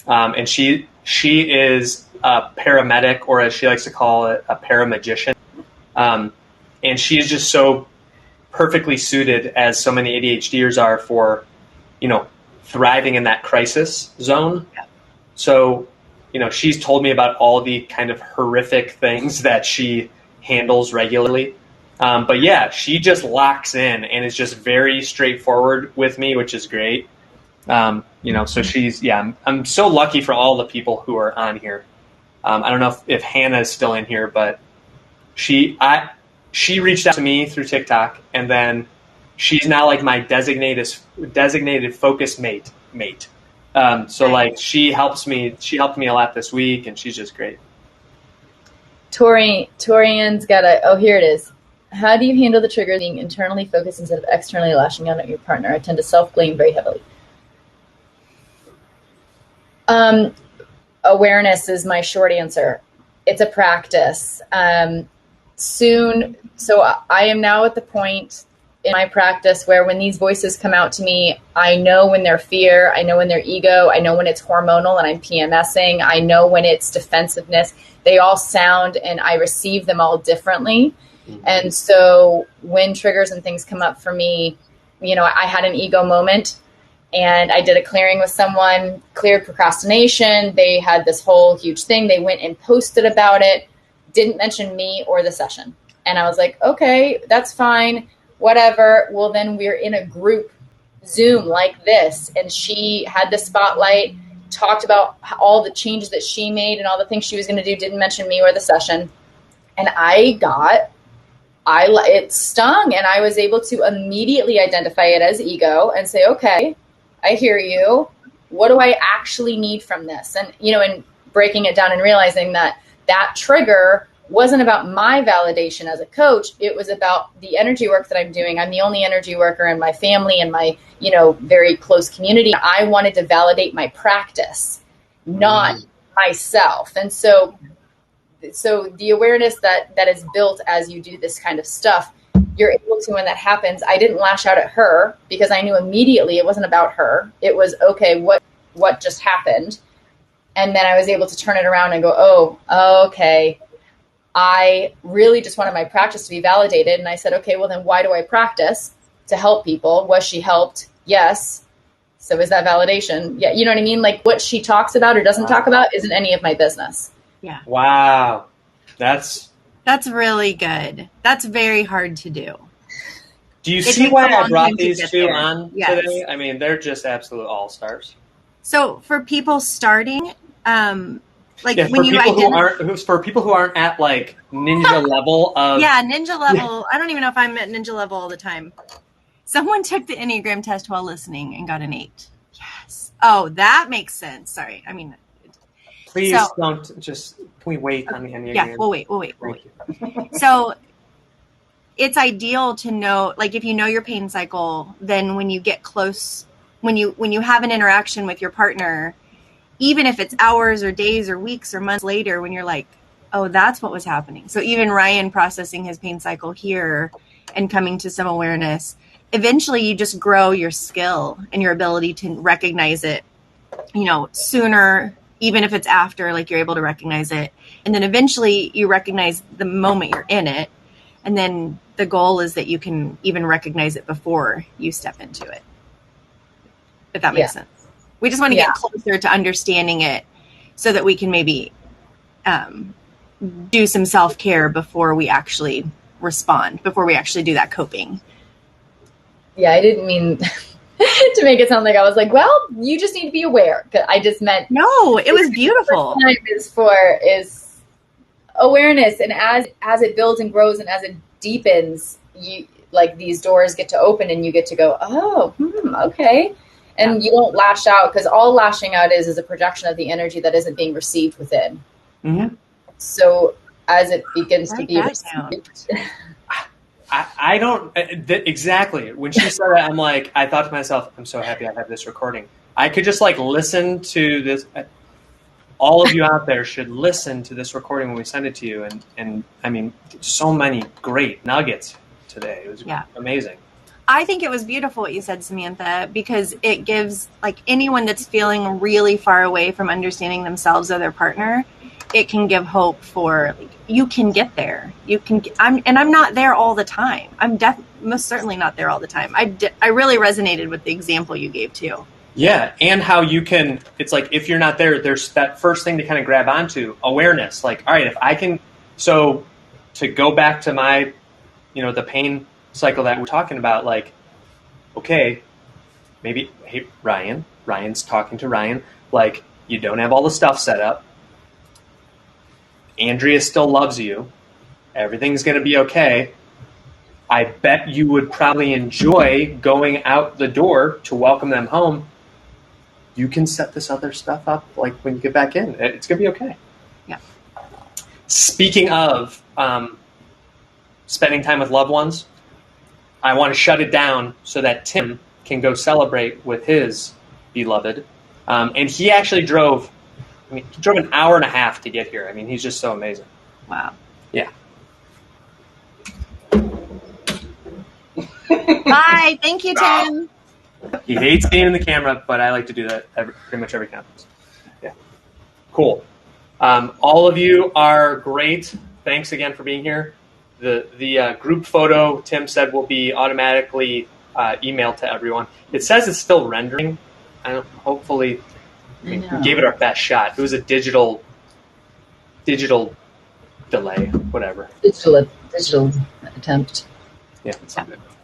And she is a paramedic, or as she likes to call it, a paramagician. And she is just so perfectly suited, as so many ADHDers are, for, thriving in that crisis zone. Yeah. So, she's told me about all the kind of horrific things that she handles regularly. But yeah, she just locks in and is just very straightforward with me, which is great. So she's, I'm so lucky for all the people who are on here. I don't know if Hannah is still in here, but she reached out to me through TikTok, and then she's now like my designated focus mate. Like she helped me a lot this week, and she's just great. Torian's got here it is. How do you handle the trigger being internally focused instead of externally lashing out at your partner? I tend to self-blame very heavily. Awareness is my short answer. It's a practice. So I am now at the point in my practice where when these voices come out to me, I know when they're fear, I know when they're ego, I know when it's hormonal and I'm PMSing, I know when it's defensiveness. They all sound and I receive them all differently. Mm-hmm. And so when triggers and things come up for me, I had an ego moment and I did a clearing with someone, cleared procrastination. They had this whole huge thing. They went and posted about it, didn't mention me or the session. And I was like, okay, that's fine. Whatever. Well, then we're in a group Zoom like this. And she had the spotlight, talked about all the changes that she made and all the things she was going to do, didn't mention me or the session. And it stung. And I was able to immediately identify it as ego and say, okay, I hear you. What do I actually need from this? And, and breaking it down and realizing that trigger wasn't about my validation as a coach. It was about the energy work that I'm doing. I'm the only energy worker in my family and my, very close community. I wanted to validate my practice, not myself. And so the awareness that is built as you do this kind of stuff, you're able to, when that happens, I didn't lash out at her because I knew immediately it wasn't about her. It was, okay, what just happened? And then I was able to turn it around and go, oh, okay. I really just wanted my practice to be validated. And I said, okay, well then why do I practice? To help people. Was she helped? Yes. So is that validation? Yeah. You know what I mean? Like what she talks about or doesn't talk about isn't any of my business. Yeah. Wow. That's really good. That's very hard to do. Do you see why I brought these two on today? I mean, they're just absolute all-stars. So for people starting, for people who aren't at like ninja level of ninja level. I don't even know if I'm at ninja level all the time. Someone took the Enneagram test while listening and got an 8. Yes. Oh, that makes sense. Sorry. I mean, please don't just. Can we wait on the Enneagram? Yeah, we'll wait. So it's ideal to know, like, if you know your pain cycle, then when you get close, when you have an interaction with your partner, even if it's hours or days or weeks or months later, when you're like, oh, that's what was happening. So even Ryan processing his pain cycle here and coming to some awareness, eventually you just grow your skill and your ability to recognize it, sooner, even if it's after, like you're able to recognize it. And then eventually you recognize the moment you're in it. And then the goal is that you can even recognize it before you step into it. If that makes sense. We just want to get closer to understanding it so that we can maybe do some self-care before we actually respond, before we actually do that coping. Yeah, I didn't mean to make it sound like I was like, well, you just need to be aware. I just meant no, it was beautiful. Is awareness, and as it builds and grows and as it deepens, you like these doors get to open and you get to go, oh, okay. And you don't lash out because all lashing out is a projection of the energy that isn't being received within. Mm-hmm. So as it begins to be received. I don't exactly. When she said that, I'm like, I thought to myself, I'm so happy I have this recording. I could just like listen to this. All of you out there should listen to this recording when we send it to you. And I mean, so many great nuggets today. It was amazing. I think it was beautiful what you said, Samantha, because it gives like anyone that's feeling really far away from understanding themselves or their partner, it can give hope for like, you can get there. You can. I'm not there all the time. I'm most certainly not there all the time. I really resonated with the example you gave too. Yeah, and how you can. It's like if you're not there, there's that first thing to kind of grab onto, awareness. Like, all right, if I can. So to go back to my, the pain cycle that we're talking about, like, okay, maybe, hey, Ryan's talking to Ryan, like, you don't have all the stuff set up. Andrea still loves you. Everything's going to be okay. I bet you would probably enjoy going out the door to welcome them home. You can set this other stuff up, like, when you get back in. It's going to be okay. Yeah. speaking of spending time with loved ones, I want to shut it down so that Tim can go celebrate with his beloved. And he actually drove. He drove an hour and a half to get here. I mean, he's just so amazing. Wow. Yeah. Bye. Thank you, Tim. He hates being in the camera, but I like to do that pretty much every conference. Yeah. Cool. All of you are great. Thanks again for being here. The group photo, Tim said, will be automatically emailed to everyone. It says it's still rendering. Hopefully, we gave it our best shot. It was a digital delay, whatever. Digital attempt. Yeah.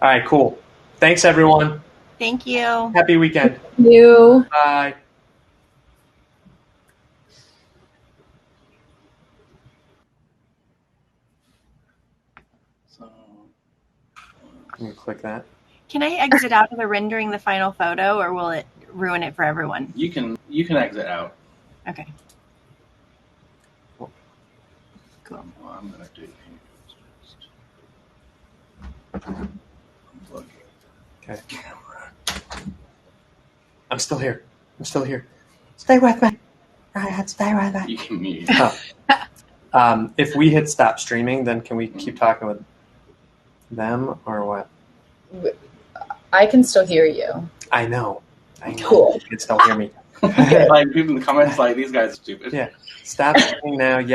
All right, cool. Thanks, everyone. Thank you. Happy weekend. Thank you. Bye. So, Can you click that? Can I exit out of the rendering the final photo, or will it ruin it for everyone? you can exit out. Okay. Cool. Well, I'm gonna do unplug Okay. camera. I'm still here. Stay with me. Stay with me. You can mute. If we hit stop streaming, then can we keep talking with them or what? I can still hear you. I know. Cool. You can still hear me. Like people in the comments, like these guys are stupid. Yeah. Stop streaming now. Yeah.